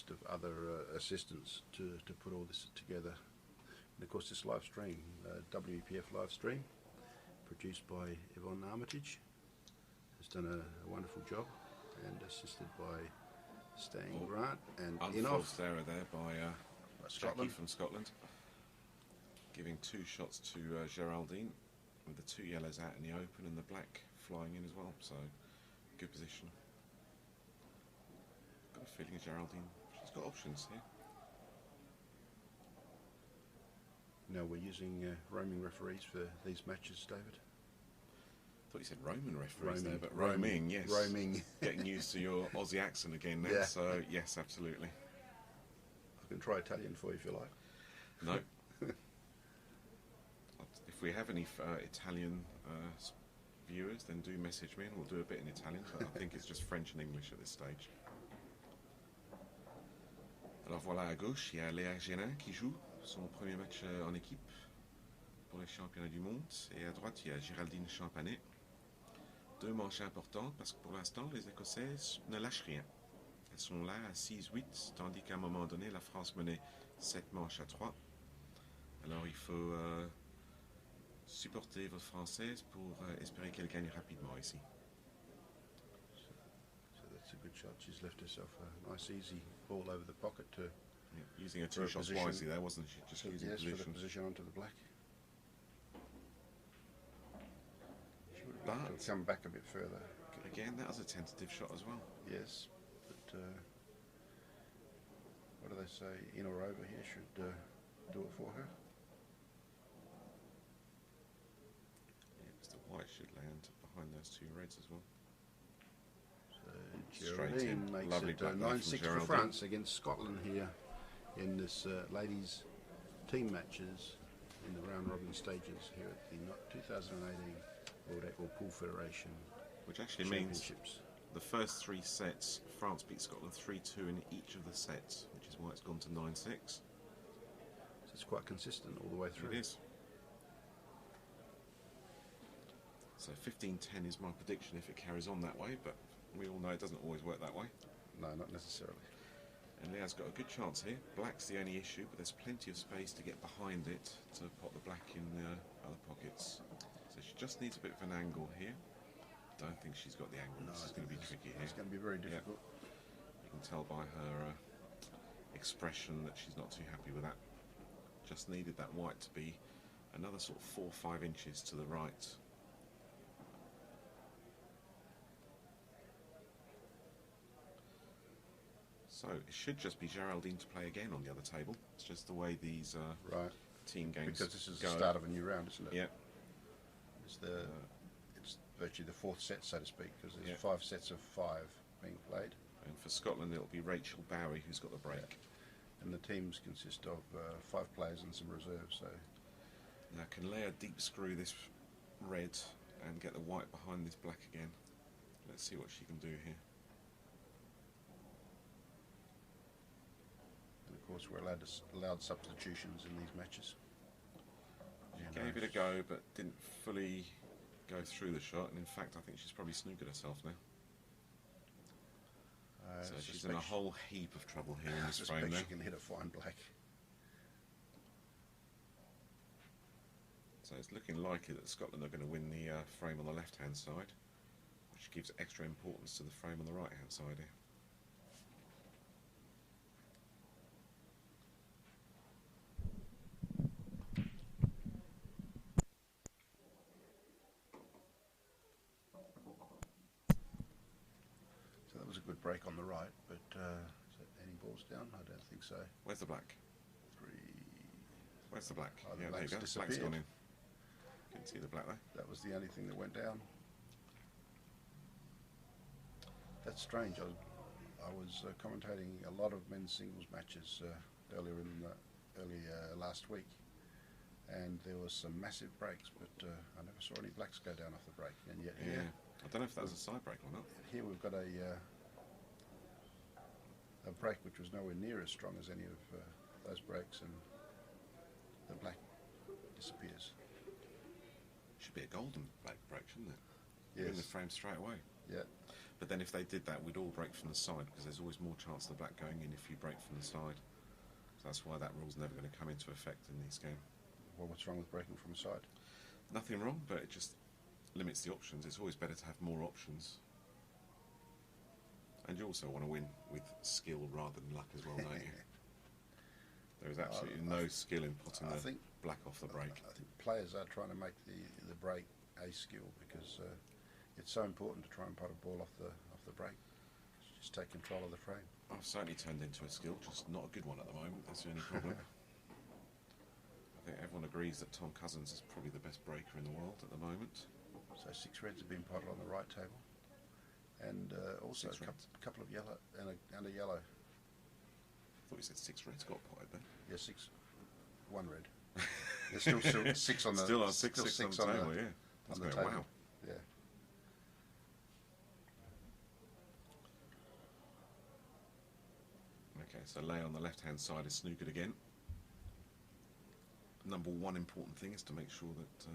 of other assistants to put all this together. And of course this live stream, WEPF live stream, produced by Yvonne Armitage, has done a wonderful job, and assisted by Stan Grant and Unfolds there by Jackie Scotland. from Scotland, giving 2 shots to Geraldine, with the 2 yellows out in the open and the black flying in as well, so good position. Got a feeling Geraldine, she's got options here. Now we're using roaming referees for these matches, David. I thought you said Roman referees there, but Roaming, roaming, yes. roaming. Getting used to your Aussie accent again now, Yeah. so yes, absolutely. I can try Italian for you if you like. No. If we have any Italian viewers, then do message me and we'll do a bit in Italian, but I think it's just French and English at this stage. Alors voilà, à gauche, il y a Léa Génin qui joue son premier match en équipe pour les championnats du monde. Et à droite, il y a Géraldine Champanet. Deux manches importantes parce que pour l'instant, les Écossaises ne lâchent rien. Elles sont là à 6-8, tandis qu'à un moment donné, la France menait 7 manches à 3. Alors il faut supporter votre Française pour espérer qu'elle gagne rapidement ici. So that's a good shot. She's left herself a nice easy ball over the pocket to... Yeah, using her For two a shots position. wisely there, wasn't she? Just using yes, for the position. position onto the black. She would have But- liked to come back a bit further. Again, that was a tentative shot as well. Yes, but what do they say? In or over here should do it for her. Yeah, because the white should land behind those two reds as well. So Straight Geraldine in. makes Lovely it black love from 9-6 for Geraldine. France against Scotland here in this ladies team matches in the round robin stages here at the 2018 World Netball Pool Federation Which actually means Championships. the first 3 sets, France beat Scotland 3-2 in each of the sets, which is why it's gone to 9-6. So it's quite consistent all the way through. It is. So 15-10 is my prediction if it carries on that way, but we all know it doesn't always work that way. No, not necessarily. And Leah's got a good chance here. Black's the only issue, but there's plenty of space to get behind it to put the black in the other pockets. So she just needs a bit of an angle here. Don't think she's got the angle. This is going to be tricky here. It's going to be very difficult. You can tell by her expression that she's not too happy with that. Just needed that white to be another sort of 4 or 5 inches to the right. So it should just be Geraldine to play again on the other table. It's just the way these Right. team games Because this is go. the start of a new round, isn't it? Yeah. It's virtually the 4th set, so to speak, because there's Yeah. 5 sets of 5 being played. And for Scotland, it'll be Rachel Bowie who's got the break. And the teams consist of 5 players and some reserves, so Now, can Leah deep screw this red and get the white behind this black again? Let's see what she can do here. and of course we're allowed substitutions in these matches. She And, gave it a go, but didn't fully go through the shot. And in fact, I think she's probably snookered herself now. So she's in a whole heap of trouble here in this frame suspect now. she can hit a fine black. So it's looking likely that Scotland are going to win the frame on the left-hand side, which gives extra importance to the frame on the right-hand side here. So that was a good break on the right, but is that any balls down? I don't think so. Where's the black? 3. Where's the black? Oh, the Yeah, there you black's go. Black's disappeared. gone in. Couldn't see the black there. That was the only thing that went down. That's strange. I was commentating a lot of men's singles matches earlier last week, and there was some massive breaks, but I never saw any blacks go down off the break. And yet Yeah. I don't know if that was a side break or not. here we've got a break which was nowhere near as strong as any of those breaks, and the black disappears. Should be a golden black break, shouldn't it? Yes. In the frame straight away. Yeah. But then if they did that, we'd all break from the side, because there's always more chance of the black going in if you break from the side. So that's why that rule's never going to come into effect in this game. Well, what's wrong with breaking from the side? Nothing wrong, but it just limits the options. It's always better to have more options. And you also want to win with skill rather than luck as well, don't you? There is absolutely no skill in putting I the think- black off the break. I think players are trying to make the break a skill, because it's so important to try and put a ball off the break. Just take control of the frame. I've certainly turned into a skill, just not a good one at the moment. That's the only problem. I think everyone agrees that Tom Cousins is probably the best breaker in the world at the moment. So 6 reds have been potted on the right table, and also Six a reds. couple of yellow and a yellow. I thought you said 6 reds got potted then. Yeah, 6, 1 red. There's still 6 on the Still on six on the table, yeah. on the That's table. wow. Yeah. Okay, so lay on the left-hand side is snookered again. Number one important thing is to make sure that...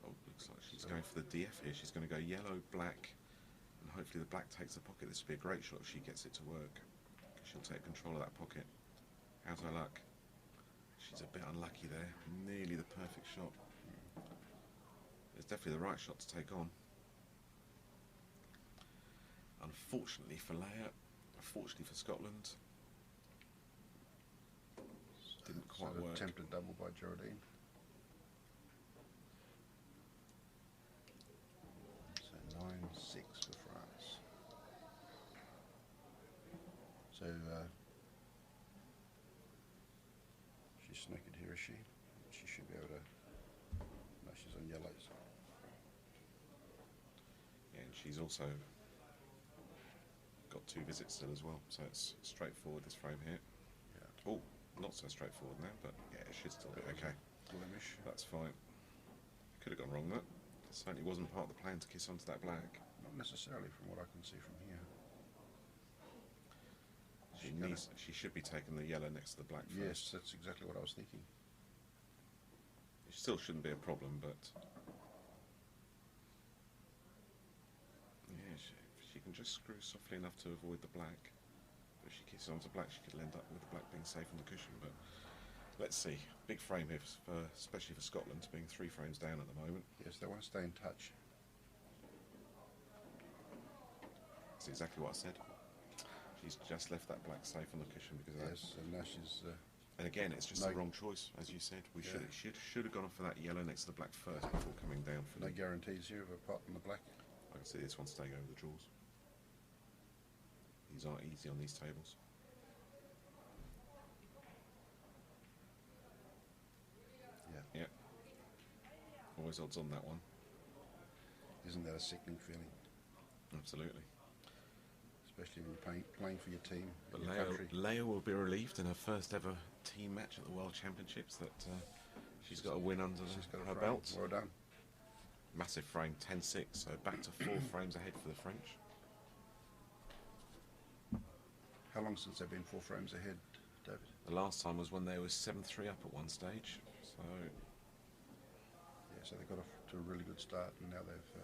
oh, looks like she's going for the DF here. She's going to go yellow, black, and hopefully the black takes the pocket. This would be a great shot if she gets it to work. She'll take control of that pocket. How's her luck? She's a bit unlucky there. Nearly the perfect shot. It's definitely the right shot to take on. Unfortunately for Leia, unfortunately for Scotland, didn't quite work. Attempted double by Geraldine. So 9-6 for France. So she's snookered here, is she? She should be able to... No, she's on yellows. Yeah, and she's also got 2 visits still as well, so it's straightforward, this frame here. Yeah. Oh, not so straightforward now, but yeah, it should still be okay. Blemish. That's fine. Could have gone wrong, that. It certainly wasn't part of the plan to kiss onto that black. Not necessarily from what I can see from here. She should be taking the yellow next to the black first. Yes, that's exactly what I was thinking. It still shouldn't be a problem, but... yeah, she can just screw softly enough to avoid the black. If she kisses onto black, she could end up with the black being safe on the cushion, but... let's see. Big frame here, especially for Scotland, being 3 frames down at the moment. Yes, they want to stay in touch. That's exactly what I said. She's just left that black safe on the cushion because of that. Yes, and now she's... and again, it's just no, the wrong choice, as you said. We Yeah. should have gone for that yellow next to the black first before coming down for no the... guarantees here of a pot on the black. I can see this one staying over the draws. These aren't easy on these tables. Yeah. Yeah. Always odds on that one. Isn't that a sickening feeling? Absolutely. Especially when you're playing for your team, But in your country. Leia will be relieved in her first ever team match at the World Championships that she's got a win under She's got a her frame. belt. Well done. Massive frame, 10-6, so back to 4 frames ahead for the French. How long since they've been 4 frames ahead, David? The last time was when they were 7-3 up at one stage. So Yeah, so they got off to a really good start, and now they've...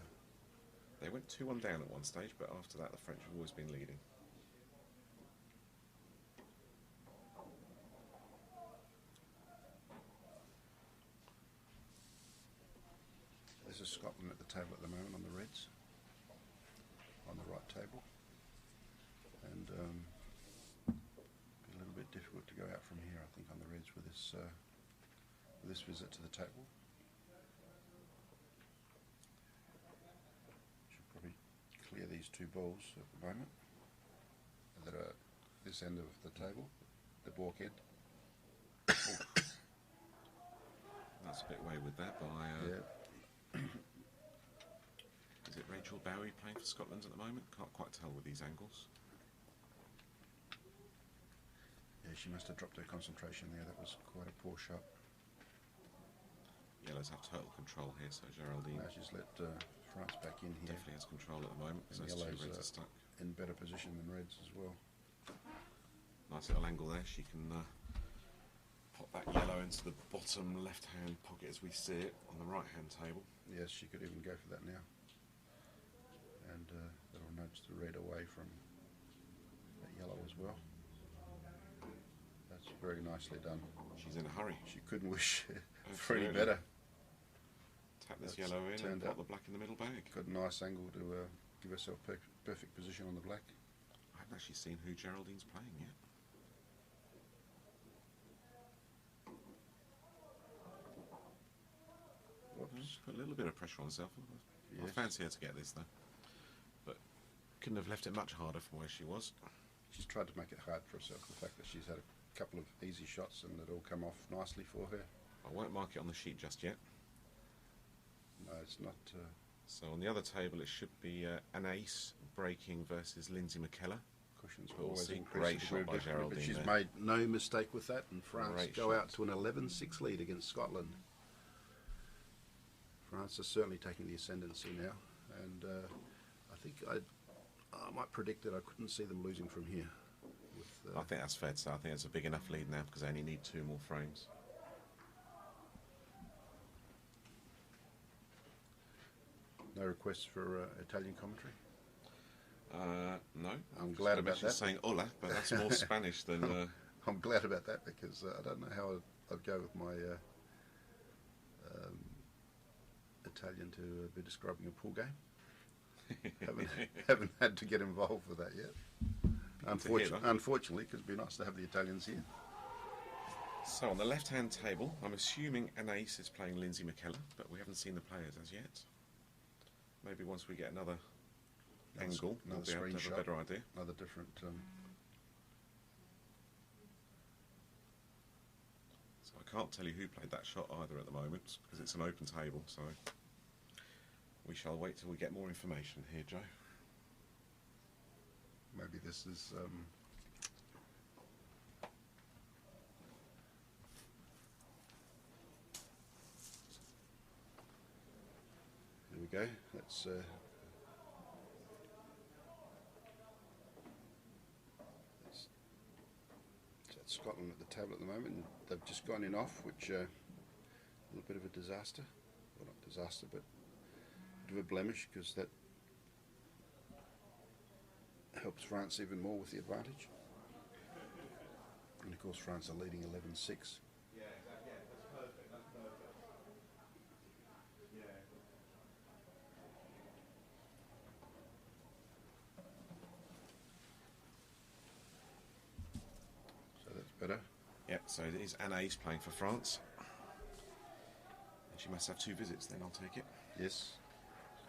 they went 2-1 down at one stage, but after that the French have always been leading. This is Scotland at the table at the moment on the reds, on the right table, and be a little bit difficult to go out from here, I think, on the reds with this visit to the table. Should probably clear these 2 balls at the moment that are this end of the table, the balk end. That's a bit wayward that by... Yeah. Is it Rachel Bowie playing for Scotland at the moment? Can't quite tell with these angles. Yeah, she must have dropped her concentration there. That was quite a poor shot. Yellows have total control here, so Geraldine Now she's let France back in here. definitely has control at the moment because And those 2 yellows reds are are stuck. in better position than reds as well. Nice little angle there. She can pop that yellow into the bottom left-hand pocket as we see it on the right-hand table. Yes, she could even go for that now. And that'll nudge the red away from that yellow as well. That's very nicely done. She's in a hurry. She couldn't wish for any Absolutely. better. Tap this That's yellow in and turned pop out- the black in the middle bag. Got a nice angle to give herself perfect position on the black. I haven't actually seen who Geraldine's playing yet. Whoops. Put a little bit of pressure on herself. I Yes. fancy her to get this though. But couldn't have left it much harder from where she was. She's tried to make it hard for herself. The fact that she's had a couple of easy shots and it all come off nicely for her. I won't mark it on the sheet just yet. No, it's not. So on the other table it should be an ace breaking versus Lindsay McKellar. Cushions We'll always see. increase Great the shot degree of by difficulty, but Geraldine she's there. made no mistake with that, and France Great go out shot. to an 11-6 lead against Scotland. France is certainly taking the ascendancy now, and I think I might predict that I couldn't see them losing from here. With, I think that's fair to say. I think it's a big enough lead now because they only need 2 more frames. no requests for Italian commentary. No. I'm glad about that. Saying hola, but that's more Spanish than... I'm glad about that because I don't know how I'd go with my Italian to be describing a pool game. haven't had to get involved with that yet. Unfortunately, because it'd be nice to have the Italians here. So on the left-hand table, I'm assuming an ace is playing Lindsay McKellar, but we haven't seen the players as yet. Maybe once we get another angle, we'll be able to have a better idea. Another different... So I can't tell you who played that shot either at the moment, because it's an open table, so we shall wait till we get more information here, Joe. Maybe this is... There we go. That's Scotland at the table at the moment, and they've just gone in off, which a little bit of a disaster. Well, not disaster, but a bit of a blemish, because that helps France even more with the advantage. And of course France are leading 11-6. Yeah, exactly. Yeah, that's perfect. That's perfect. Yeah. So that's better. Yep, so it is Anna Ace playing for France. And she must have 2 visits then, I'll take it. Yes.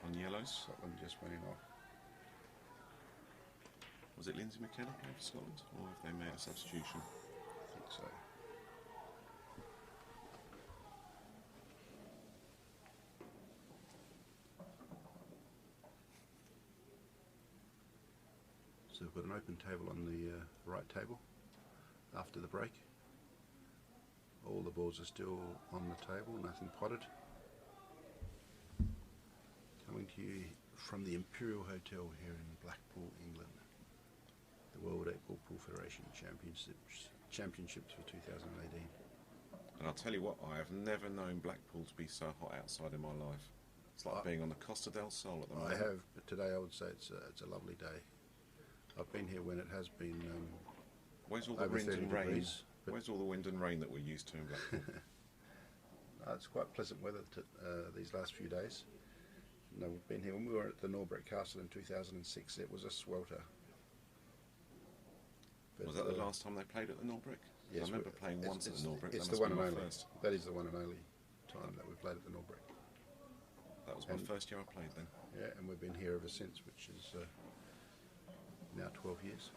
On yellows. Scotland just went in off. Was it Lindsay McKenna playing for Scotland? Or have they made a substitution? I think so. So we've got an open table on the right table after the break. All the balls are still on the table, nothing potted. Coming to you from the Imperial Hotel here in Blackpool, England. The World 8-Ball Pool Federation Championships for 2018. And I'll tell you what, I have never known Blackpool to be so hot outside in my life. It's like being on the Costa del Sol at the moment. I have, but today I would say it's a lovely day. I've been here when it has been Where's all the over wind 30 and rain? degrees. Where's all the wind and rain that we're used to in Blackpool? It's quite pleasant weather these last few days. No, we've been here when we were at the Norbrec Castle in 2006. It was a swelter. But, Was that the last time they played at the Norbrec? Yes, I remember playing once at the Norbrec. It's That the must one be and my only. first. That is the one and only time that we played at the Norbrec. That was my first year I played then. Yeah, and we've been here ever since, which is now 12 years.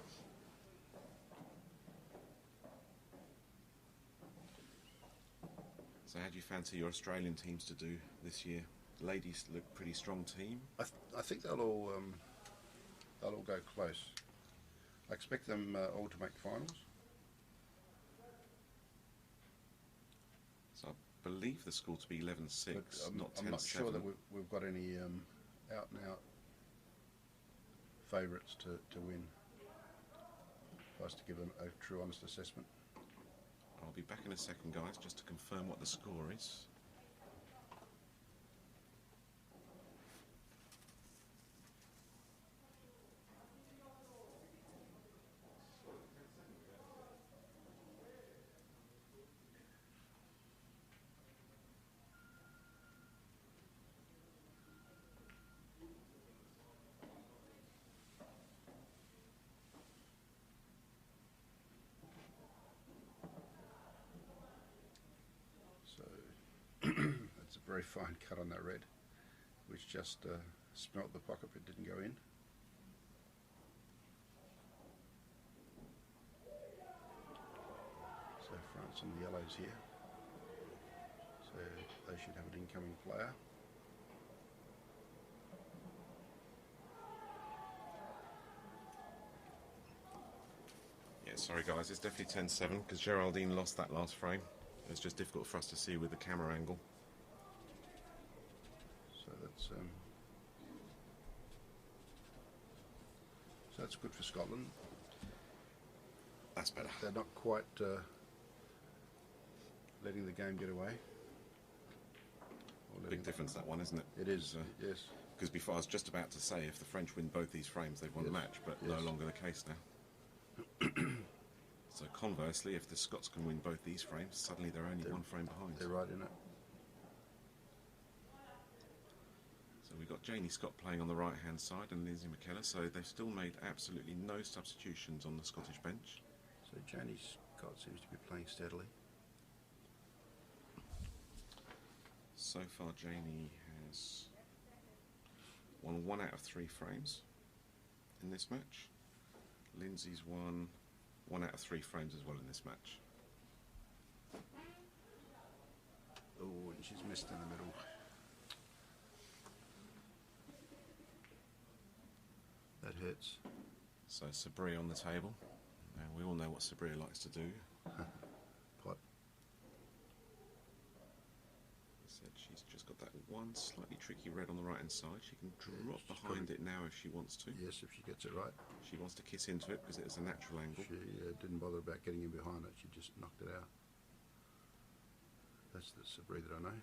So how do you fancy your Australian teams to do this year? Ladies look pretty strong team. I think they'll all go close. I expect them all to make finals. So I believe the score to be 11-6, But not 10-7. I'm not sure that we've got any out and out favourites to win. For us to give them a true honest assessment. I'll be back in a second, guys, just to confirm what the score is. That's a very fine cut on that red, which just smelt the pocket but didn't go in. on the yellows here. So they should have an incoming player. Yeah, sorry guys, it's definitely 10-7 because Geraldine lost that last frame. It's just difficult for us to see with the camera angle. So that's good for Scotland. That's better. They're not quite letting the game get away. Big difference that one, isn't it? It is, yes. Because before I was just about to say, if the French win both these frames, they've won the match, but no longer the case now. So conversely, if the Scots can win both these frames, suddenly they're only one frame behind. They're right in it. So we've got Janie Scott playing on the right-hand side and Lindsay McKellar, so they've still made absolutely no substitutions on the Scottish bench. So Janie Scott seems to be playing steadily. So far, Janie has won 1 out of 3 frames in this match. Lindsay's won 1 out of 3 frames as well in this match. Oh, and she's missed in the middle. That hurts. So Sabri on the table. Now we all know what Sabri likes to do. Pot. Said she's just got that one slightly tricky red on the right hand side. She can drop behind it now if she wants to. Yes, if she gets it right. She wants to kiss into it because it's a natural angle. She didn't bother about getting in behind it. She just knocked it out. That's the Sabri that I know.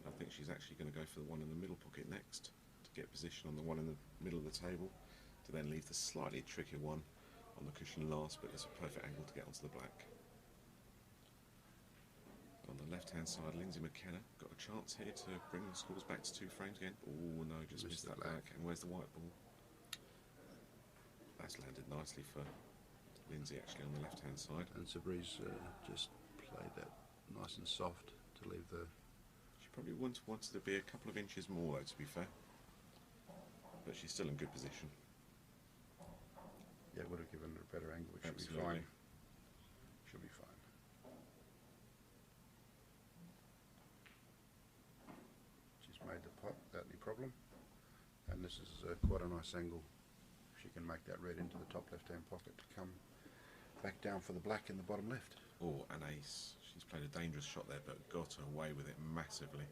I think she's actually going to go for the one in the middle pocket next to get position on the one in the middle of the table to then leave the slightly trickier one on the cushion last, but it's a perfect angle to get onto the black. On the left-hand side, Lindsay McKenna got a chance here to bring the scores back to 2 frames again. Oh no, just missed that black. And where's the white ball? That's landed nicely for Lindsay actually on the left-hand side. And Sabri's just played that nice and soft to leave the... She probably wanted to be a couple of inches more though, to be fair. But she's still in good position. Yeah, would have given her a better angle, which should be fine. Should be fine. She's made the pot without any problem. And this is quite a nice angle. She can make that red into the top left-hand pocket to come back down for the black in the bottom left. Oh, an ace. She's played a dangerous shot there, but got away with it massively.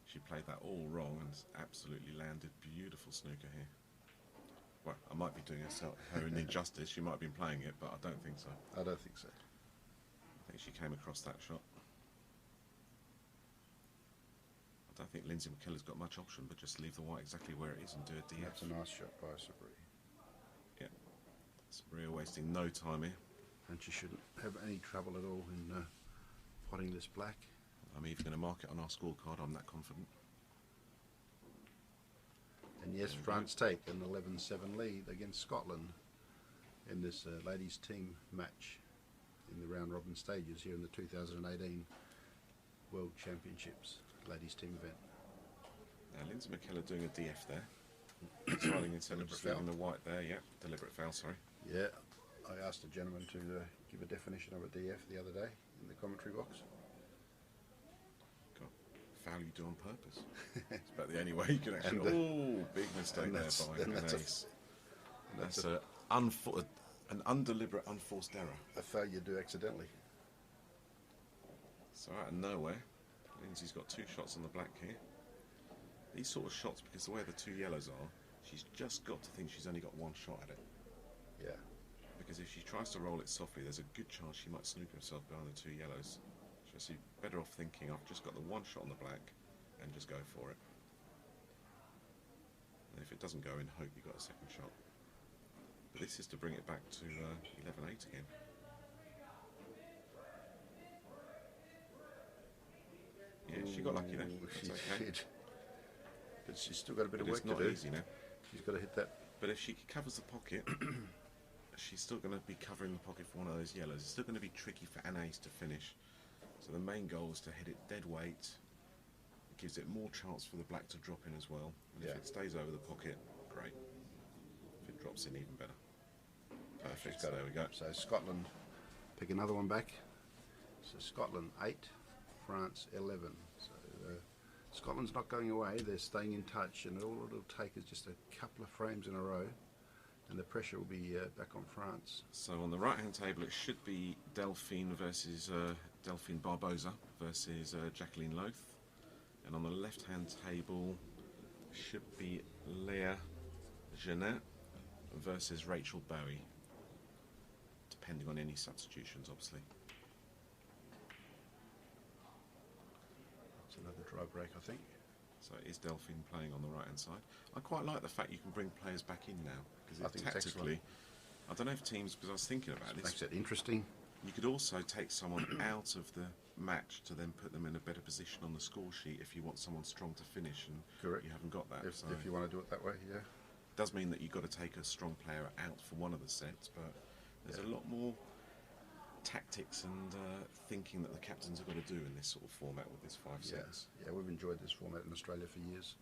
She played that all wrong and absolutely landed. Beautiful snooker here. Well, I might be doing her an injustice. She might have been playing it, but I don't think so. I don't think so. I think she came across that shot. I don't think Lindsay McKellar's got much option, but just leave the white exactly where it is and do a DF. That's a nice shot by Sabri. Yeah. Sabri wasting no time here. And she shouldn't have any trouble at all in potting this black. I'm even going to mark it on our scorecard. I'm that confident. And yes, France take an 11-7 lead against Scotland in this ladies team match in the round robin stages here in the 2018 World Championships ladies team event. Now Lindsay McKellar doing a DF there. Sliding instead of just leaving the white there, yeah. Deliberate foul, sorry. Yeah, I asked a gentleman to give a definition of a DF the other day in the commentary box. Foul you do on purpose. It's about the only way you can actually... big mistake there by an ace. That's an undeliberate, unforced error. A foul you do accidentally. So out of nowhere, Lindsay's got 2 shots on the black here. These sort of shots, because the way the 2 yellows are, she's just got to think she's only got 1 shot at it. Yeah. Because if she tries to roll it softly, there's a good chance she might snoop herself behind the 2 yellows. So you're better off thinking, I've just got the 1 shot on the black and just go for it. And if it doesn't go in, hope you've got a second shot. But this is to bring it back to 11-8 again. Yeah, she got lucky there. That's okay. But she's still got a bit of work to do. It's not easy now. She's got to hit that. But if she covers the pocket, she's still going to be covering the pocket for one of those yellows. It's still going to be tricky for an ace to finish. So the main goal is to hit it dead weight. It gives it more chance for the black to drop in as well. And if it stays over the pocket, great. If it drops in, even better. Perfect. So there we go. So Scotland pick another one back. So Scotland 8, France 11. So Scotland's not going away, they're staying in touch, and all it'll take is just a couple of frames in a row and the pressure will be back on France. So on the right hand table it should be Delphine versus Delphine Barbosa versus Jacqueline Loth, and on the left hand table should be Leah Jeanette versus Rachel Bowie, depending on any substitutions obviously. It's another dry break, I think. So it is Delphine playing on the right hand side. I quite like the fact you can bring players back in now, because tactically, I don't know if teams, because I was thinking about this. Makes it interesting. You could also take someone out of the match to then put them in a better position on the score sheet if you want someone strong to finish, and Correct. You haven't got that. If you want to do it that way, yeah. Does mean that you've got to take a strong player out for one of the sets, but there's a lot more tactics and thinking that the captains have got to do in this sort of format with this 5 sets. Yeah, we've enjoyed this format in Australia for years.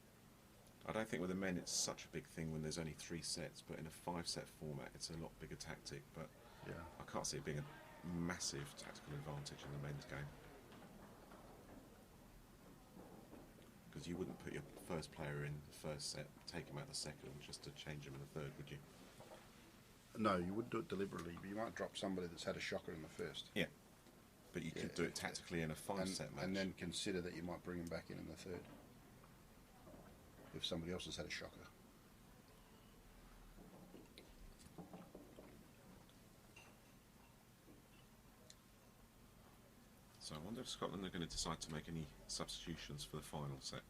I don't think with the men it's such a big thing when there's only 3 sets, but in a 5-set format it's a lot bigger tactic, but Yeah. I can't see it being a massive tactical advantage in the men's game. Because you wouldn't put your first player in the first set, take him out the second just to change him in the third, would you? No, you would do it deliberately, but you might drop somebody that's had a shocker in the first. Yeah. But you could do it tactically in a 5-set match. And then consider that you might bring him back in the third if somebody else has had a shocker. So I wonder if Scotland are going to decide to make any substitutions for the final set.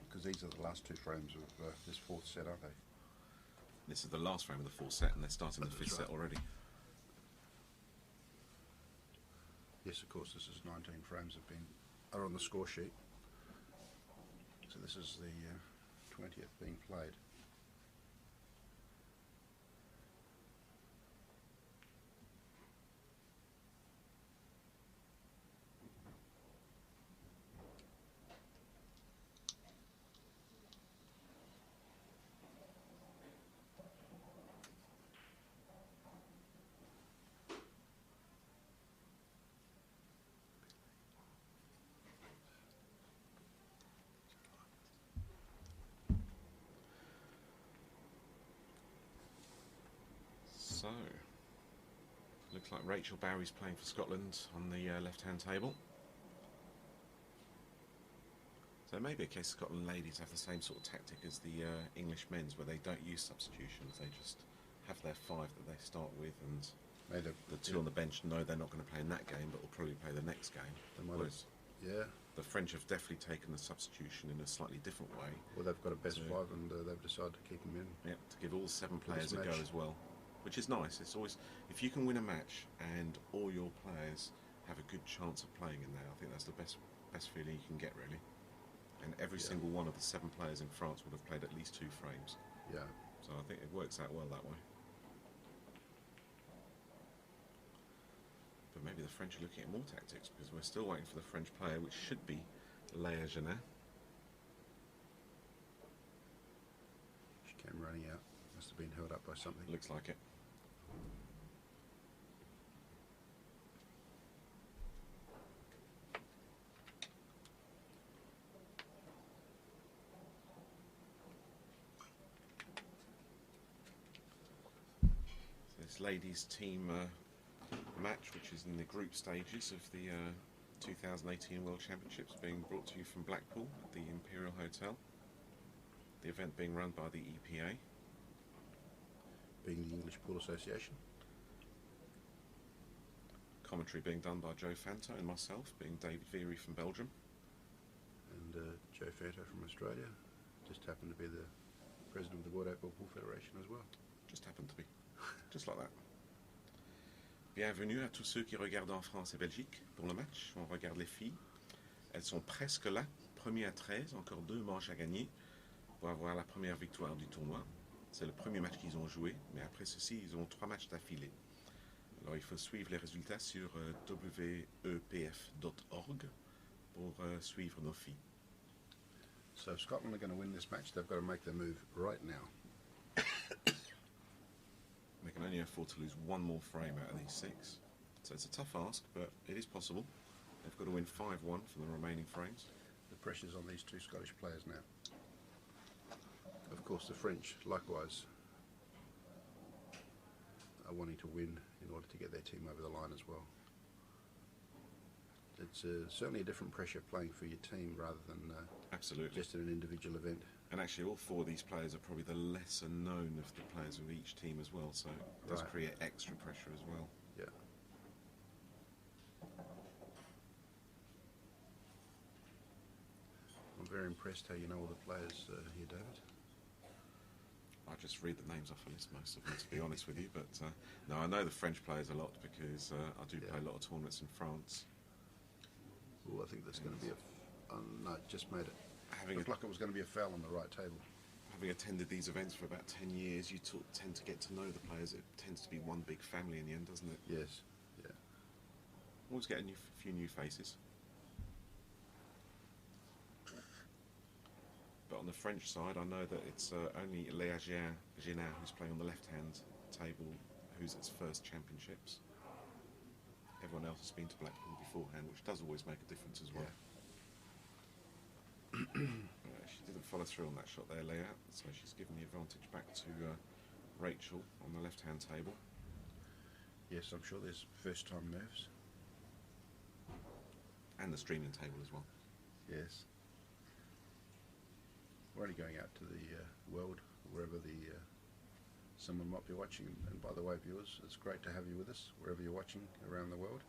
Because these are the last 2 frames of this 4th set, aren't they? This is the last frame of the 4th set, and they're starting the 5th set already. Yes, of course, this is 19 frames are on the score sheet. So this is the 20th being played. So, looks like Rachel Bowie's playing for Scotland on the left-hand table. So it may be a case Scotland ladies have the same sort of tactic as the English men's, where they don't use substitutions, they just have their 5 that they start with, and the 2 on the bench know they're not going to play in that game, but will probably play the next game. Whereas the French have definitely taken the substitution in a slightly different way. Well, they've got a best 5 and they've decided to keep them in. Yeah, to give all 7 players a go as well, which is nice. It's always, if you can win a match and all your players have a good chance of playing in there, I think that's the best feeling you can get, really. And every single one of the 7 players in France would have played at least 2 frames. Yeah. So I think it works out well that way. But maybe the French are looking at more tactics, because we're still waiting for the French player, which should be Leah Jeanette. She came running out. Must have been held up by something. Looks like it. So this ladies team match, which is in the group stages of the 2018 World Championships, being brought to you from Blackpool at the Imperial Hotel. The event being run by the EPA. Being the English Pool Association. Commentary being done by Joe Fanto and myself, being David Veery from Belgium. And Joe Fanto from Australia. Just happened to be the president of the World 8-Ball Pool Federation as well. Just happened to be. Just like that. Bienvenue à tous ceux qui regardent en France et Belgique pour le match. On regarde les filles. Elles sont presque là. Premier à 13, encore 2 manches à gagner pour avoir la première victoire du tournoi. C'est le premier match qu'ils ont joué, mais après ceci, ils ont 3 matchs d'affilée. Alors il faut suivre les résultats sur wepf.org pour suivre nos filles. So if Scotland are going to win this match, they've got to make their move right now. They can only afford to lose one more frame out of these 6. So it's a tough ask, but it is possible. They've got to win 5-1 for the remaining frames. The pressure's on these 2 Scottish players now. Of course, the French, likewise, are wanting to win in order to get their team over the line as well. It's certainly a different pressure playing for your team rather than Absolutely. just in an individual event. And actually all 4 of these players are probably the lesser known of the players of each team as well, so it does Right. create extra pressure as well. Yeah. I'm very impressed how you know all the players here, David. I just read the names off a list, most of them, to be honest with you. But no, I know the French players a lot because I do play a lot of tournaments in France. Oh, I think that's going to be a... no, it just made it. Having, Looked like it was going to be a foul on the right table. having attended these events for about 10 years, you tend to get to know the players. It tends to be one big family in the end, doesn't it? Yes, yeah. Always get a few new faces. But on the French side, I know that it's only Léa Ginard who's playing on the left-hand table, who's its first championships. Everyone else has been to Blackpool beforehand, which does always make a difference as well. She didn't follow through on that shot there, Léa, so she's given the advantage back to Rachel on the left-hand table. Yes, I'm sure there's first-time moves. And the streaming table as well. Yes. We're only going out to the world, wherever someone might be watching. And by the way, viewers, it's great to have you with us, wherever you're watching around the world.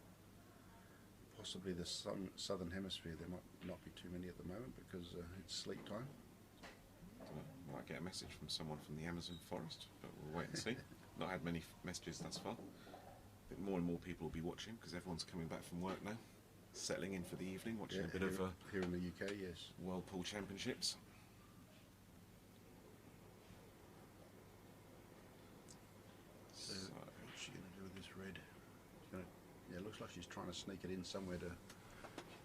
Possibly the southern hemisphere, there might not be too many at the moment because it's sleep time. Might get a message from someone from the Amazon forest, but we'll wait and see. Not had many messages thus far. I think more and more people will be watching because everyone's coming back from work now, settling in for the evening, watching a bit of here in the UK, yes. World Pool Championships. So, what's she going to do with this red? Yeah, it looks like she's trying to sneak it in somewhere to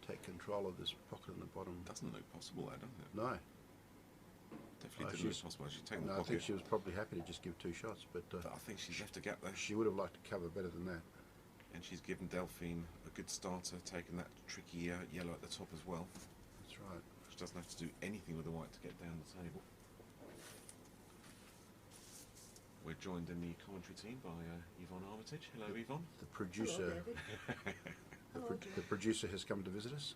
take control of this pocket in the bottom. Doesn't look possible there, doesn't it? No. Definitely didn't look possible. She's taken the I pocket. think she was probably happy to just give 2 shots, but I think she's left a gap there. she would have liked to cover better than that. And she's given Delphine a good starter, taking that tricky yellow at the top as well. That's right. She doesn't have to do anything with the white to get down the table. We're joined in the commentary team by Yvonne Armitage. Hello, Yvonne. The producer, Hello, the producer has come to visit us.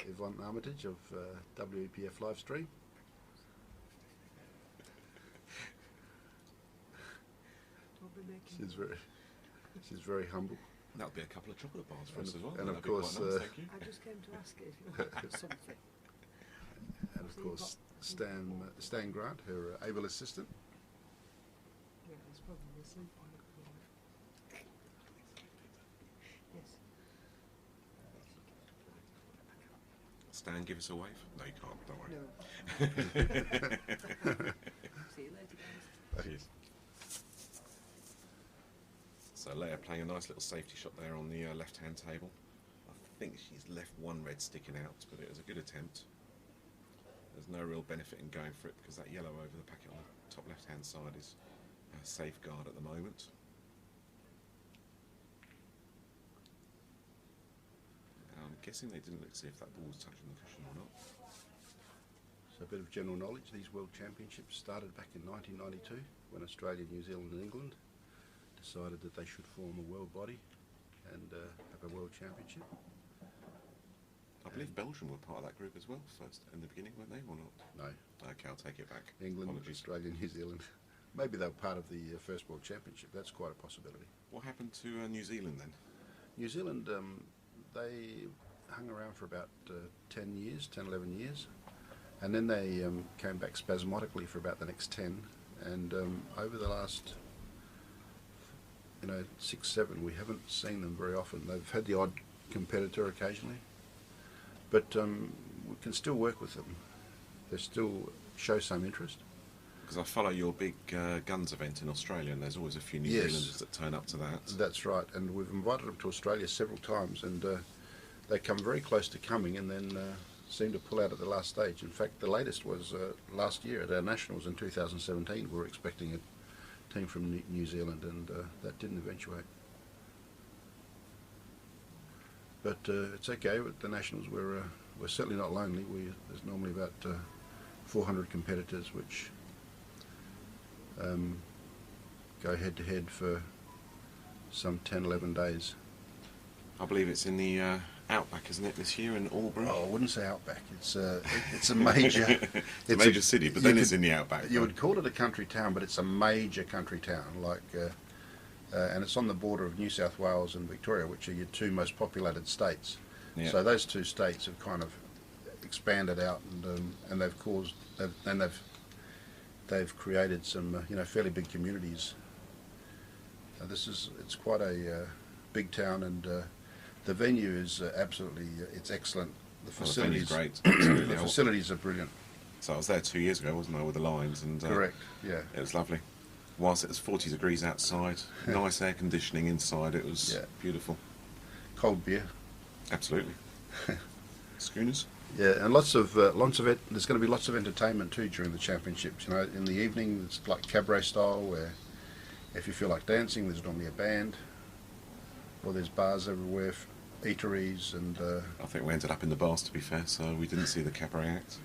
Yvonne Armitage of WEPF Livestream. She's very humble. That'll be a couple of chocolate bars for us as well. And That'd of be quite course, nice, thank you. I just came to ask you if you wanted something. And of course, Stan Grant, her able assistant. Yeah, it's probably asleep on it. Yes. Stan, give us a wave. No, you can't. Don't worry. No. See you later, guys. Cheers. So Leia playing a nice little safety shot there on the left-hand table. I think she's left one red sticking out, but it was a good attempt. There's no real benefit in going for it because that yellow over the packet on the top left-hand side is a safeguard at the moment. I'm guessing they didn't look to see if that ball was touching the cushion or not. So a bit of general knowledge. These World Championships started back in 1992 when Australia, New Zealand and England decided that they should form a world body and have a World Championship. I believe Belgium were part of that group as well, first in the beginning, weren't they, or not? No, Okay, I'll take it back. England, Apologies. Australia, New Zealand. Maybe they were part of the first World Championship. That's quite a possibility. What happened to New Zealand then? New Zealand, they hung around for about 10 years, 10, 11 years. And then they came back spasmodically for about the next 10. And over the last 6, 7, we haven't seen them very often. They've had the odd competitor occasionally, but we can still work with them. They still show some interest. Because I follow your big guns event in Australia, and there's always a few New Yes. Zealanders that turn up to that. That's right, and we've invited them to Australia several times, and they come very close to coming, and then seem to pull out at the last stage. In fact, the latest was last year at our Nationals in 2017. We were expecting a team from New Zealand, and that didn't eventuate. But it's okay. At the Nationals, we're certainly not lonely. There's normally about 400 competitors, which go head to head for some 10, 11 days. I believe it's in the Outback, isn't it, this year in Albury? Oh, I wouldn't say Outback. It's a major. It's a major city, but then it's in the Outback. You would call it a country town, but it's a major country town. And it's on the border of New South Wales and Victoria, which are your two most populated states. Yeah. So those two states have kind of expanded out, and they've created some fairly big communities. It's quite a big town, and the venue is absolutely it's excellent. The facilities, the venue's great. Absolutely. the facilities are brilliant. So I was there 2 years ago, wasn't I, with the Lions, and Correct. Yeah. it was lovely. Whilst it was 40 degrees outside, nice air conditioning inside, it was beautiful. Cold beer. Absolutely. Schooners. Yeah, and lots of there's going to be lots of entertainment too during the championships. In the evening it's like cabaret style, where if you feel like dancing, there's normally a band, or there's bars everywhere, eateries, and. I think we ended up in the bars, to be fair, so we didn't see the cabaret act.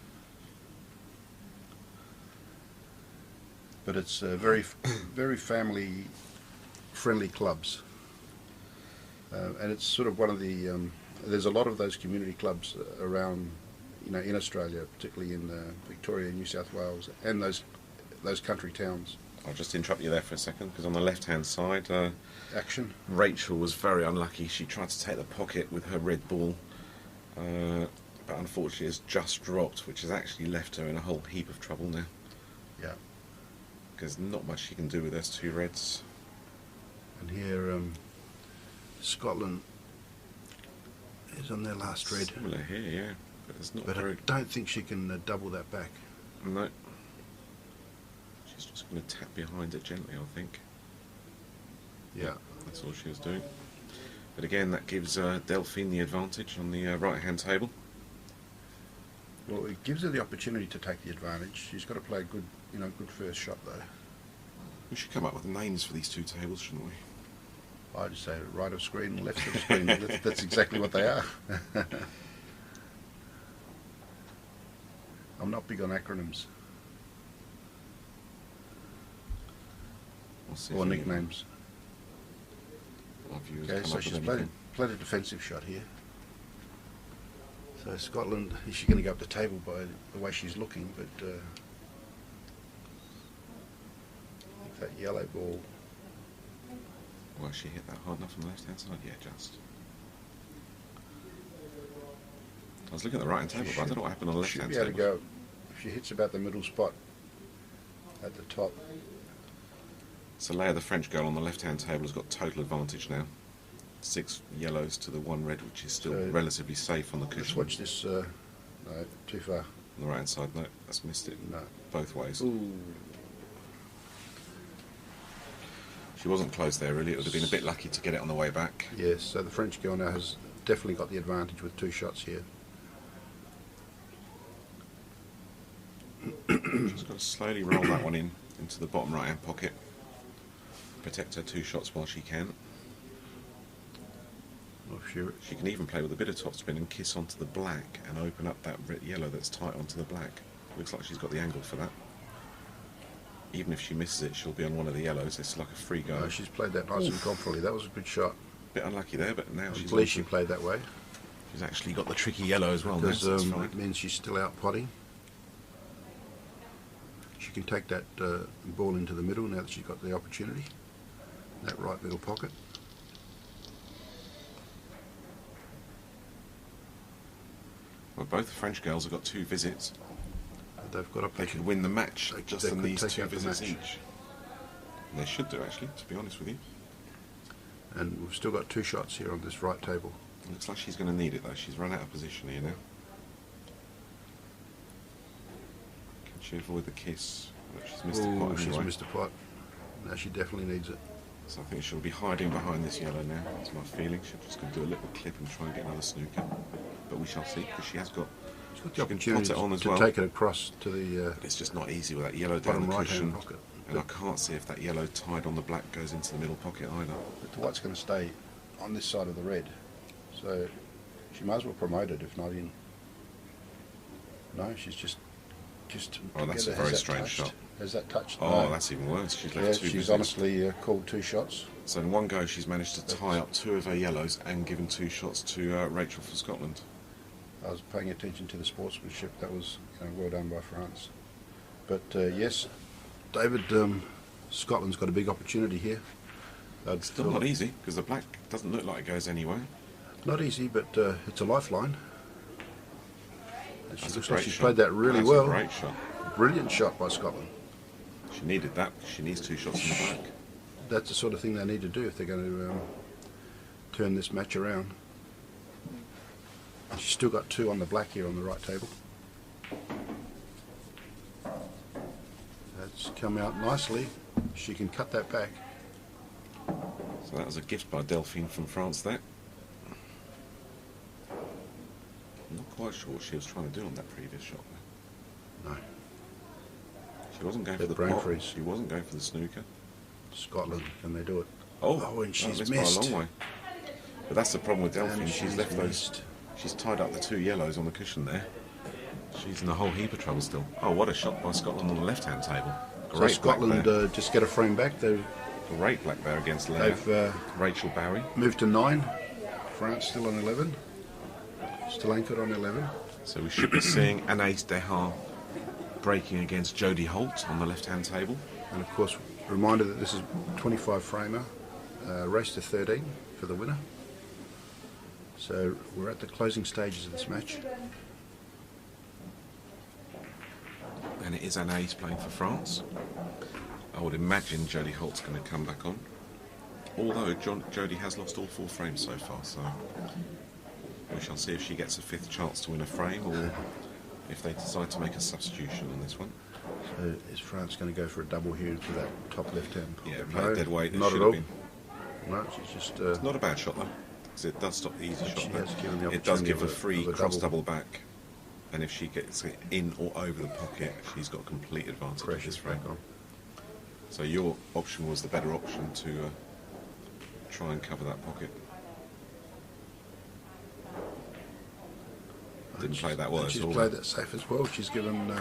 But it's very family-friendly clubs, and it's sort of one of the. There's a lot of those community clubs around, in Australia, particularly in Victoria, New South Wales, and those country towns. I'll just interrupt you there for a second, because on the left-hand side, Action. Rachel was very unlucky. She tried to take the pocket with her red ball, but unfortunately has just dropped, which has actually left her in a whole heap of trouble now. Yeah. Because not much she can do with those two reds. And here, Scotland is on their last red. Similar here, yeah. But it's not But very... I don't think she can double that back. No. She's just going to tap behind it gently, I think. Yeah. That's all she was doing. But again, that gives Delphine the advantage on the right-hand table. Well, it gives her the opportunity to take the advantage. She's got to play a good, good first shot though. We should come up with names for these two tables, shouldn't we? I just say right of screen, left of screen. That's exactly what they are. I'm not big on acronyms We'll see or if we- nicknames. our viewers Okay, come so up she's with played anything. a defensive shot here. So Scotland, is she going to go up the table by the way she's looking? But I think that yellow ball. Well, she hit that hard enough on the left-hand side? Yeah, just. I was looking at the right-hand table, but I don't know what happened on the Should left-hand be able table. to go. If she hits about the middle spot at the top. So Leia, the French girl on the left-hand table, has got total advantage now. 6 yellows to the 1 red, which is still So relatively safe on the Let's cushion. watch this. No, too far. On the right-hand side, no, that's missed it No. both ways. Ooh. She wasn't close there, really. It would have been a bit lucky to get it on the way back. Yes, so the French girl now has definitely got the advantage with 2 shots here. She's got to slowly roll that one into the bottom right-hand pocket. Protect her 2 shots while she can. Oh, sure. She can even play with a bit of topspin and kiss onto the black and open up that red yellow that's tight onto the black. Looks like she's got the angle for that. Even if she misses it, she'll be on one of the yellows. It's like a free go. No, she's played that nice and confidently. That was a good shot. Bit unlucky there, but now I'm she's pleased she onto- played that way. she's actually got the tricky yellow as well. Now, Because so it's it fine. means she's still out potting. She can take that ball into the middle now that she's got the opportunity. That right middle pocket. Well, both the French girls have got 2 visits. They've got They could win the match They- just they on could these take 2 out the visits match. each. And they should do, actually, to be honest with you. And we've still got 2 shots here on this right table. Looks like she's going to need it, though. She's run out of position here now. Can she avoid the kiss? Well, she's missed the pot She's anyway. missed a pot. Now she definitely needs it. So I think she'll be hiding behind this yellow now. That's my feeling. She's just going to do a little clip and try and get another snooker. But we shall see, because she has got She's got the She can opportunity tot it on as to well. take it across to the It's just not easy with that yellow down bottom the right-hand cushion. pocket. And I can't see if that yellow tied on the black goes into the middle pocket either. But the white's going to stay on this side of the red. So she might as well promote it, if not in. No, she's just Oh, that's together. a very Has that strange touched? shot. Has that touched? Oh, No. that's even worse. She's left Yeah, two she's business. honestly called 2 shots. So in one go, she's managed to tie up 2 of her yellows and given 2 shots to Rachel for Scotland. I was paying attention to the sportsmanship. That was well done by France. But yes, David, Scotland's got a big opportunity here. It's still not easy because the black doesn't look like it goes anywhere. Not easy, but it's a lifeline. And she That's looks a like great she's shot. played that really That's well. A great shot. Brilliant shot by Scotland. She needed that. She needs 2 shots in the black. That's the sort of thing they need to do if they're going to turn this match around. She's still got 2 on the black here on the right table. That's come out nicely. She can cut that back. So that was a gift by Delphine from France there. I'm not quite sure what she was trying to do on that previous shot there. No, She wasn't going They're for the brain pot. freeze. She wasn't going for the snooker. Scotland, can they do it? Oh, and she's missed missed. by a long way. But that's the problem with Delphine. And She's she's left those. missed. She's tied up the 2 yellows on the cushion there. She's in a whole heap of trouble still. Oh, what a shot by Scotland on the left-hand table. So Great Scotland black there. just get a frame back. They've Great black there against Leah. Rachel Barry. moved to 9. France still on 11. Still anchored on 11. So we should be seeing Anaïs Dehar breaking against Jodie Holt on the left-hand table. And of course, reminder that this is 25 framer, race to 13 for the winner. So we're at the closing stages of this match. And it is Anaïs playing for France. I would imagine Jodie Holt's going to come back on. Although Jodie has lost all 4 frames so far, so we shall see if she gets a 5th chance to win a frame or if they decide to make a substitution on this one. So is France going to go for a double here to that top left-hand? Yeah, play dead weight. It not should at all. have been. No, she's just... It's not a bad shot though, because it does stop the easy She shot. There. has given the It does opportunity give a of a- free of a cross double. double back, and if she gets it in or over the pocket, she's got complete advantage of pressure's this frame. back on. So your option was the better option to try and cover that pocket. Didn't play that well And at she's all. played that safe as well. She's given They're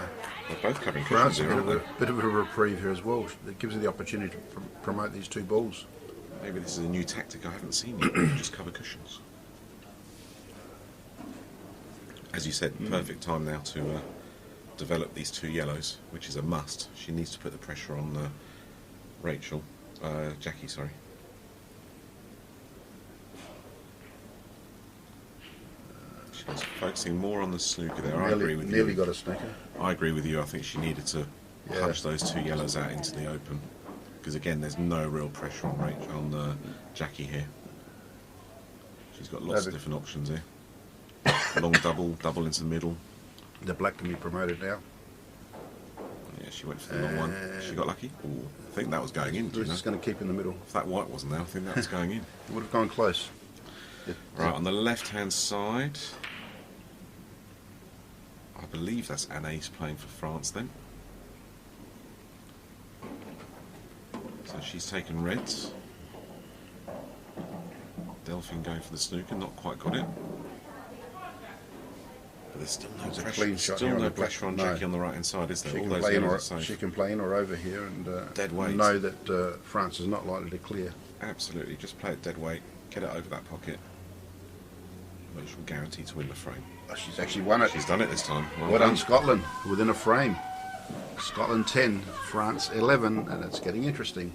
both covering France cushions a here, aren't they? bit of a reprieve here as well. It gives her the opportunity to promote these 2 balls. Maybe this is a new tactic I haven't seen yet. Just cover cushions. As you said, perfect time now to develop these 2 yellows, which is a must. She needs to put the pressure on Jackie, sorry. She's focusing more on the snooker there. I agree with Nearly you. got a snooker. I agree with you. I think she needed to Yeah. punch those 2 yellows out into the open. Because again, there's no real pressure on Jackie here. She's got lots of different options here. Long double into the middle. The black can be promoted now. Yeah, she went for the long one. She got lucky. Ooh, I think that was going in. Do you This know? is going to keep in the middle. If that white wasn't there, I think that was going in. It would have gone close. Right, on the left-hand side, I believe that's Anaïs playing for France then. So she's taken reds. Delphine going for the snooker, not quite got it. But there's still no It's a pressure. clean shot Still here on no the black. pressure on No. Jackie on the right-hand side, is there? She All can, those play in yellows or, are she safe. can play in or over here and Dead weight. know that France is not likely to clear. Absolutely, just play it dead weight, get it over that pocket. Which will guarantee to win the frame. Oh, she's actually won it. She's done it this time. Well done, Scotland, within a frame. Scotland 10, France 11, and it's getting interesting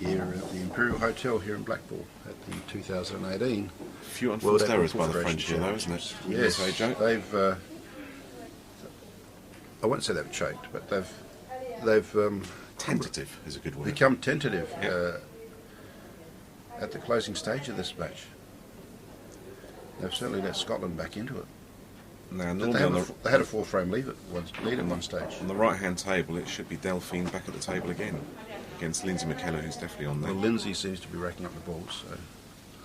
here at the Imperial Hotel here in Blackpool at the 2018 Few World unforced Apple errors by the Federation French here, though, isn't it? Championships. Wouldn't you Yes, say, Joe? they've. I won't say they've choked, but they've Tentative is a good word. become tentative Yep. at the closing stage of this match. They've certainly let Scotland back into it. Now, But normally they had a 4-frame lead at one stage. on the right-hand table, it should be Delphine back at the table again against Lindsay McKellar, who's definitely on there. Well, Lindsay seems to be racking up the balls. So.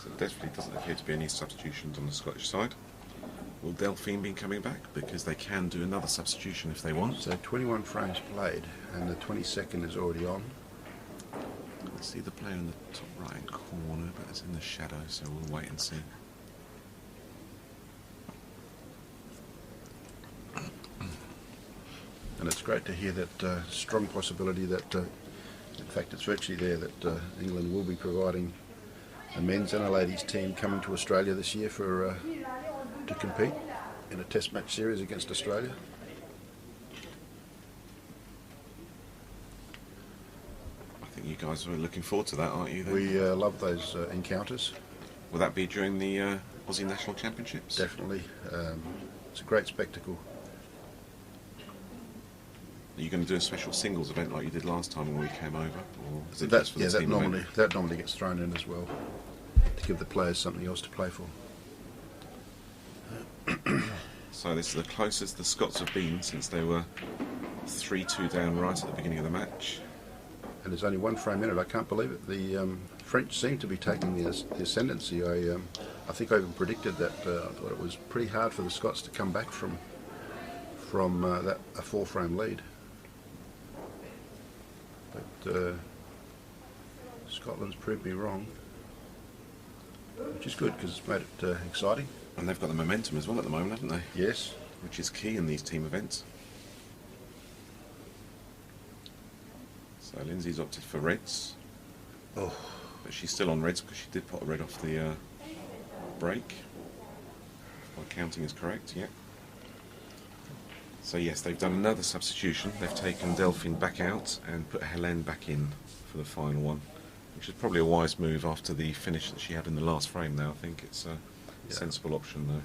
So it definitely doesn't appear to be any substitutions on the Scottish side. Will Delphine be coming back? Because they can do another substitution if they want. So 21 frames played, and the 22nd is already on. I see the player in the top right corner, but it's in the shadow, so we'll wait and see. And it's great to hear that strong possibility that, in fact, it's virtually there that England will be providing a men's and a ladies team coming to Australia this year for to compete in a Test match series against Australia. I think you guys are looking forward to that, aren't you? Then? We love those encounters. Will that be during the Aussie National Championships? Definitely. It's a great spectacle. Are you going to do a special singles event like you did last time when we came over, or is it That, just for the yeah, team event? that normally gets thrown in as well to give the players something else to play for. So this is the closest the Scots have been since they were 3-2 down right at the beginning of the match. And there's only one frame in it. I can't believe it. The French seem to be taking the ascendancy. I think I even predicted that. I thought it was pretty hard for the Scots to come back from a 4-frame lead. But Scotland's proved me wrong, which is good because it's made it exciting. And they've got the momentum as well at the moment, haven't they? Yes. Which is key in these team events. So Lindsay's opted for reds. Oh, But she's still on reds because she did put a red off the break. If my counting is correct, yeah. So yes, they've done another substitution. They've taken Delphine back out and put Helene back in for the final one, which is probably a wise move after the finish that she had in the last frame now. I think it's a sensible option though.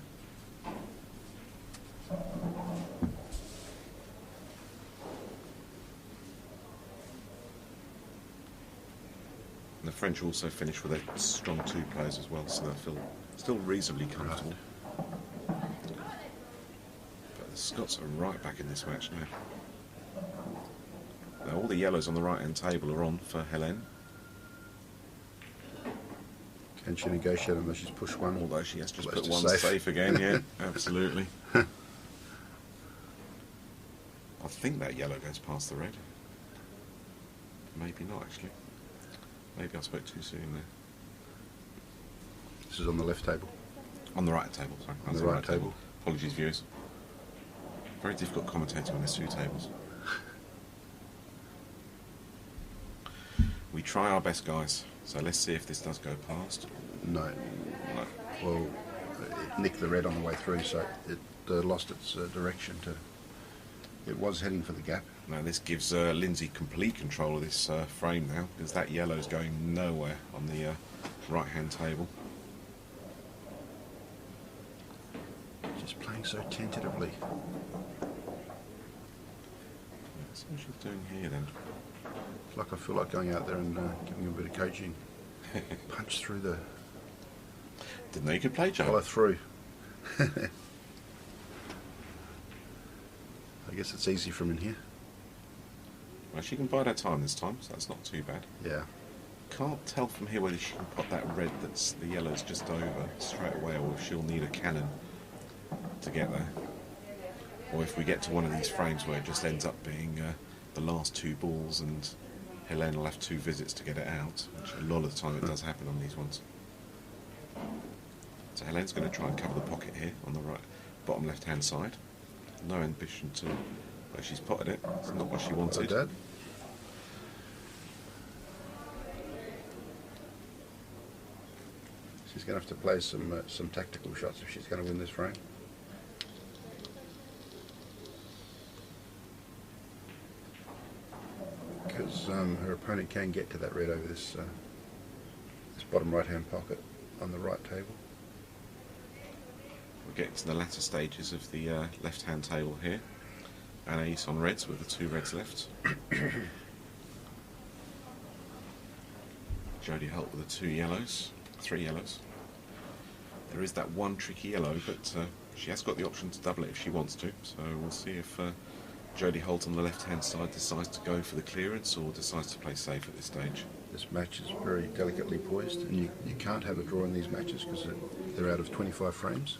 And the French also finished with their strong 2 players as well, so they'll feel still reasonably comfortable. But the Scots are right back in this match now. Now all the yellows on the right-hand table are on for Helene, can she negotiate unless she's pushed one? although she has just Close put to one safe. safe again, yeah, absolutely. I think that yellow goes past the red. Maybe not, actually. Maybe I spoke too soon there. This is on the left table. On the right table, sorry. On the right table. Apologies, viewers. Very difficult commentating when there's 2 tables. We try our best, guys. So let's see if this does go past. No. No. Well, it nicked the red on the way through, so it lost its direction to. It was heading for the gap. Now this gives Lindsay complete control of this frame now, because that yellow's going nowhere on the right-hand table. Just playing so tentatively. Let's see what she's doing here then. It's like I feel like going out there and giving him a bit of coaching. Punch through the. Didn't know you could play, Joe. Follow through. I guess it's easy from in here. Well, she can bide her time this time, so that's not too bad. Yeah. Can't tell from here whether she can put that red that's the yellow's just over straight away, or if she'll need a cannon to get there. Or if we get to one of these frames where it just ends up being the last 2 balls and Helene will have 2 visits to get it out, which a lot of the time it does happen on these ones. So Helene's going to try and cover the pocket here on the right, bottom left-hand side. No ambition to, but she's potted it. It's not what she wanted. Dad. She's going to have to play some tactical shots if she's going to win this frame. Because her opponent can get to that red over this bottom right-hand pocket on the right table. We're getting to the latter stages of the left-hand table here. And ace on reds with the 2 reds left. Jodie Holt with the 2 yellows, 3 yellows. There is that one tricky yellow, but she has got the option to double it if she wants to. So we'll see if Jodie Holt on the left-hand side decides to go for the clearance or decides to play safe at this stage. This match is very delicately poised, and you can't have a draw in these matches because they're out of 25 frames.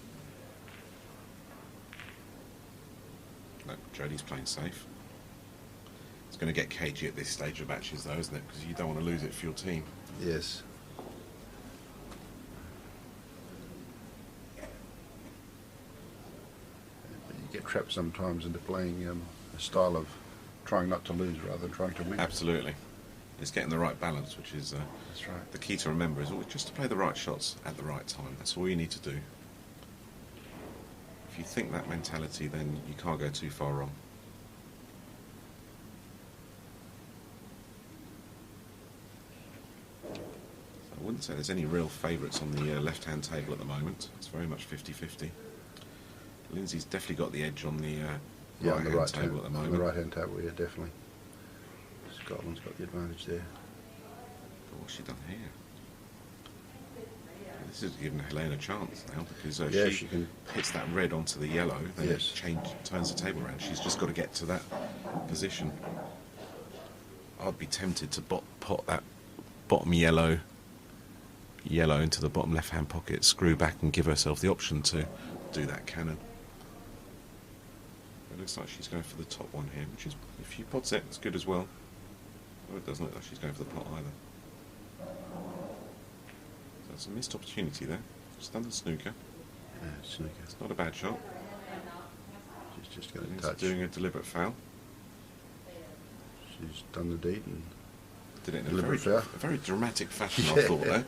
No, Jodie's playing safe. It's going to get cagey at this stage of matches, though, isn't it? Because you don't want to lose it for your team. Yes. But you get trapped sometimes into playing a style of trying not to lose rather than trying to win. Absolutely. It's getting the right balance, which is That's right. the key to remember, is always just to play the right shots at the right time. That's all you need to do. If you think that mentality, then you can't go too far wrong. I wouldn't say there's any real favourites on the left-hand table at the moment. It's very much 50-50. Lindsay's definitely got the edge on the On the right-hand right table at the on moment. the right-hand table, yeah, definitely. Scotland's got the advantage there. But what's she done here? This is giving Helena a chance now, because Yeah, she she can. hits that red onto the yellow, then Yes. it turns the table around. She's just got to get to that position. I'd be tempted to pot that bottom yellow into the bottom left-hand pocket, screw back and give herself the option to do that cannon. It looks like she's going for the top one here, which is, if she pots it, it's good as well. Oh, it doesn't look like she's going for the pot either. So it's a missed opportunity there. She's done the snooker. Yeah, snooker. It's not a bad shot. She's just going to She's touch. doing a deliberate foul. She's done the deed and Did it in a Deliberate very, foul. a very dramatic fashion, I Yeah. thought, there.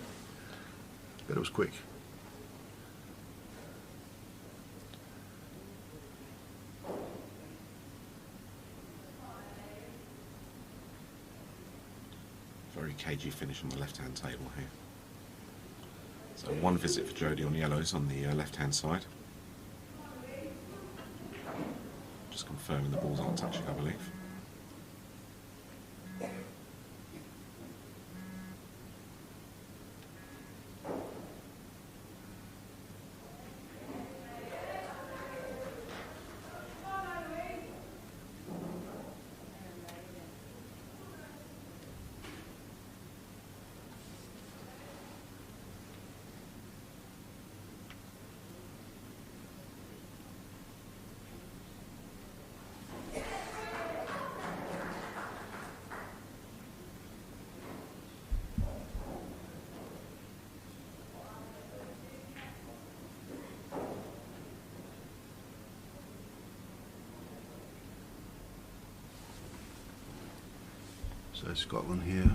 but it was quick. Very cagey finish on the left-hand table here. So one visit for Jodie on yellows on the left-hand side. Just confirming the balls aren't touching, I believe. So Scotland here.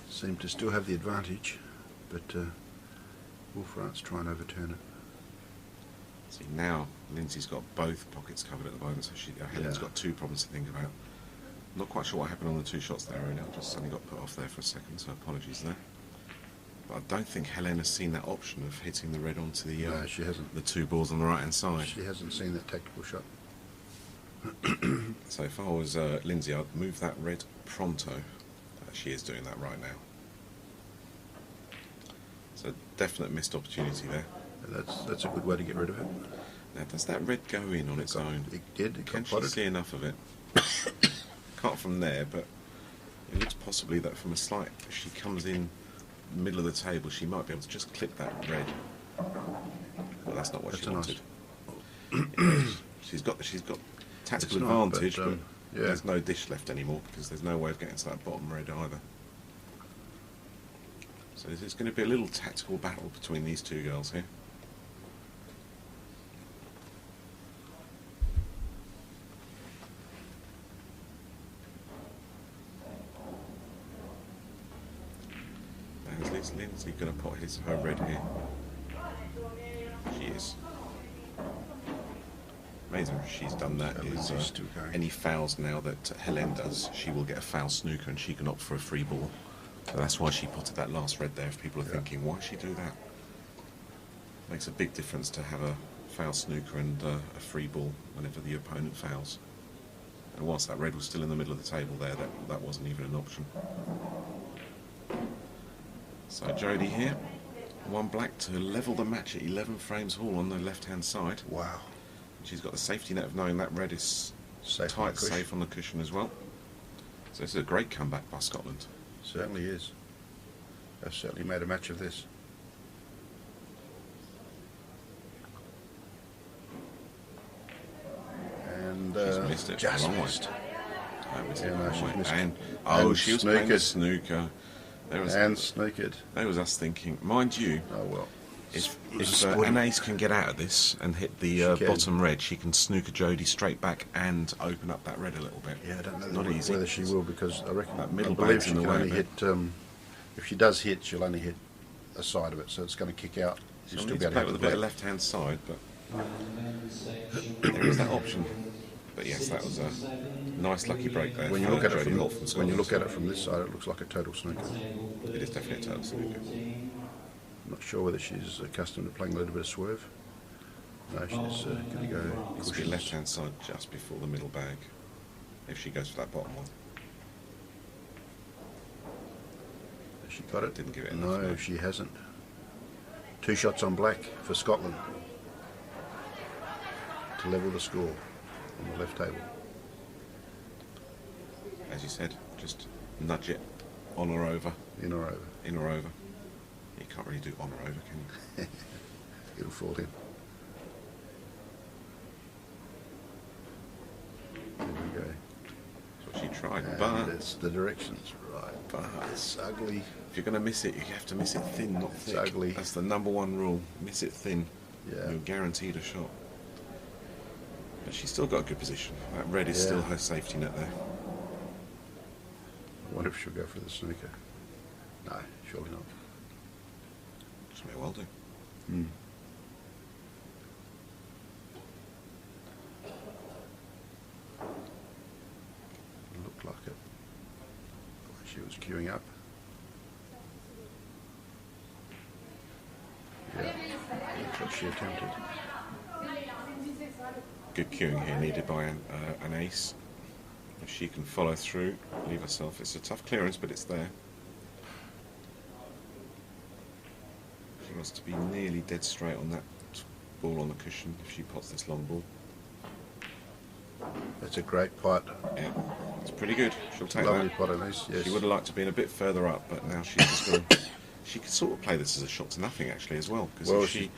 Seem to still have the advantage, but will France try and overturn it? See, now Lindsay's got both pockets covered at the moment, so Helen's Yeah. got two problems to think about. Not quite sure what happened on the two shots there, Ernie. I just suddenly got put off there for a second, so apologies there. But I don't think Helena's seen that option of hitting the red onto the No, she hasn't. the two balls on the right-hand side. She hasn't seen that tactical shot. So if I was Lindsay, I'd move that red pronto. She is doing that right now. So definite missed opportunity there. That's a good way to get rid of it. Now, does that red go in on its own? It did. It Can got she potted. see enough of it? Can't from there, but it looks possibly that from a slight, if she comes in the middle of the table, she might be able to just clip that red. But that's not what That's she a wanted. nice. She's got tactical It's not, advantage, but, but yeah. there's no dish left anymore because there's no way of getting to that bottom red either. So there's going to be a little tactical battle between these two girls here. Now, is Lindsay going to pot her red here? She is. Amazing if she's done that. That Is Lindsay's still going. any fouls now that Helen does, she will get a foul snooker and she can opt for a free ball. So that's why she potted that last red there. If people are Yeah. thinking, why she do that? Makes a big difference to have a foul snooker and a free ball whenever the opponent fouls. And whilst that red was still in the middle of the table there, that wasn't even an option. So Jodie here, one black to level the match at 11 frames all on the left-hand side. Wow. She's got the safety net of knowing that red is Safe on the tight, cushion. safe on the cushion as well. So this is a great comeback by Scotland. Certainly is. They've certainly made a match of this. She's missed it. Just Long way. missed. Missed Yeah, it no, long she's way. missed. And, And she was playing snookered. snooker. There was, And snookered. there was us thinking, mind you, Oh well. if It was a an sporty- ace can get out of this and hit the She can. bottom red, she can snooker Jodie straight back and open up that red a little bit. Yeah, I don't know Not easy. whether she will, because I reckon That middle I believe bag's she in the can way only a bit. hit. If she does hit, she'll only hit a side of it, so it's going to kick out. She'll She'll need still to be play able with to a bit play. of left-hand side, but there is that option. But yes, that was a nice lucky break there. When you for look at it Jodie from Holt from when you Scotland. look at it from this side, it looks like a total snooker. It is definitely a total snooker. I'm not sure whether she's accustomed to playing a little bit of swerve. No, she's going to go It's be cushions. left-hand side just before the middle bag, if she goes for that bottom one. Has she got it? Didn't give it enough, No, no. she hasn't. 2 shots on black for Scotland to level the score on the left table. As you said, just nudge it on or over, In or over. in or over. You can't really do on or over, can you? It'll fall in. There we go. That's what she tried, And but it's the directions right. But- It's ugly. if you're going to miss it, you have to miss it thin, not It's thick. ugly. That's the number one rule. Miss it thin. Yeah. You're guaranteed a shot. But she's still got a good position. That red is Yeah. still her safety net there. I wonder if she'll go for the snooker. No, surely not. She may well do. Hmm. Looked like it. She was queuing up. Yeah, that's what she attempted. Good queuing here needed by an ace. If she can follow through, leave herself. It's a tough clearance, but it's there. She wants to be nearly dead straight on that ball on the cushion if she pots this long ball. That's a great putt. Yeah, it's pretty good. She'll take Lovely that. putt on this, yes. She would have liked to be a bit further up, but now she's just going to... She could sort of play this as a shot to nothing, actually, as well. Because Well, if she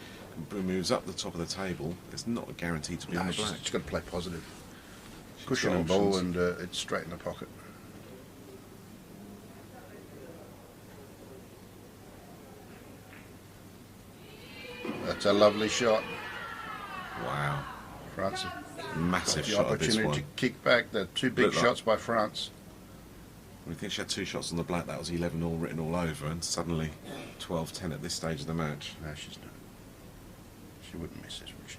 moves up the top of the table, it's not guaranteed to be on No, the she's black. got to play positive. She's Cushion got and ball, options. and it's straight in the pocket. That's a lovely shot. Wow. France Massive the shot of this opportunity one. to kick back. The 2 big Looked like- shots by France. We think she had 2 shots on the black, that was 11 all written all over, and suddenly 12-10 at this stage of the match. No, she's not. She wouldn't miss this, would she?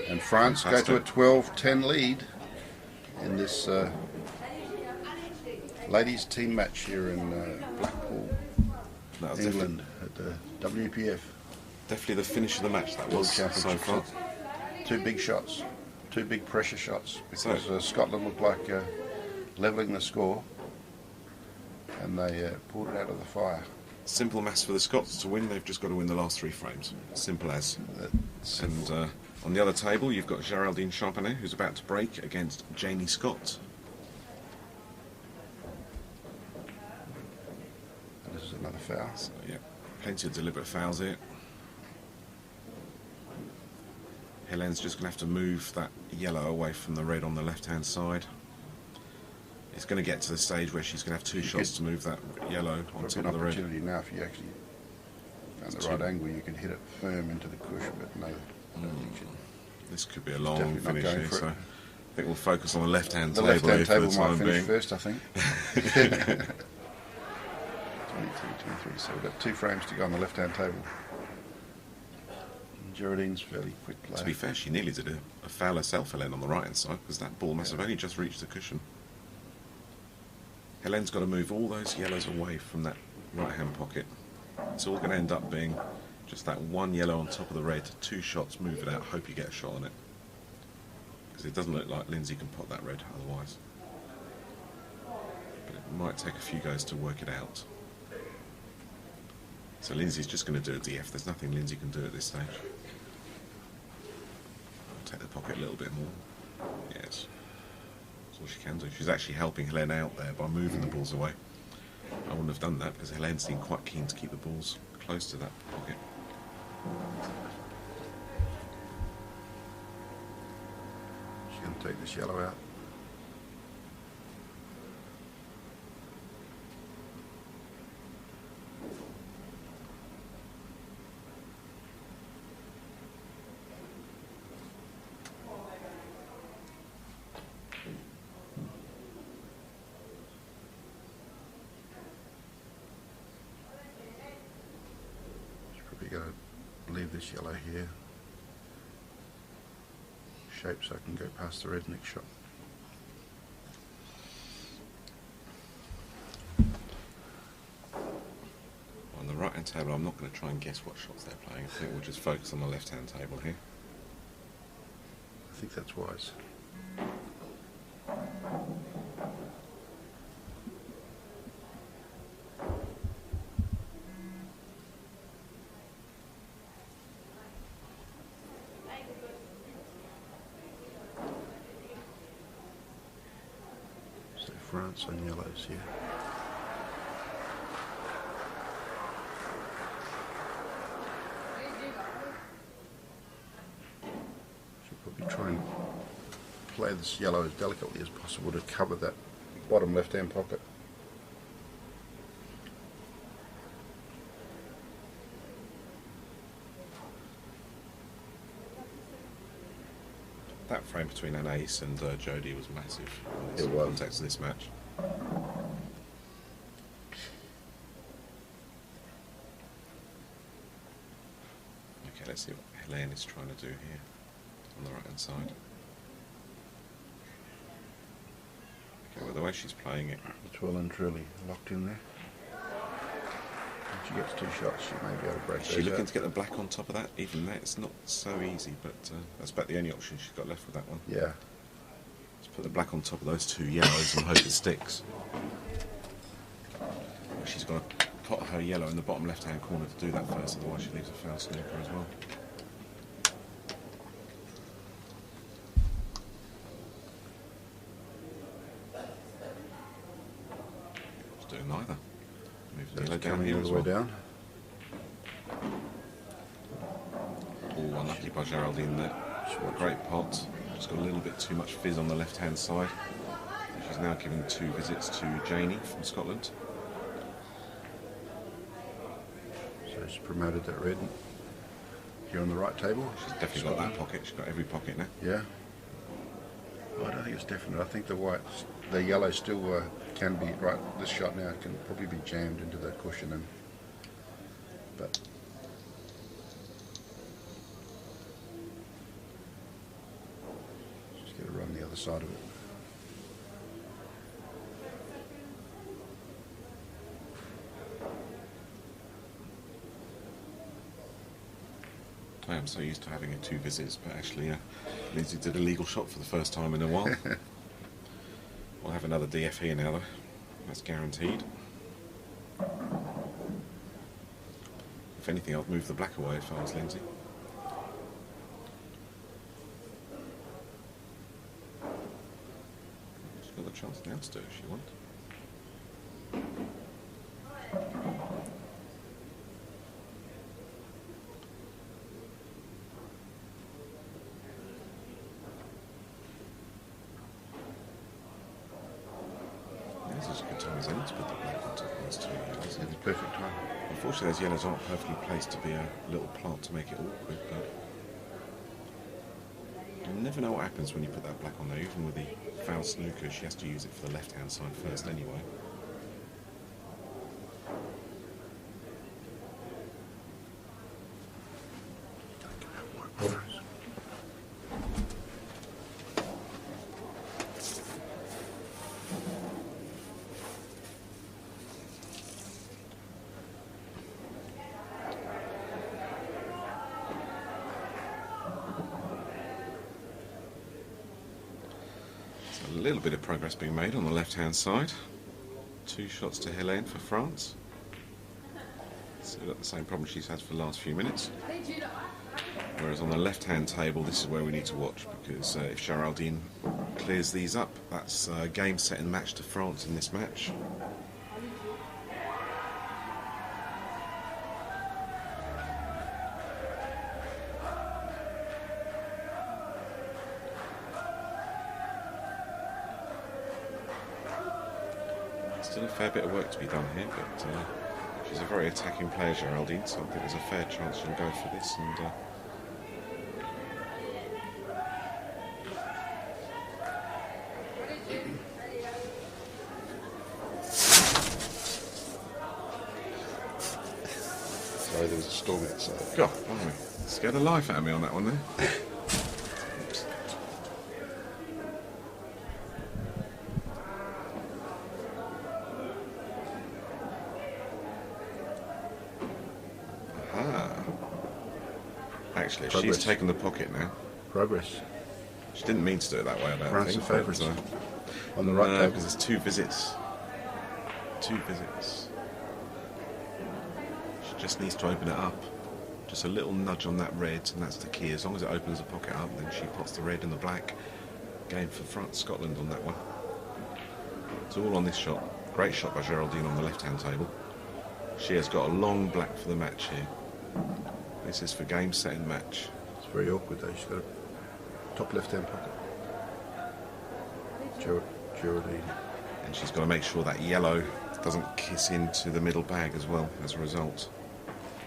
And France go to a Fantastic. 12-10 lead in this ladies team match here in Blackpool, That was England, at the WPF definitely the finish of the match, that World was, so Championship. far. 2 big shots, 2 big pressure shots, So- because Scotland looked like levelling the score, and they pulled it out of the fire. Simple maths for the Scots to win, they've just got to win the last 3 frames. Simple as. And on the other table, you've got Geraldine Champagnet, who's about to break against Janie Scott. And this is another foul. So, yeah, plenty of deliberate fouls here. Helene's just going to have to move that yellow away from the red on the left-hand side. It's going to get to the stage where she's going to have 2 shots to move that yellow on Probably top an of the red. opportunity now, if you actually found the right angle, you could hit it firm into the cushion, but no. I don't think This could be a long definitely not finish going here, for it. so I think we'll focus on the left-hand the table left-hand here for table the might time finish being. first, I think. 22, 23, so we've got 2 frames to go on the left-hand table. And Geraldine's fairly quick player. To be fair, she nearly did a foul herself, Helene, on the right-hand side, because that ball must have only just reached the cushion. Helene's got to move all those yellows away from that right-hand pocket. It's all going to end up being just that 1 yellow on top of the red, 2 shots, move it out, hope you get a shot on it. Because it doesn't look like Lindsay can pot that red otherwise. But it might take a few goes to work it out. So Lindsay's just going to do a DF. There's nothing Lindsay can do at this stage. Take the pocket a little bit more. Yes. That's all she can do. She's actually helping Helene out there by moving the balls away. I wouldn't have done that because Helene seemed quite keen to keep the balls close to that pocket. take this yellow out. Probably going to leave this yellow here, shape so I can go past the red next shot. On the right hand table, I'm not going to try and guess what shots they're playing. I think we'll just focus on the left hand table here. I think that's wise. So France on yellows here. Should probably try and play this yellow as delicately as possible to cover that bottom left-hand pocket. That frame between an ace and Jodie was massive in It the was. context of this match. Okay, let's see what Helene is trying to do here on the right hand side. Okay, well, the way she's playing it, It's well and truly locked in there. If she gets 2 shots, she may be able to break is she those looking out. to get the black on top of that? Even that, it's not so easy, but that's about the only option she's got left with that one. Yeah. Let's put the black on top of those 2 yellows and hope it sticks. She's got to pot her yellow in the bottom left-hand corner to do that first, otherwise she leaves a foul snooker as well. She's doing neither. Move the That's yellow down coming here all as the way well. down. Oh, unlucky by Geraldine there. Great pot. Just got a little bit too much fizz on the left-hand side. She's now giving 2 visits to Janie from Scotland. So she's promoted that red here on the right table. She's definitely got that pocket. She's got every pocket now. Yeah. Well, I don't think it's definite. I think the yellow still can be, right, this shot now can probably be jammed into the cushion, and but just get to run the other side of it. I am so used to having 2 visits, but actually Lindsay did a legal shot for the first time in a while. We'll have another DF here now though, that's guaranteed. If anything, I'd move the black away if I was Lindsay. She's got the chance now to do it if she wants. This is a good time as any to put the black on top of those 2 yellows. It's the perfect time. Unfortunately, those yellows aren't perfectly placed to be a little plant to make it awkward, but you never know what happens when you put that black on there. Even with the foul snooker, she has to use it for the left-hand side first anyway. A little bit of progress being made on the left-hand side. 2 shots to Helene for France. So we've got the same problem she's had for the last few minutes. Whereas on the left-hand table, this is where we need to watch, because if Geraldine clears these up, that's game, set and match to France in this match. still a fair bit of work to be done here, but she's a very attacking player, Geraldine, so I think there's a fair chance she'll go for this. And sorry, there was a storm outside. God, blimey, scared the life out of me on that one there. Actually, Progress. she's taken the pocket now. Progress. She didn't mean to do it that way, I don't France think. are favourites. but, On the right no, table. because there's 2 visits. 2 visits. She just needs to open it up. Just a little nudge on that red, and that's the key. As long as it opens the pocket up, then she puts the red and the black. Game for France, Scotland on that one. It's all on this shot. Great shot by Geraldine on the left-hand table. She has got a long black for the match here. This is for game, set and match. It's very awkward though. She's got a top left-hand pocket. Geraldine. And she's got to make sure that yellow doesn't kiss into the middle bag as well as a result.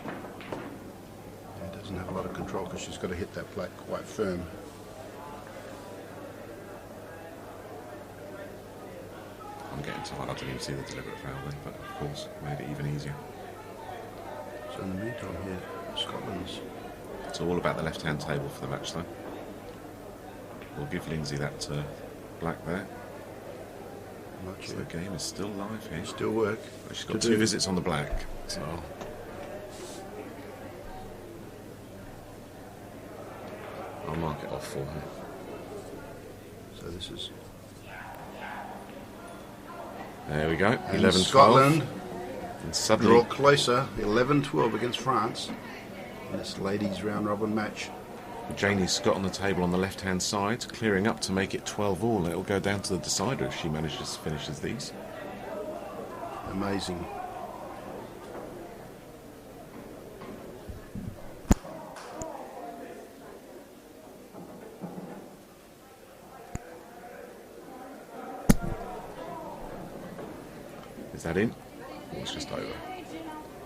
Yeah, doesn't have a lot of control because she's got to hit that black quite firm. I'm getting tired. I didn't even see the deliberate foul there, but of course made it even easier. So in the meantime here, Scotland's It's all about the left-hand table for the match though. We'll give Lindsay that black there. not So sure. the game is still live here. Still work. She's to got 2 do. visits on the black, so I'll mark it off for her. So this is There we go, and 11-12. Scotland And draw suddenly, closer, 11-12 against France in this ladies round robin match. Janie's got on the table on the left-hand side, clearing up to make it 12-all. It'll go down to the decider if she manages to finishes these. Amazing. Is that in? Or it's just over?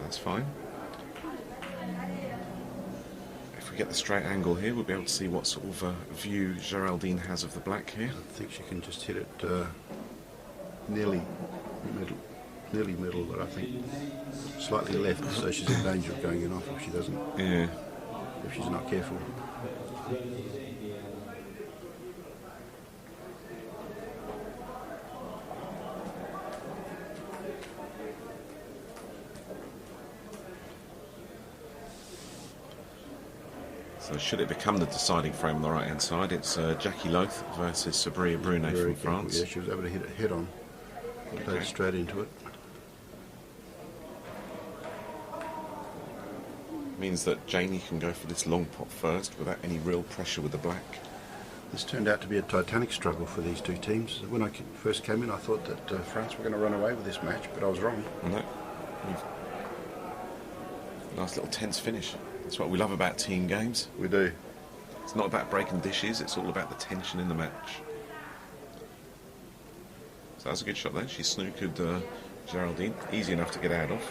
That's fine. If we get the straight angle here, we'll be able to see what sort of view Geraldine has of the black here. I think she can just hit it nearly middle, but I think slightly left, so she's in danger of going in off if she doesn't, Yeah. if she's not careful. So should it become the deciding frame on the right-hand side, it's Jackie Loth versus Sabria Brunet Very from careful. France. Yeah, she was able to hit it head on. Played Okay. straight into it. Means that Janie can go for this long pot first without any real pressure with the black. This turned out to be a titanic struggle for these 2 teams. When I first came in, I thought that France were going to run away with this match, but I was wrong. No. Nice little tense finish. That's what we love about team games. We do. It's not about breaking dishes, it's all about the tension in the match. So that was a good shot there. She snookered Geraldine. Easy enough to get out of.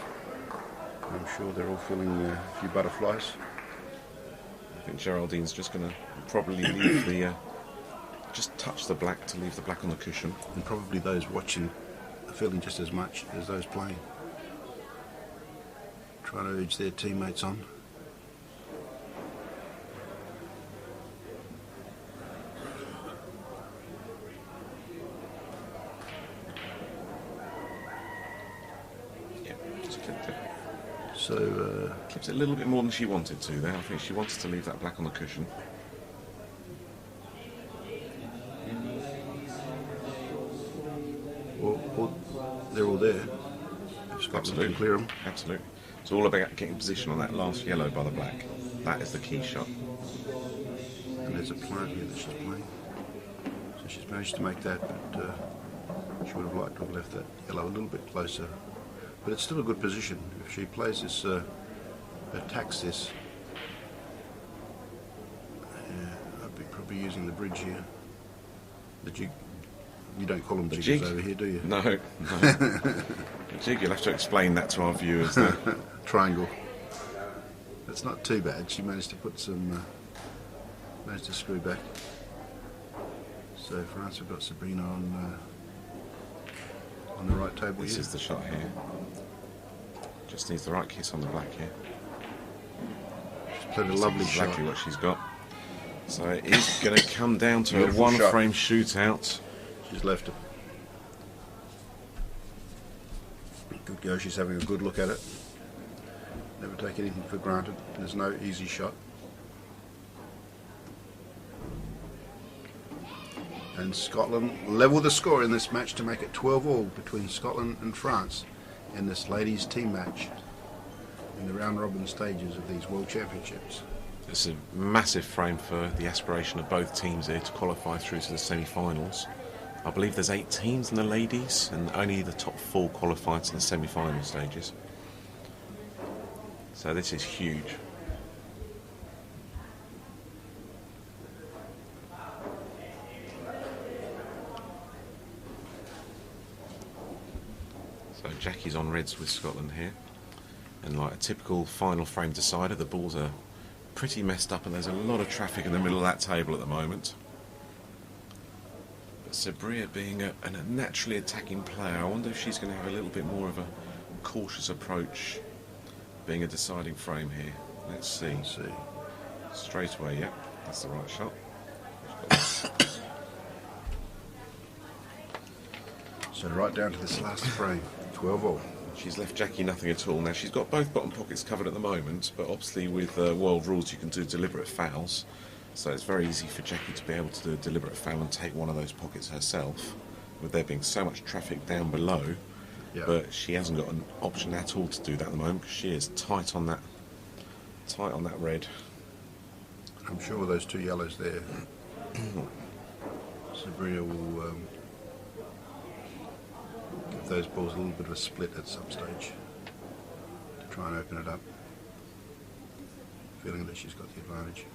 I'm sure they're all feeling a few butterflies. I think Geraldine's just going to probably leave the... just touch the black to leave the black on the cushion. And probably those watching are feeling just as much as those playing. Trying to urge their teammates on. Yeah, just clipped it. So, Clips it a little bit more than she wanted to there. I think she wanted to leave that black on the cushion. they're all there. If Scotland Absolutely. can clear them. Absolutely. It's all about getting position on that last yellow by the black. That is the key shot. And there's a plant here that she's playing. So she's managed to make that, but she would have liked to have left that yellow a little bit closer. But it's still a good position. If she plays this, attacks this, I'd be probably using the bridge here. The jig You don't call them The jiggers jig? over here, do you? No, no. The jig, you'll have to explain that to our viewers there. Triangle. It's not too bad. She managed to put some, managed to screw back. So France have got Sabrina on the right table This here. is the shot here. Just needs the right kiss on the black here. She's played a That's lovely exactly shot. what she's got. So it is going to come down to a Beautiful shot. one-frame shootout. She's left it. Good go. She's having a good look at it. Never take anything for granted. There's no easy shot. And Scotland level the score in this match to make it 12-all between Scotland and France in this ladies' team match in the round-robin stages of these World Championships. It's a massive frame for the aspiration of both teams here to qualify through to the semi-finals. I believe there's 8 teams in the ladies and only the top 4 qualify to the semi-final stages. So this is huge. So Jackie's on reds with Scotland here. And like a typical final frame decider, the balls are pretty messed up and there's a lot of traffic in the middle of that table at the moment. But Sabria being a naturally attacking player, I wonder if she's going to have a little bit more of a cautious approach being a deciding frame here. Let's see. Let's see. Straight away, yeah, that's the right shot. So right down to this last frame, 12-all. She's left Jackie nothing at all. Now, she's got both bottom pockets covered at the moment, but obviously with world rules you can do deliberate fouls. So it's very easy for Jackie to be able to do a deliberate foul and take one of those pockets herself, with there being so much traffic down below. Yeah. But she hasn't got an option at all to do that at the moment because she is tight on that red. I'm sure with those 2 yellows there, Sabria will give those balls a little bit of a split at some stage to try and open it up. Feeling that she's got the advantage.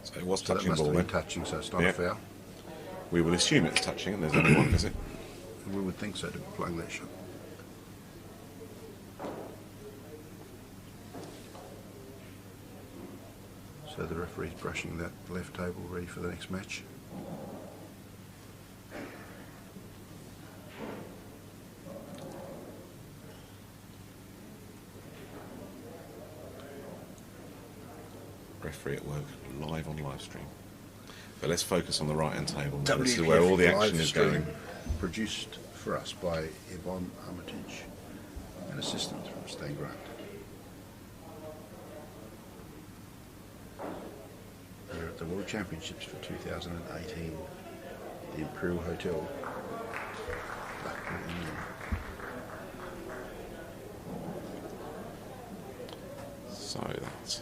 So it was So that touching must ball have been then. touching, so it's not Yeah. a foul. We will assume it's touching and there's only one, is it? We would think so to be playing that shot. So the referee's brushing that left table ready for the next match. Referee at work, live on live stream. But let's focus on the right hand table. Now. This is where all the action Live is stream going. Produced for us by Yvonne Armitage and assistance from Stan Grant. We're at the World Championships for 2018, the Imperial Hotel, Blackpool, England. So that's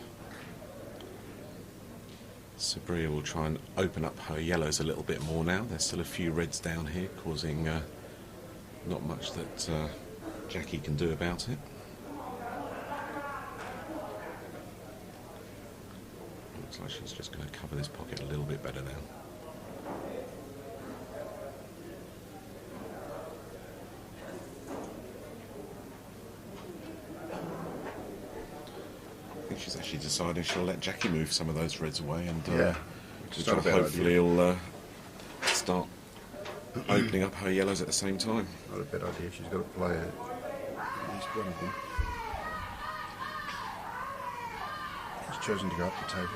Sabria will try and open up her yellows a little bit more now. There's still a few reds down here, causing not much that Jackie can do about it. Looks like she's just going to cover this pocket a little bit better now. I think she's actually decided she'll let Jackie move some of those reds away, and Yeah, which is not a bad hopefully idea. he'll start opening up her yellows at the same time. Not a bad idea. She's got to play at least one of them. She's chosen to go up the table.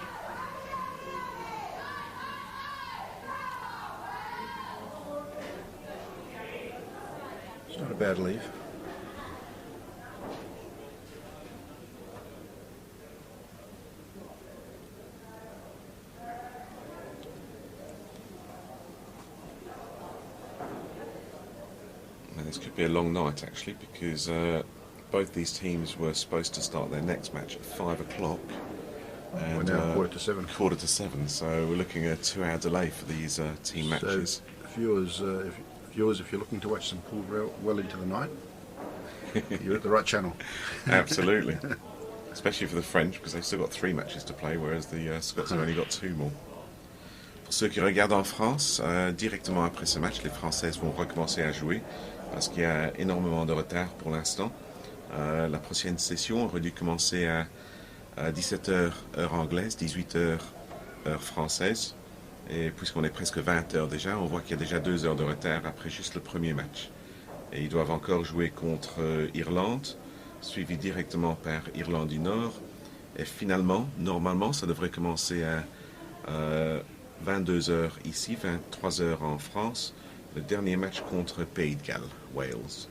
It's not a bad leave. Now, this could be a long night actually, because both these teams were supposed to start their next match at 5 o'clock. And We're now 6:45. 7:45, so we're looking at a 2-hour delay for these team matches. So, viewers, if you're looking to watch some pool well into the night, you're at the right channel. Absolutely. Especially for the French, because they've still got 3 matches to play, whereas the Scots have only got 2 more. Ceux qui regardent en France, directement après ce match, les Françaises vont recommencer à jouer parce qu'il y a énormément de retard pour l'instant. La prochaine session aurait dû commencer à 17h heure anglaise, 18h heure française. Et puisqu'on est presque 20h déjà, on voit qu'il y a déjà 2 heures de retard après juste le premier match. Et ils doivent encore jouer contre Irlande, suivi directement par Irlande du Nord. Et finalement, normalement, ça devrait commencer à 22h ici, 23h en France, le dernier match contre Pays de Galles, Wales.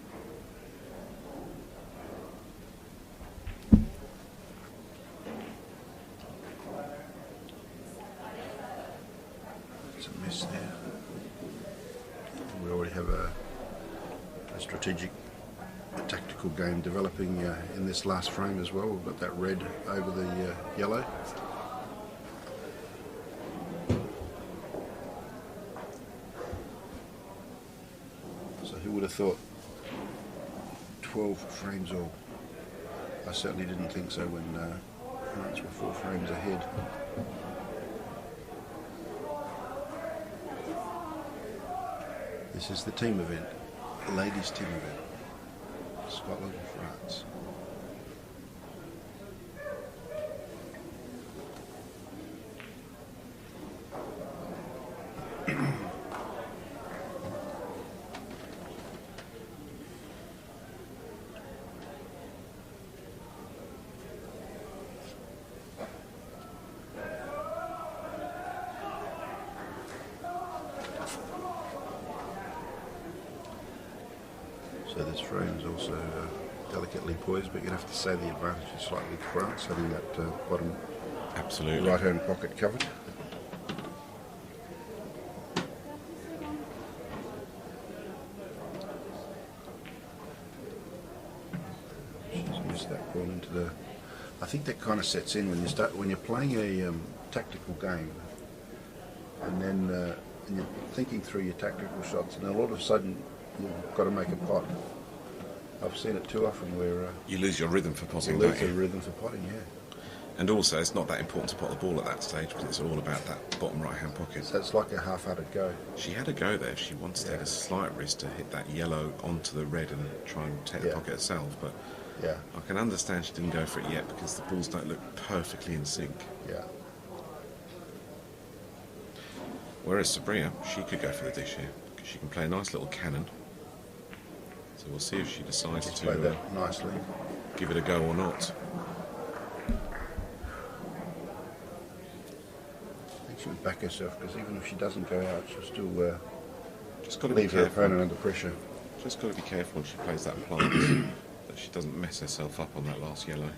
It's a mess there. We already have a strategic, a tactical game developing in this last frame as well. We've got that red over the yellow. So who would have thought 12 frames all? I certainly didn't think so when France were 4 frames ahead. This is the team event, ladies team event, Scotland and France. So this frame is also delicately poised, but you'd have to say the advantage is slightly France, having that bottom Absolutely. right-hand pocket covered. Just miss that ball into the. I think that kind of sets in when you're playing a tactical game, and then and you're thinking through your tactical shots, and then all of a sudden you've got to make a pot. I've seen it too often where You lose your rhythm for you potting, lose don't the you? rhythm for potting. Yeah, And also, it's not that important to pot the ball at that stage because it's all about that bottom right-hand pocket. so it's like a half-hearted go. She had a go there. She wanted to take a slight risk to hit that yellow onto the red and try and take the Yeah. pocket herself, but Yeah, I can understand she didn't go for it yet because the balls don't look perfectly in sync. yeah. Whereas Sabria, she could go for the dish here because she can play a nice little cannon. So we'll see if she decides She's to played that nicely. give it a go or not. I think she would back herself because even if she doesn't go out, she'll still Just got to be leave her careful. opponent under pressure. Just got to be careful when she plays that plant that she doesn't mess herself up on that last yellow.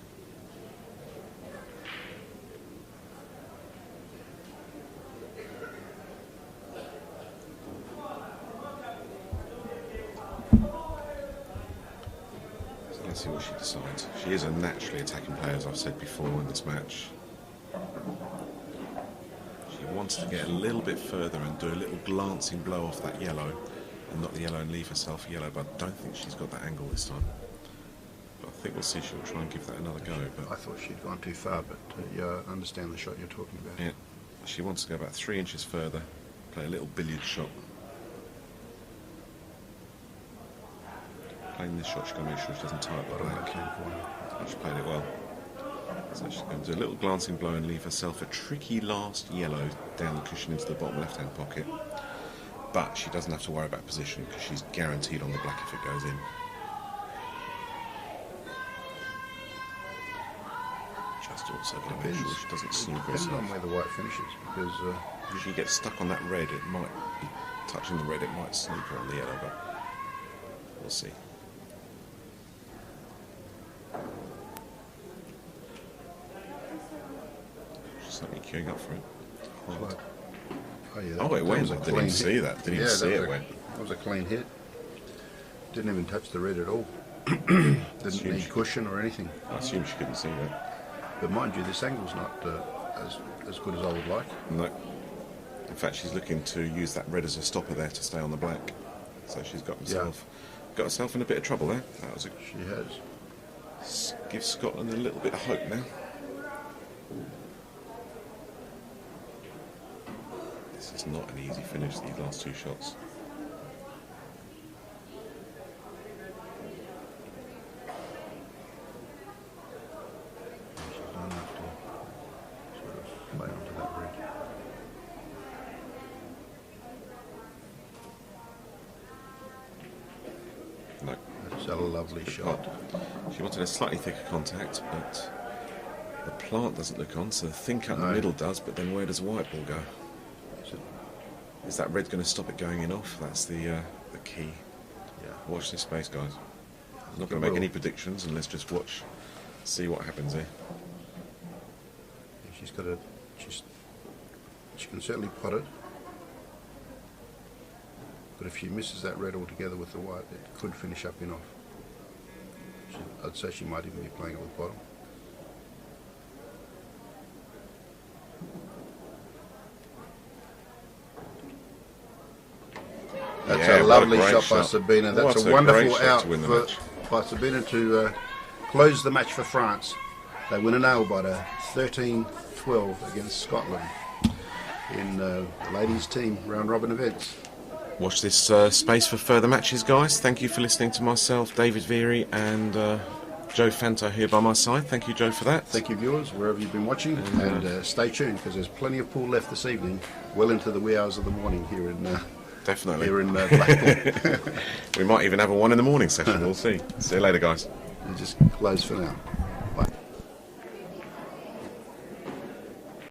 So let's see what she decides. She is a naturally attacking player, as I've said before in this match. She wants to get a little bit further and do a little glancing blow off that yellow and knock the yellow and leave herself a yellow, but I don't think she's got that angle this time. But I think we'll see she'll try and give that another go. I But thought she'd gone too far, but yeah, I understand the shot you're talking about. yeah, she wants to go about 3 inches further, play a little billiard shot. Playing this shot, she's going to make sure she doesn't tie up the Bottom black. left-hand corner. She played it well. So she's going to do a little glancing blow and leave herself a tricky last yellow down the cushion into the bottom left-hand pocket. But she doesn't have to worry about position because she's guaranteed on the black if it goes in. Just also going to make sure she doesn't snooker Depends herself. on where the white finishes, because If she gets stuck on that red, it might be touching the red, it might snooker on the yellow, but we'll see. She's certainly queuing up for it. it's like, oh yeah, Oh, it that went. was a I didn't clean even see hit. that. Didn't even Yeah, see that it was a- went. That was a clean hit. Didn't even touch the red at all. Didn't huge. need cushion or anything. I assume she couldn't see that. But mind you, this angle's not as good as I would like. No. In fact, she's looking to use that red as a stopper there to stay on the black. So she's got herself in a bit of trouble there. That was She has. give Scotland a little bit of hope now. This It's not an easy finish, these last two shots. She's not enough to sort of play onto that red. No. That's a lovely shot. She wanted a slightly thicker contact, but the plant doesn't look on, so the thin cut in the No. middle does, but then where does the white ball go? Is it- Is that red going to stop it going in off? That's the key. Yeah. Watch this space, guys. I'm not it going to make will. any predictions, and let's just watch, see what happens here. She's got a. She can certainly pot it. But if she misses that red altogether with the white, it could finish up in off. I'd say she might even be playing it with bottom. That's Yeah, a what a lovely great shot by shot. Sabina. That's What a a great wonderful shot out to win the for, match. by Sabina to close the match for France. They win a nail biter, 13-12 against Scotland in the ladies' team round robin events. Watch this space for further matches, guys. Thank you for listening to myself, David Veery, and Joe Fanto here by my side. Thank you, Joe, for that. Thank you, viewers, wherever you've been watching, and stay tuned because there's plenty of pool left this evening, well into the wee hours of the morning here in Definitely. Blackpool. We might even have a 1 in the morning session. We'll see. See you later, guys. And just close for now.